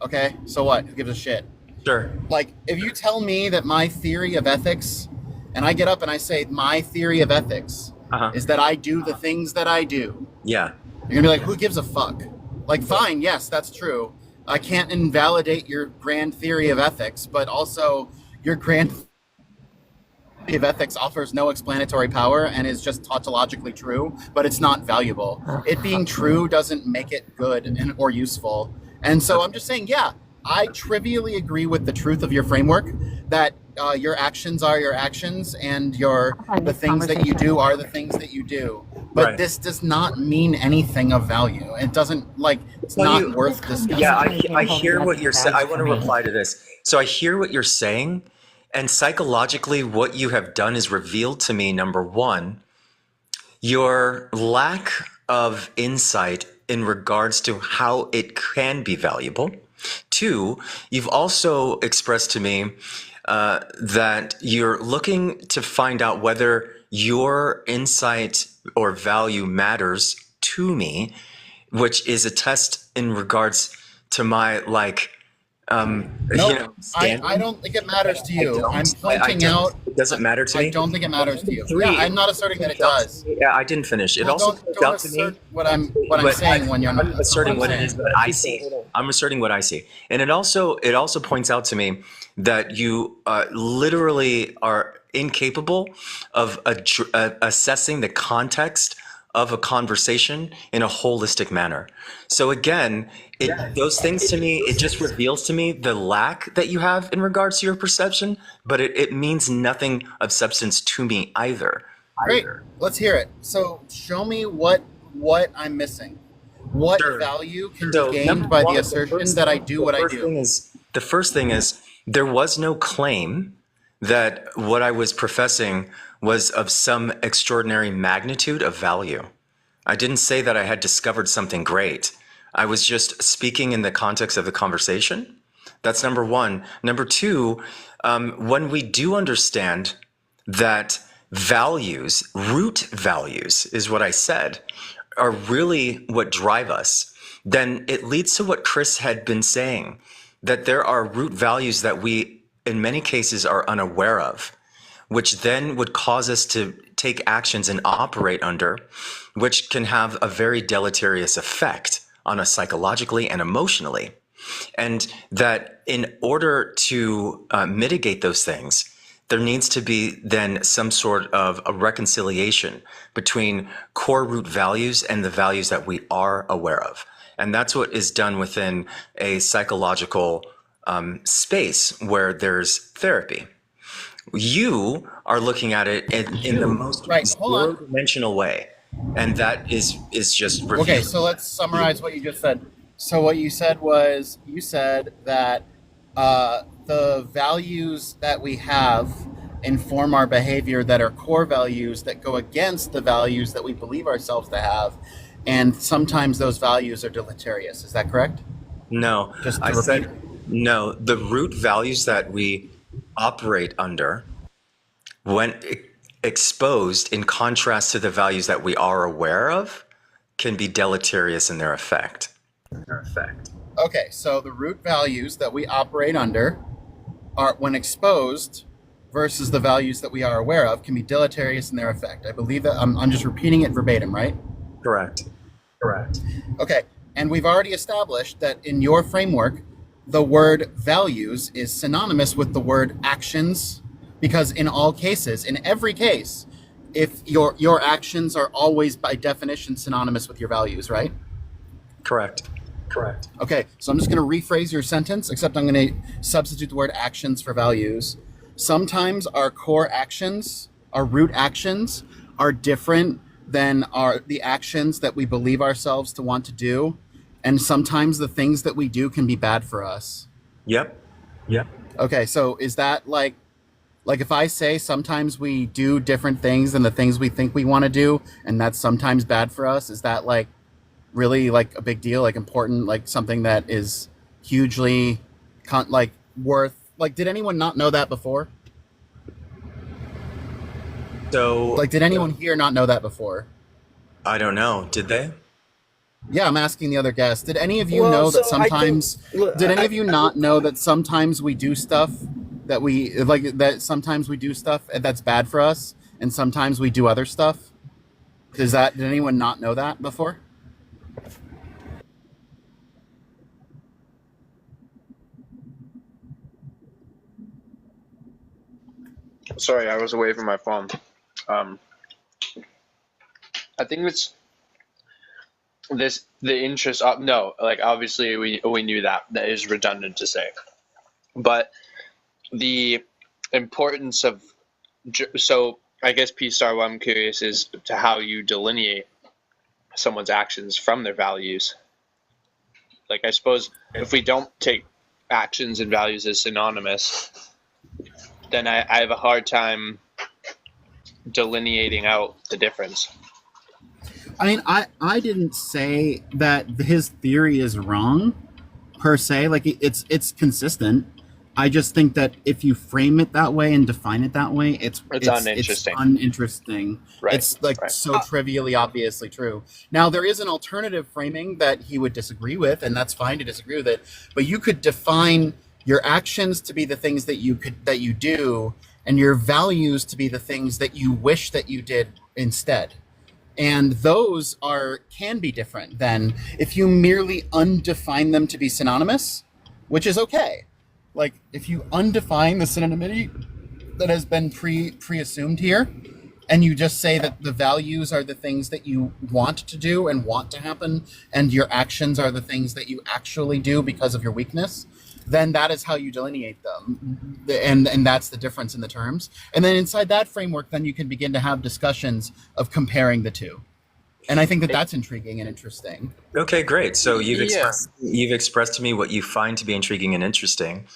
okay, so what? Who gives a shit? Sure. Like, if you tell me that my theory of ethics, and I get up and I say my theory of ethics is that I do the things that I do. Yeah. You're gonna be like, who gives a fuck? Like, fine, yes, that's true. I can't invalidate your grand theory of ethics, but also your grand theory of ethics offers no explanatory power and is just tautologically true, but it's not valuable. It being true doesn't make it good or useful. And so I'm just saying, yeah, I trivially agree with the truth of your framework that your actions are your actions and the things that you do are the things that you do. But this does not mean anything of value. It doesn't it's not worth discussing. Yeah, I hear what you're saying. I want to reply to this. So I hear what you're saying, and psychologically what you have done is revealed to me, number one, your lack of insight in regards to how it can be valuable. Two, you've also expressed to me that you're looking to find out whether your insight or value matters to me, which is a test in regards to my I don't think it matters to you. I'm pointing out. It doesn't matter to me. I don't think it matters to you. Three, Yeah, I'm not asserting that it does. Yeah, I didn't finish. It also points out to me what I'm saying when you're not. I'm asserting what it is that I see. I'm asserting what I see, and it also points out to me that you literally are incapable of assessing the context of a conversation in a holistic manner. So again, those things to me, it just reveals to me the lack that you have in regards to your perception, but it means nothing of substance to me either. Great, let's hear it. So show me what I'm missing. What value can be gained by the assertion that I do what I do? The first thing is there was no claim that what I was professing was of some extraordinary magnitude of value. I didn't say that I had discovered something great. I was just speaking in the context of the conversation. That's number one. Number two, when we do understand that values, root values is what I said, are really what drive us, then it leads to what Kris had been saying, that there are root values that we, in many cases, are unaware of, which then would cause us to take actions and operate under, which can have a very deleterious effect on us psychologically and emotionally. And that in order to mitigate those things, there needs to be then some sort of a reconciliation between core root values and the values that we are aware of. And that's what is done within a psychological space where there's therapy. You are looking at it in the most four-dimensional way, and that is just revealed. Okay, so let's summarize what you just said. So what you said was, you said that the values that we have inform our behavior that are core values that go against the values that we believe ourselves to have, and sometimes those values are deleterious. Is that correct? No, Just I to repeat. said no. The root values that we operate under, when exposed in contrast to the values that we are aware of, can be deleterious in their effect. Okay, so the root values that we operate under are, when exposed, versus the values that we are aware of, can be deleterious in their effect. I believe that I'm just repeating it verbatim, right? Correct. Okay, and we've already established that in your framework, the word values is synonymous with the word actions, because in all cases, in every case, if your actions are always by definition synonymous with your values, right? Correct. Okay, so I'm just going to rephrase your sentence, except I'm going to substitute the word actions for values. Sometimes our core actions, our root actions, are different than the actions that we believe ourselves to want to do, and sometimes the things that we do can be bad for us. Yep. Okay, so is that like if I say sometimes we do different things than the things we think we want to do, and that's sometimes bad for us, is that like really like a big deal, like important, like something that is hugely worth, like, did anyone not know that before? So, Like, did anyone here not know that before? I don't know. Did they? Yeah, I'm asking the other guests. Did any of you Well, know that so I think- sometimes? look, Did any I- of you not know that sometimes we do stuff that we like? That sometimes we do stuff that's bad for us, and sometimes we do other stuff. Did anyone not know that before? Sorry, I was away from my phone. I think it's the interest. No, like obviously we knew that is redundant to say, but the importance of, so I guess Pstar, what I'm curious is to how you delineate someone's actions from their values. Like, I suppose if we don't take actions and values as synonymous, then I have a hard time delineating out the difference. I mean, I didn't say that his theory is wrong, per se. Like, it's consistent. I just think that if you frame it that way and define it that way, it's uninteresting. It's uninteresting. Right, It's like right. so trivially obviously true. Now, there is an alternative framing that he would disagree with, and that's fine to disagree with it. But you could define your actions to be the things that you do, and your values to be the things that you wish that you did instead. And those can be different than if you merely undefine them to be synonymous, which is okay. Like, if you undefine the synonymity that has been pre-assumed here, and you just say that the values are the things that you want to do and want to happen, and your actions are the things that you actually do because of your weakness, then that is how you delineate them. And that's the difference in the terms. And then inside that framework, then you can begin to have discussions of comparing the two. And I think that that's intriguing and interesting. Okay, great. So you've expressed to me what you find to be intriguing and interesting,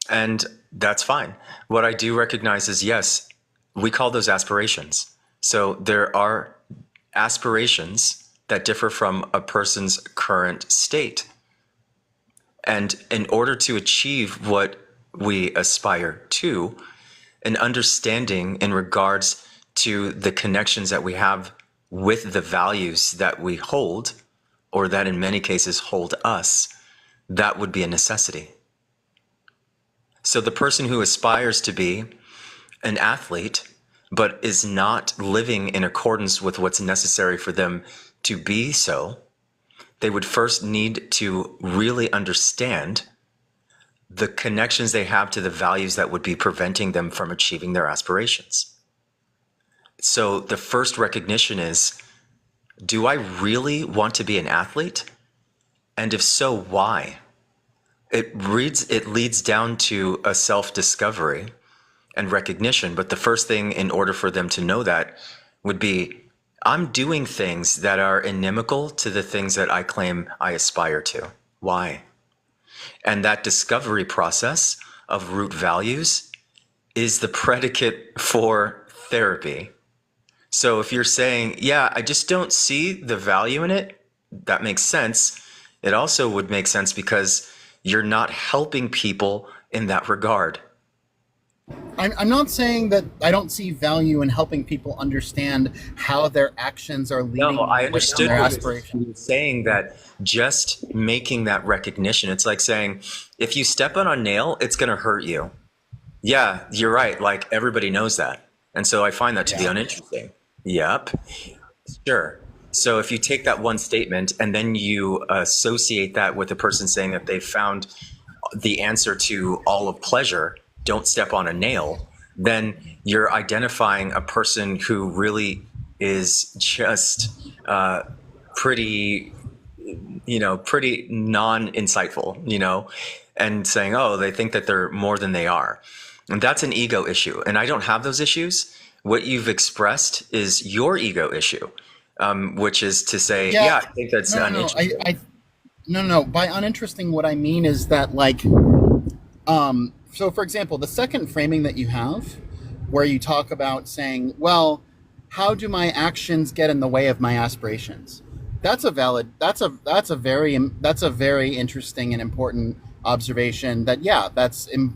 and that's fine. What I do recognize is, yes, we call those aspirations. So there are aspirations that differ from a person's current state. And in order to achieve what we aspire to, an understanding in regards to the connections that we have with the values that we hold, or that in many cases hold us, that would be a necessity. So the person who aspires to be an athlete, but is not living in accordance with what's necessary for them to be so, they would first need to really understand the connections they have to the values that would be preventing them from achieving their aspirations. So the first recognition is, do I really want to be an athlete? And if so, why? It leads down to a self-discovery and recognition. But the first thing in order for them to know that would be, I'm doing things that are inimical to the things that I claim I aspire to. Why? And that discovery process of root values is the predicate for therapy. So if you're saying, yeah, I just don't see the value in it, that makes sense. It also would make sense because you're not helping people in that regard. I'm not saying that I don't see value in helping people understand how their actions are leading No, I them understood their what aspirations. you were saying, that just making that recognition, it's like saying, if you step on a nail, it's going to hurt you. Yeah, you're right. Like, everybody knows that. And so I find that to be uninteresting. Yep. Sure. So if you take that one statement and then you associate that with a person saying that they found the answer to all of pleasure, don't step on a nail, then you're identifying a person who really is just pretty non-insightful, and saying, oh, they think that they're more than they are. And that's an ego issue. And I don't have those issues. What you've expressed is your ego issue, which is to say, I think that's uninteresting. No. By uninteresting, what I mean is that, like, so for example, the second framing that you have, where you talk about saying, well, how do my actions get in the way of my aspirations? That's a very interesting and important observation that,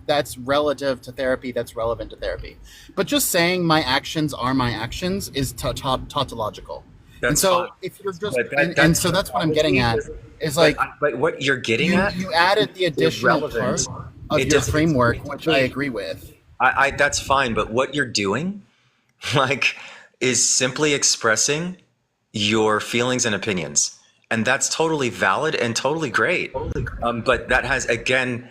that's relative to therapy, that's relevant to therapy. But just saying my actions are my actions is tautological. And so if you're just, and so that's what I'm getting at, is like, but what you're getting at, you added the additional part of your framework, which I agree with. I that's fine, but what you're doing, like, is simply expressing your feelings and opinions. And that's totally valid and totally great. But that has, again,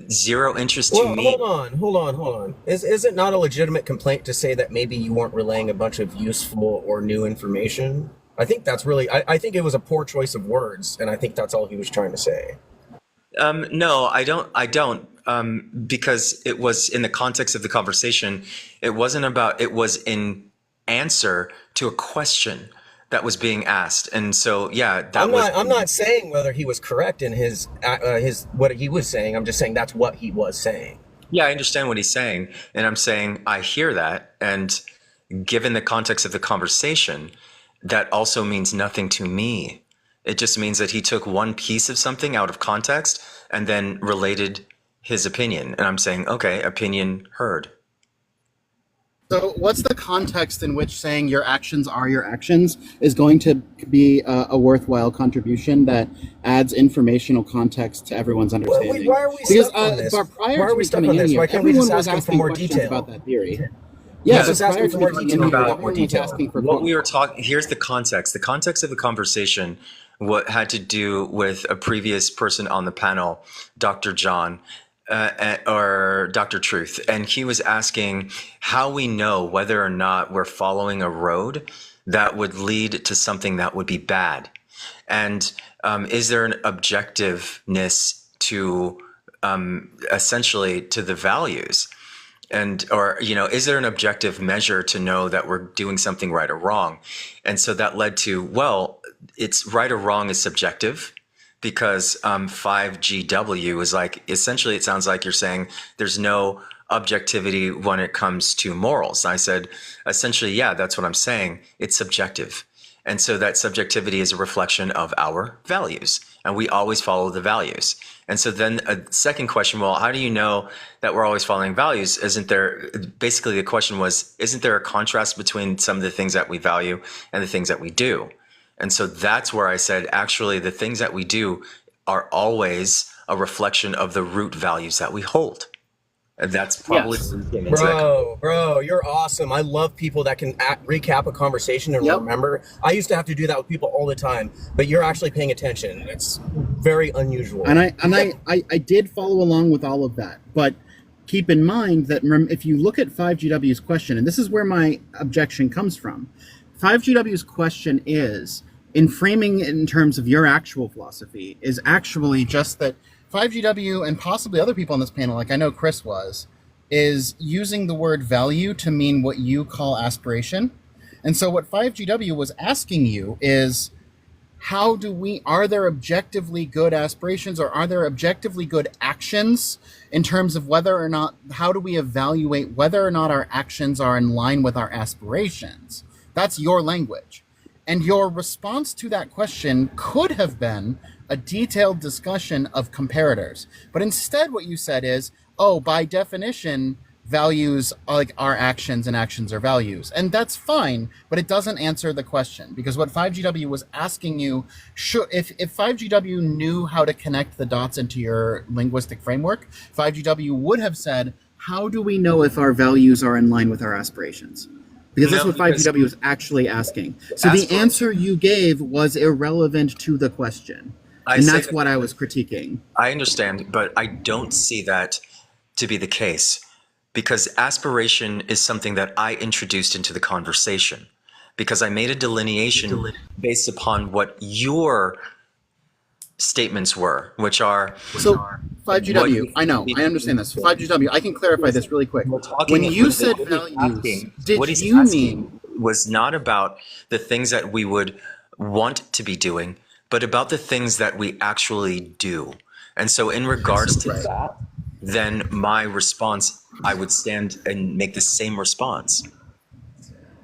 zero interest to me. Hold on. Is it not a legitimate complaint to say that maybe you weren't relaying a bunch of useful or new information? I think that's really, I think it was a poor choice of words, and I think that's all he was trying to say. No, I don't, because it was in the context of the conversation. It wasn't about, it was in answer to a question that was being asked. And so, I'm not saying whether he was correct in his what he was saying. I'm just saying that's what he was saying. Yeah, I understand what he's saying. And I'm saying, I hear that. And given the context of the conversation, that also means nothing to me. It just means that he took one piece of something out of context and then related his opinion. And I'm saying, okay, opinion heard. So what's the context in which saying your actions are your actions is going to be a worthwhile contribution that adds informational context to everyone's understanding? Why are we stuck on this? Why are we stuck on this? Why can't we just ask him for more detail about that theory? Yeah, just asking for more detail about more detail. What we were talking, here's the context. The context of the conversation, what had to do with a previous person on the panel, Dr. John, or Dr.Truth, and he was asking how we know whether or not we're following a road that would lead to something that would be bad, and is there an objectiveness to essentially to the values, and or is there an objective measure to know that we're doing something right or wrong? And so that led to, well, it's right or wrong is subjective. Because 5GW is like, essentially, it sounds like you're saying there's no objectivity when it comes to morals. I said, essentially, yeah, that's what I'm saying. It's subjective. And so that subjectivity is a reflection of our values. And we always follow the values. And so then a second question, well, how do you know that we're always following values? Basically the question was, isn't there a contrast between some of the things that we value and the things that we do? And so that's where I said, actually, the things that we do are always a reflection of the root values that we hold. And that's probably Bro, you're awesome. I love people that can recap a conversation and remember. I used to have to do that with people all the time, but you're actually paying attention. It's very unusual. And I did follow along with all of that, but keep in mind that if you look at 5GW's question, and this is where my objection comes from, 5GW's question is, in framing it in terms of your actual philosophy, is actually just that 5GW and possibly other people on this panel, like I know Kris was, is using the word value to mean what you call aspiration. And so what 5GW was asking you is, are there objectively good aspirations, or are there objectively good actions in terms of whether or not, how do we evaluate whether or not our actions are in line with our aspirations? That's your language. And your response to that question could have been, a detailed discussion of comparators. But instead what you said is, oh, by definition, values are actions and actions are values. And that's fine, but it doesn't answer the question, because what 5GW was asking you, if 5GW knew how to connect the dots into your linguistic framework, 5GW would have said, how do we know if our values are in line with our aspirations? Because that's what 5GW is actually asking. So the answer you gave was irrelevant to the question. And that's what I was critiquing. I understand, but I don't see that to be the case, because aspiration is something that I introduced into the conversation, because I made a delineation based upon what your statements were, which are... So 5GW, I know, I understand this. 5GW, I can clarify this really quick. When you said values, did you mean... was not about the things that we would want to be doing, but about the things that we actually do. And so in regards to that, then my response, I would stand and make the same response.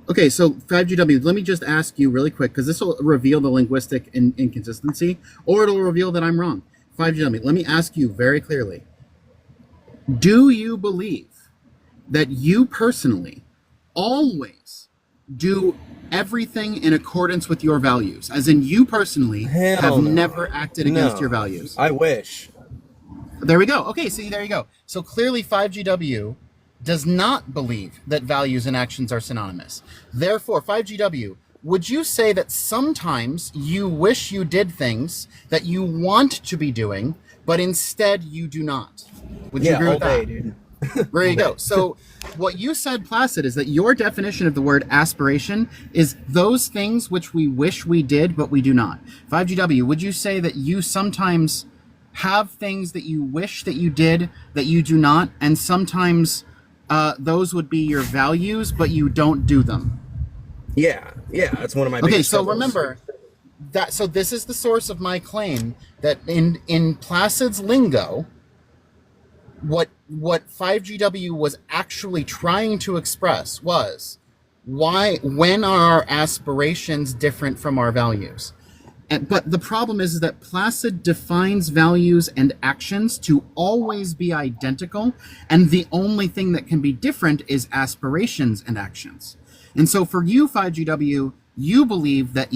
Okay, so 5GW, let me just ask you really quick, because this will reveal the linguistic inconsistency, or it'll reveal that I'm wrong. 5GW, let me ask you very clearly. Do you believe that you personally always do everything in accordance with your values? As in, you personally have never acted against your values? I wish. There we go. Okay, see, there you go. So clearly 5GW does not believe that values and actions are synonymous. Therefore, 5GW, would you say that sometimes you wish you did things that you want to be doing, but instead you do not? Would you agree with that? Dude. There you go. So what you said, Placid, is that your definition of the word aspiration is those things which we wish we did, but we do not. 5GW, would you say that you sometimes have things that you wish that you did that you do not, and sometimes those would be your values, but you don't do them? Yeah, that's one of my biggest struggles. Remember that. So this is the source of my claim that in Placid's lingo, what 5GW was actually trying to express was when are our aspirations different from our values? But the problem is that Placid defines values and actions to always be identical, and the only thing that can be different is aspirations and actions. And so for you, 5GW, you believe that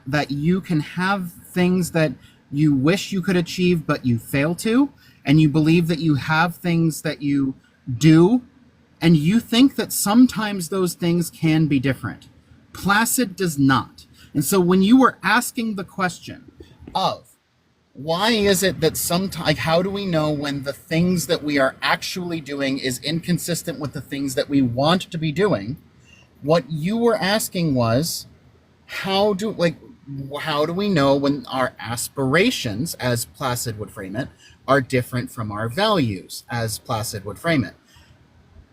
that you can have things that you wish you could achieve, but you fail to, and you believe that you have things that you do, and you think that sometimes those things can be different. Placid does not. And so when you were asking the question of why is it that sometimes, how do we know when the things that we are actually doing is inconsistent with the things that we want to be doing, what you were asking was, how do we know when our aspirations, as Placid would frame it, are different from our values, as Placid would frame it?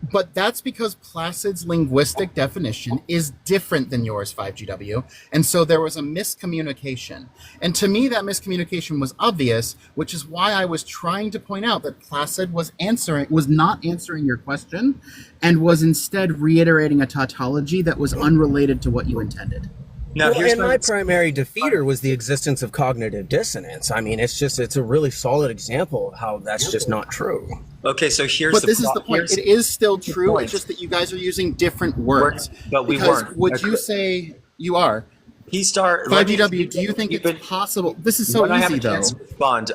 But that's because Placid's linguistic definition is different than yours, 5GW, and so there was a miscommunication. And to me, that miscommunication was obvious, which is why I was trying to point out that Placid was not answering your question, and was instead reiterating a tautology that was unrelated to what you intended. Now, well, my primary defeater was the existence of cognitive dissonance. I mean, it's a really solid example of how that's just not true. Okay, so But this is the point. It is still true. It's just that you guys are using different words. But we weren't. Would you say you are? Pstar, 5GW, do you think it's possible? This is so easy, though.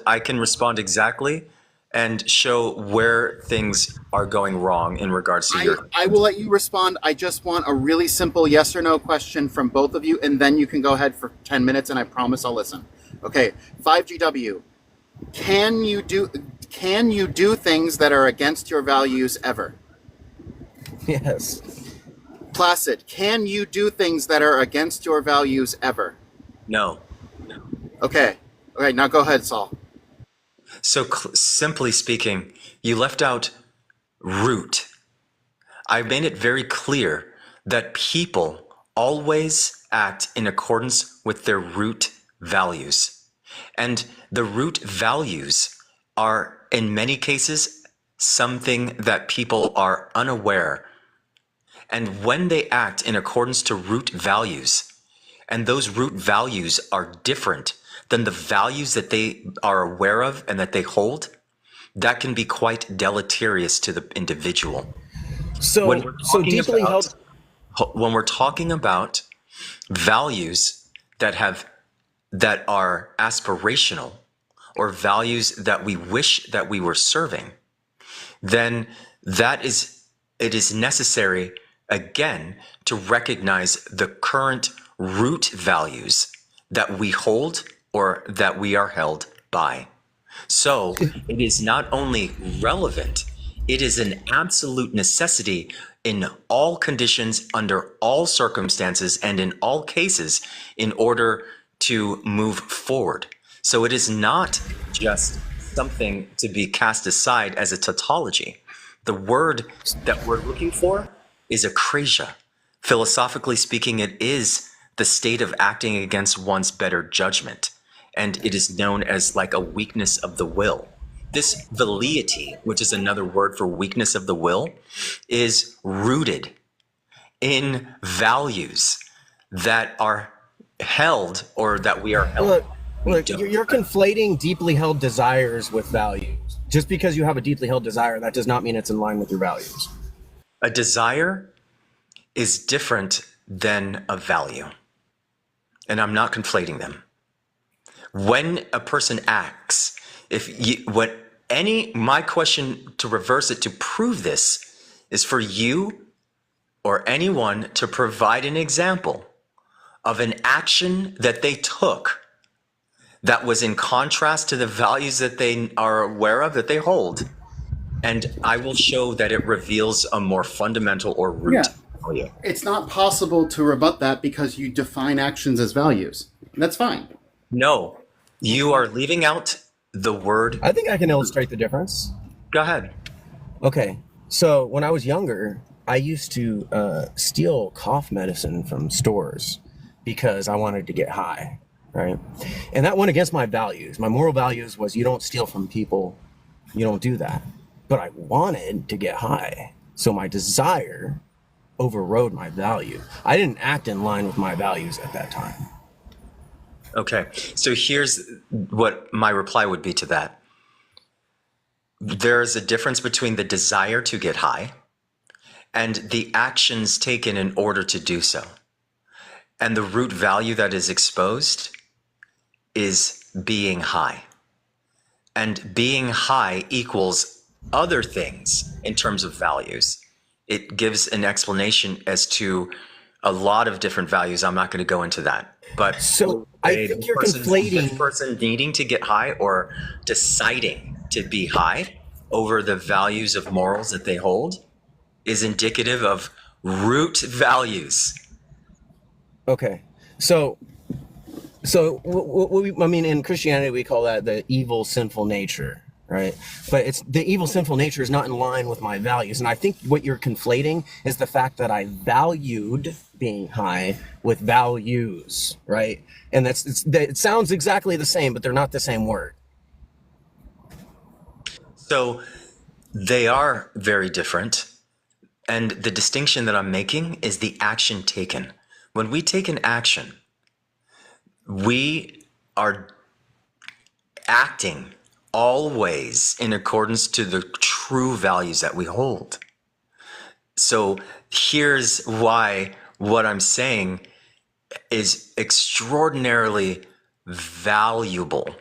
I can respond exactly and show where things are going wrong in regards to your... I will let you respond. I just want a really simple yes or no question from both of you, and then you can go ahead for 10 minutes, and I promise I'll listen. Okay, 5GW, can you do things that are against your values ever? Yes. Placid, can you do things that are against your values ever? No. Okay, now go ahead, Saul. So simply speaking, you left out root. I made it very clear that people always act in accordance with their root values. And the root values are, in many cases, something that people are unaware. And when they act in accordance to root values, and those root values are different then the values that they are aware of and that they hold, that can be quite deleterious to the individual. So, When we're talking deeply about, held. when we're talking about values that are aspirational, or values that we wish that we were serving, then it is necessary again to recognize the current root values that we hold or that we are held by. So it is not only relevant, it is an absolute necessity in all conditions, under all circumstances, and in all cases in order to move forward. So it is not just something to be cast aside as a tautology. The word that we're looking for is akrasia. Philosophically speaking, it is the state of acting against one's better judgment. And it is known as like a weakness of the will. This velleity, which is another word for weakness of the will, is rooted in values that are held or that we are held. Look, you're conflating deeply held desires with values. Just because you have a deeply held desire, that does not mean it's in line with your values. A desire is different than a value. And I'm not conflating them. When a person acts, my question to reverse it to prove this is for you or anyone to provide an example of an action that they took that was in contrast to the values that they are aware of, that they hold. And I will show that it reveals a more fundamental or root value. It's not possible to rebut that because you define actions as values. That's fine. No, you are leaving out the word. I think I can illustrate the difference. Go ahead. Okay, so when I was younger, I used to steal cough medicine from stores because I wanted to get high, right? And that went against my values. My moral values was you don't steal from people, you don't do that. But I wanted to get high, so my desire overrode my value. I didn't act in line with my values at that time. Okay, so here's what my reply would be to that. There's a difference between the desire to get high and the actions taken in order to do so. And the root value that is exposed is being high. And being high equals other things in terms of values. It gives an explanation as to a lot of different values. I'm not going to go into that. But so I think you're conflating the person needing to get high or deciding to be high over the values of morals that they hold is indicative of root values. Okay, so I mean, in Christianity we call that the evil, sinful nature, right? But it's the evil, sinful nature is not in line with my values, and I think what you're conflating is the fact that I valued being high with values, right? And it sounds exactly the same, but they're not the same word. So they are very different, and the distinction that I'm making is the action taken. When we take an action, we are acting always in accordance to the true values that we hold. So here's why what I'm saying is extraordinarily valuable.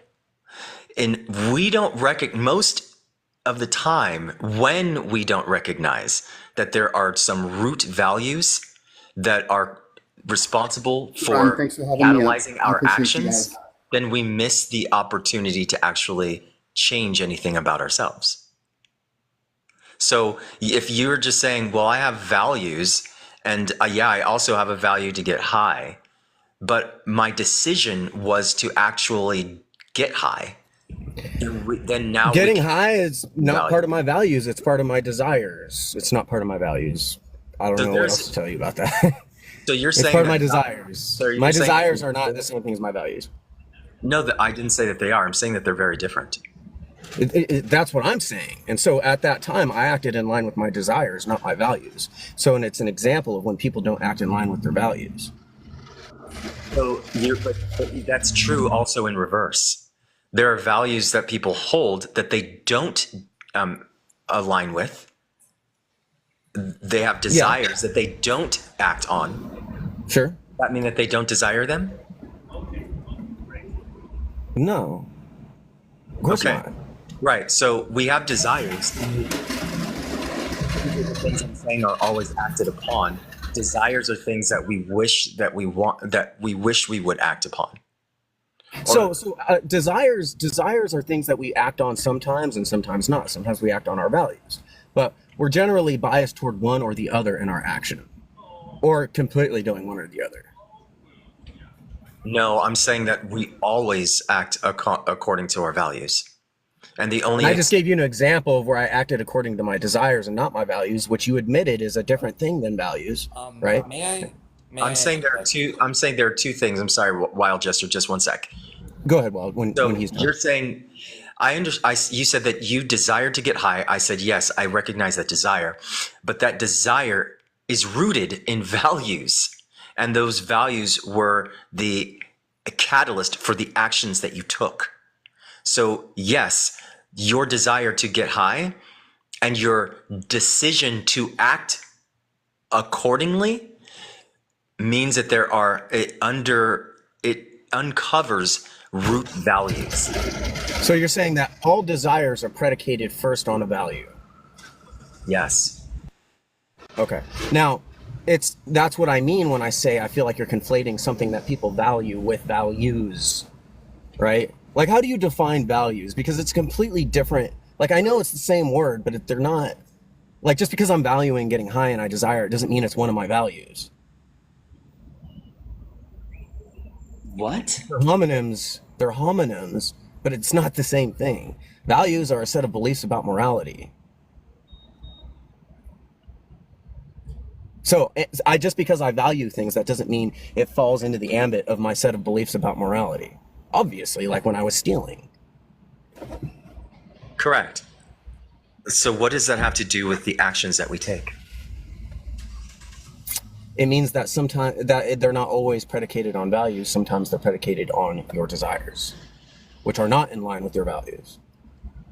And we don't recognize, most of the time, when we don't recognize that there are some root values that are responsible for catalyzing our actions, then we miss the opportunity to actually change anything about ourselves. So if you're just saying, well, I have values and I also have a value to get high, but my decision was to actually get high, then now getting high is not part of my values. It's part of my desires. It's not part of my values. I don't know what else to tell you about that. So you're saying it's part of my desires. So my desires are not the same thing as my values. No, I didn't say that they are. I'm saying that they're very different. That's what I'm saying. And so at that time, I acted in line with my desires, not my values. So, and it's an example of when people don't act in line with their values. So But that's true also in reverse. There are values that people hold that they don't align with. They have desires that they don't act on. Sure. Does that mean that they don't desire them? No. Of course not. Right. So we have desires. The things I'm saying are always acted upon. Desires are things that we wish that we want, that we wish we would act upon. Desires are things that we act on sometimes and sometimes not. Sometimes we act on our values, but we're generally biased toward one or the other in our action, or completely doing one or the other. No, I'm saying that we always act according to our values. And the only... I just gave you an example of where I acted according to my desires and not my values, which you admitted is a different thing than values, right? I'm saying there are two things. I'm sorry, WildJester, just one sec. Go ahead, Wild, when he's done. You're saying, you said that you desire to get high. I said, yes, I recognize that desire. But that desire is rooted in values. And those values were the catalyst for the actions that you took. So yes, your desire to get high and your decision to act accordingly means that it uncovers root values. So you're saying that all desires are predicated first on a value? Yes. Okay. Now, that's what I mean when I say I feel like you're conflating something that people value with values, right? Like, how do you define values? Because it's completely different. Like, I know it's the same word, but they're not. Like, just because I'm valuing getting high and I desire it doesn't mean it's one of my values. What? They're homonyms, but it's not the same thing. Values are a set of beliefs about morality. So just because I value things, that doesn't mean it falls into the ambit of my set of beliefs about morality. Obviously, like when I was stealing. Correct. So what does that have to do with the actions that we take? It means that sometimes that they're not always predicated on values. Sometimes they're predicated on your desires, which are not in line with your values.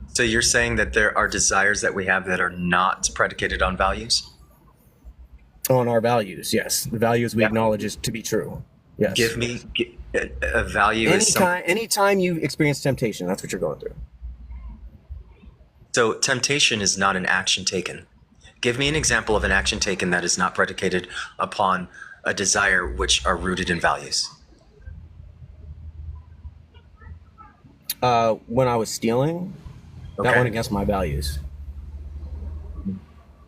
So you're saying that there are desires that we have that are not predicated on values? On our values, yes. The values we acknowledge is to be true. Yes. Give me a value. Anytime you experience temptation, that's what you're going through. So temptation is not an action taken. Give me an example of an action taken that is not predicated upon a desire which are rooted in values. When I was stealing, that went against my values.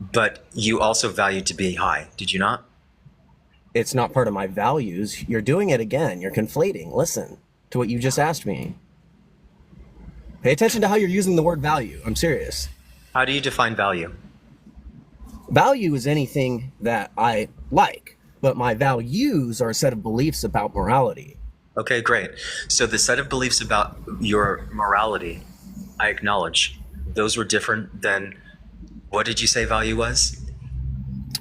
But you also valued to be high, did you not? It's not part of my values. You're doing it again. You're conflating. Listen to what you just asked me. Pay attention to how you're using the word value. I'm serious. How do you define value? Value is anything that I like, but my values are a set of beliefs about morality. Okay, great. So the set of beliefs about your morality, I acknowledge, those were different than, what did you say value was?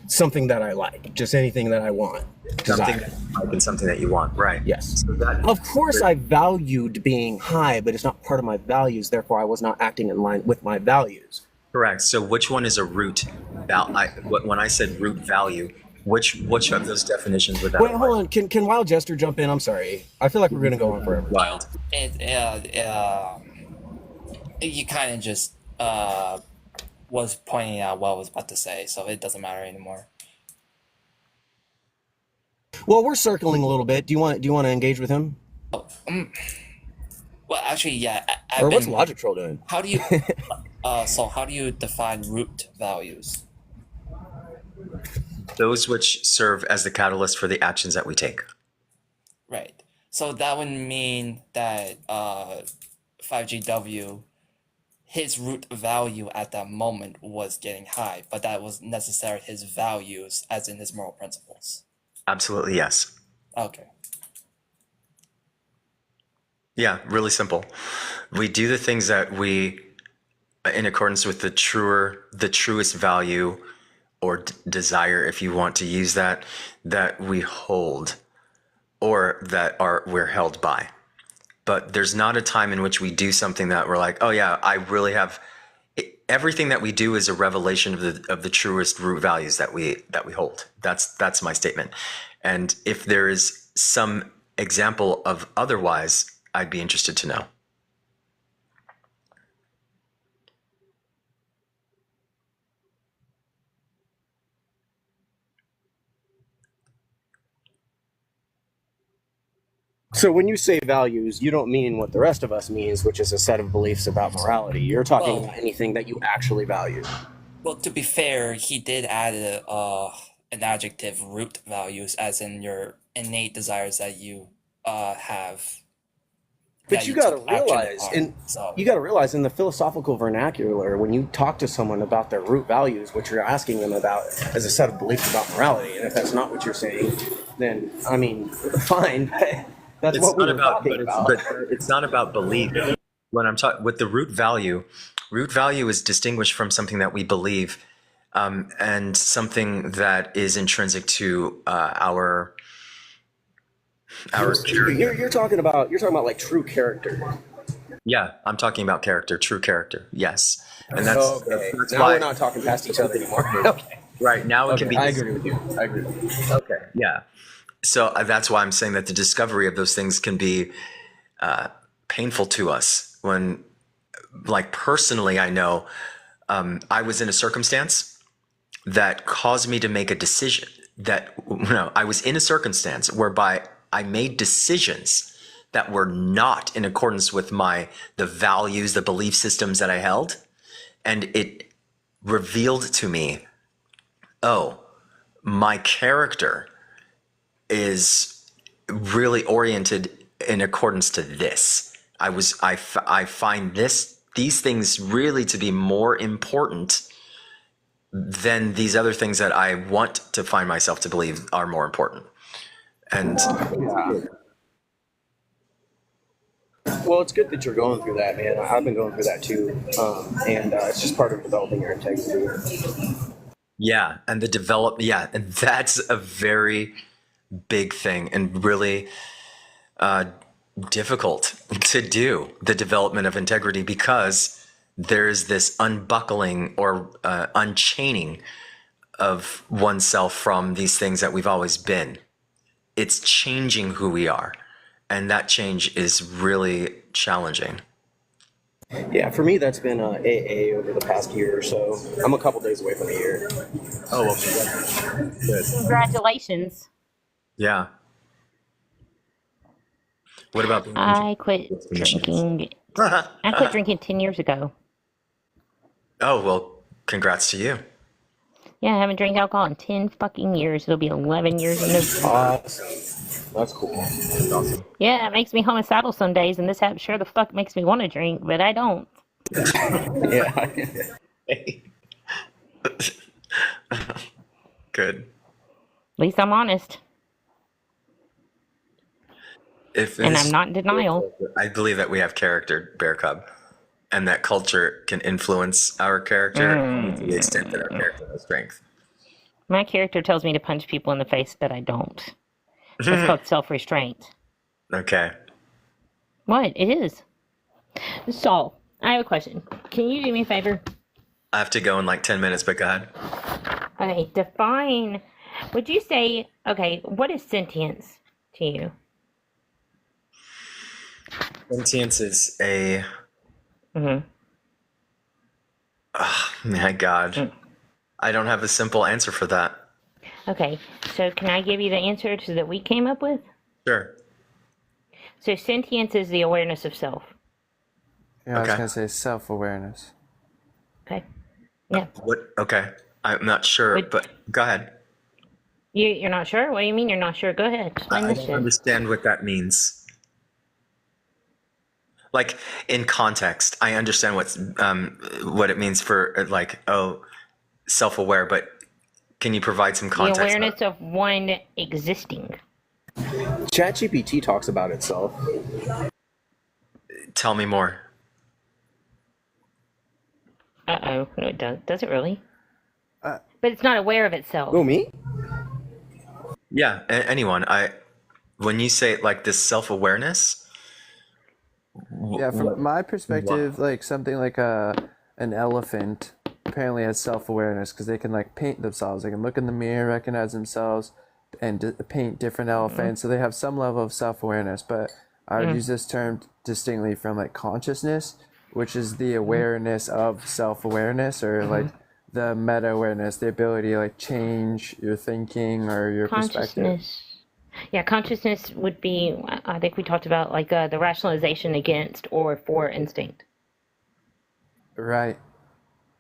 Something that I like, just anything that I want. Something that you like and something that you want, right? Yes. So of course I valued being high, but it's not part of my values, therefore I was not acting in line with my values. Correct. So which one is a root? When I said root value, which of those definitions would that Wait, hold on. Can WildJester jump in? I'm sorry. I feel like we're going to go on forever. Wild. You kind of just was pointing out what I was about to say, so it doesn't matter anymore. Well, we're circling a little bit. Do you want to engage with him? Well, actually, yeah. Or what's Logic Troll doing? How do you? So how do you define root values? Those which serve as the catalyst for the actions that we take. Right. So that would mean that 5GW, his root value at that moment was getting high, but that was necessarily his values, as in his moral principles. Absolutely, yes. Okay. Yeah, really simple. We do the things that we, in accordance with the truest value or desire, if you want to use that we hold, or that we're held by. But there's not a time in which we do something that we're like, oh yeah, I really have. Everything that we do is a revelation of the truest root values that we hold. That's my statement. And if there is some example of otherwise, I'd be interested to know. So when you say values, you don't mean what the rest of us means, which is a set of beliefs about morality. You're talking about anything that you actually value. Well, to be fair, he did add an adjective, root values, as in your innate desires that you have. But you got to realize, in the philosophical vernacular, when you talk to someone about their root values, what you're asking them about as a set of beliefs about morality, and if that's not what you're saying, then I mean, fine. That's what we're talking about. But it's not about belief. When I'm talking with the root value is distinguished from something that we believe, and something that is intrinsic to our character. You're talking about like true character. Yeah, I'm talking about character, true character. Yes, and that's now why we're not talking past each other anymore. Okay. Right now it can be. I agree with you. Okay. Yeah. So that's why I'm saying that the discovery of those things can be painful to us. When, like, personally, I know I was in a circumstance that caused me to make a decision. I was in a circumstance whereby I made decisions that were not in accordance with the values, the belief systems that I held, and it revealed to me, oh, my character is really oriented in accordance to this. I find these things really to be more important than these other things that I want to find myself to believe are more important. And well, it's good that you're going through that, man. I've been going through that too, and it's just part of developing your integrity. Yeah, and and that's a very big thing and really difficult to do, the development of integrity, because there's this unbuckling or unchaining of oneself from these things that we've always been. It's changing who we are, and that change is really challenging. Yeah, for me, that's been AA over the past year or so. I'm a couple days away from a year. Oh, well, good. Congratulations. Yeah. What about? I quit drinking. I quit drinking 10 years ago. Oh, well, congrats to you. Yeah, I haven't drank alcohol in 10 fucking years. It'll be 11 years in November. That's cool. That's awesome. Yeah, it makes me homicidal some days, and this app sure the fuck makes me want to drink, but I don't. Yeah. Good. At least I'm honest. And I'm not in denial. I believe that we have character, Bear Cub, and that culture can influence our character to the extent that our character has strength. My character tells me to punch people in the face, but I don't. It's called self-restraint. Okay. What? It is. Saul, I have a question. Can you do me a favor? I have to go in like 10 minutes, but go ahead. Okay, define. Would you say, what is sentience to you? Sentience is a... Oh, my God. I don't have a simple answer for that. Okay, so can I give you the answer that we came up with? Sure. So sentience is the awareness of self. Yeah, I was going to say self-awareness. Okay. Yeah. Okay. I'm not sure, but go ahead. You're not sure? What do you mean you're not sure? Go ahead. I don't understand what that means. Like, in context, I understand what it means for, like, self-aware, but can you provide some context? The awareness of one existing. ChatGPT talks about itself. Tell me more. No, it does. Does it really? But it's not aware of itself. Oh, me? Yeah, anyone. when you say like this self-awareness, Yeah, from my perspective, like something like an elephant apparently has self-awareness because they can like paint themselves. They can look in the mirror, recognize themselves, and paint different elephants. So they have some level of self-awareness. But I would use this term distinctly from like consciousness, which is the awareness of self-awareness, or like the meta-awareness, the ability to like change your thinking or your perspective. Consciousness. Yeah, consciousness would be, I think we talked about like the rationalization against or for instinct. Right.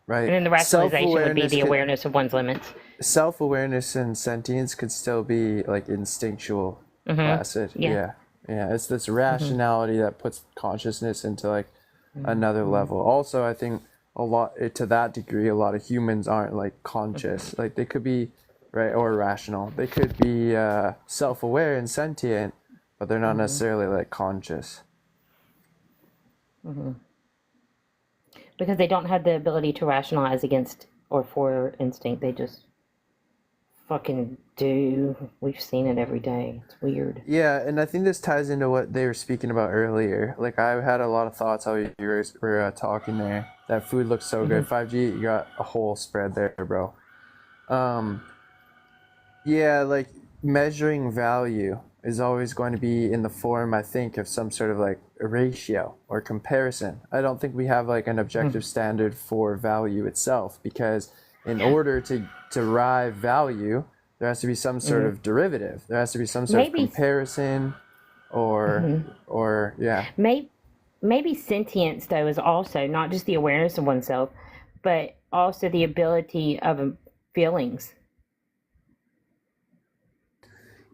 Right. And then the rationalization would be Self-awareness the could- awareness of one's limits. Self-awareness and sentience could still be like instinctual, placid. Yeah. Yeah. It's this rationality that puts consciousness into like another level. Also, I think to that degree, a lot of humans aren't like conscious. Like they could be, right, or rational. They could be self-aware and sentient, but they're not necessarily like conscious. Because they don't have the ability to rationalize against or for instinct. They just fucking do. We've seen it every day. It's weird. Yeah, and I think this ties into what they were speaking about earlier. Like I had a lot of thoughts while you guys were talking there. That food looks so good. 5G, you got a whole spread there, bro. Yeah, like measuring value is always going to be in the form, I think, of some sort of like a ratio or comparison. I don't think we have like an objective standard for value itself, because in order to derive value, there has to be some sort of derivative. There has to be some sort of comparison or yeah. Maybe sentience, though, is also not just the awareness of oneself, but also the ability of feelings.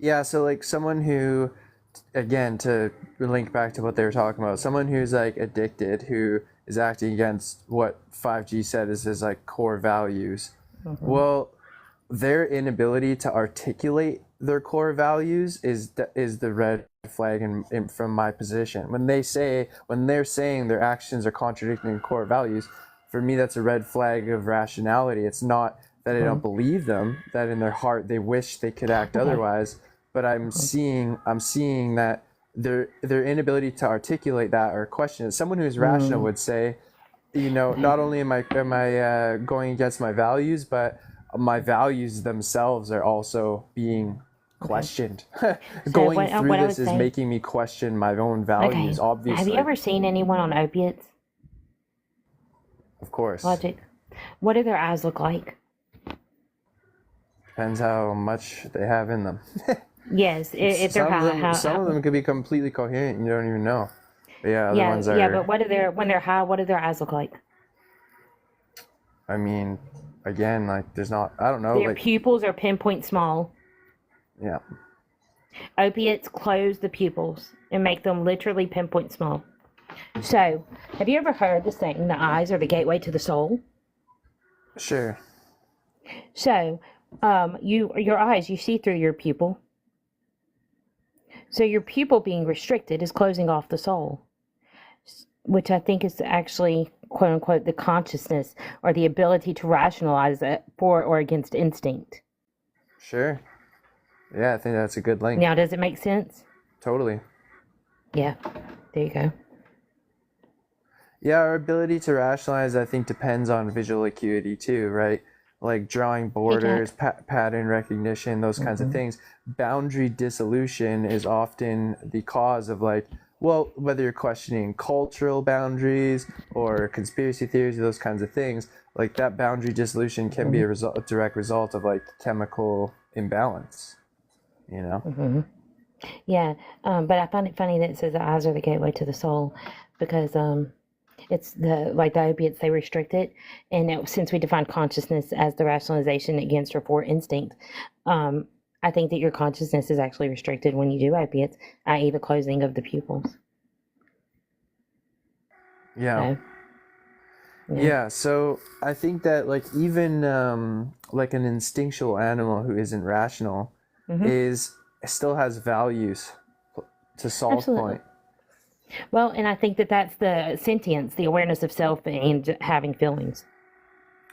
Yeah, so like someone who, again, to link back to what they were talking about, someone who's like addicted, who is acting against what 5G said is his like core values. Well, their inability to articulate their core values is the red flag from my position. When they're saying their actions are contradicting core values, for me that's a red flag of rationality. It's not that I don't believe them, that in their heart they wish they could act otherwise, but I'm seeing that their inability to articulate that or question it. Someone who's rational would say, not only am I going against my values, but my values themselves are also being questioned. Going through this is making me question my own values, obviously. Have you ever seen anyone on opiates? Of course. Logic. What do their eyes look like? Depends how much they have in them. Yes, if they're high. Some of them could be completely coherent and you don't even know. But yeah, other ones are. Yeah, but when they're high, what do their eyes look like? I mean, again, like there's not. I don't know. Their pupils are pinpoint small. Yeah. Opiates close the pupils and make them literally pinpoint small. So, have you ever heard the saying, the eyes are the gateway to the soul? Sure. So, your eyes, you see through your pupil. So your pupil being restricted is closing off the soul, which I think is actually, quote unquote, the consciousness or the ability to rationalize it for or against instinct. Sure. Yeah, I think that's a good link. Now, does it make sense? Totally. Yeah, there you go. Yeah, our ability to rationalize, I think, depends on visual acuity too, right? Like drawing borders, pattern recognition, those kinds of things. Boundary dissolution is often the cause of whether you're questioning cultural boundaries or conspiracy theories or those kinds of things, like that boundary dissolution can be a direct result of like chemical imbalance, Yeah, but I find it funny that it says the eyes are the gateway to the soul, because it's the opiates, they restrict it, and since we define consciousness as the rationalization against or for instinct, I think that your consciousness is actually restricted when you do opiates, i.e. the closing of the pupils. Yeah. Yeah, so I think that even like an instinctual animal who isn't rational still has values, to Saul's point. Well, and I think that that's the sentience, the awareness of self and having feelings.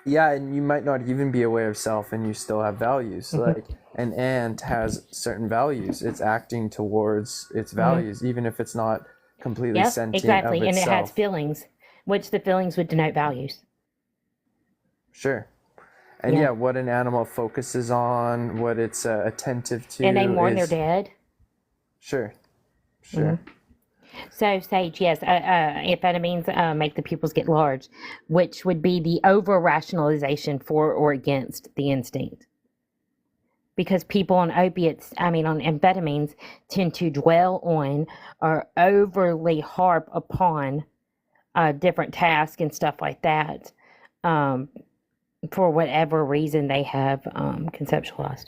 Yeah, and you might not even be aware of self and you still have values. Like an ant has certain values. It's acting towards its values, even if it's not completely Yep, sentient exactly. of And it has itself. feelings, which the feelings would denote values. Sure. And Yeah. yeah, what an animal focuses on, what it's attentive to, And they mourn their is dead. sure. Sure. So, Sage, yes, amphetamines make the pupils get large, which would be the over-rationalization for or against the instinct. Because people on on amphetamines tend to dwell on or overly harp upon different tasks and stuff like that for whatever reason they have conceptualized.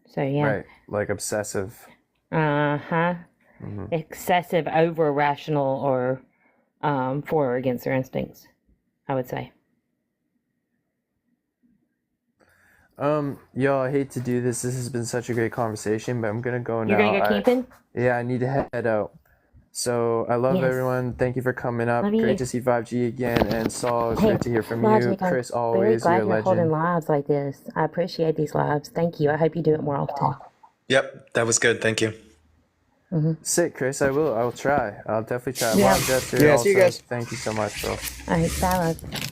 So, yeah. Right. Like obsessive. Uh-huh. Excessive, over-rational, or for or against their instincts, I would say. Y'all, I hate to do this. This has been such a great conversation, but I'm gonna go now. You're gonna go camping? Yeah, I need to head out. So I love Yes. everyone. Thank you for coming up. Love you. Great to see 5G again. And Saul, it's Hey, great to hear from Logic, you. I'm Kris, very always, glad you're a you're holding legend. lives like this. I appreciate these lives. Thank you. I hope you do it more often. Yep, that was good. Thank you. Sick, Kris. I will try. I'll definitely try. Yeah. WildJester, Yeah, see you also, guys. thank you so much, bro. All right, bye, love.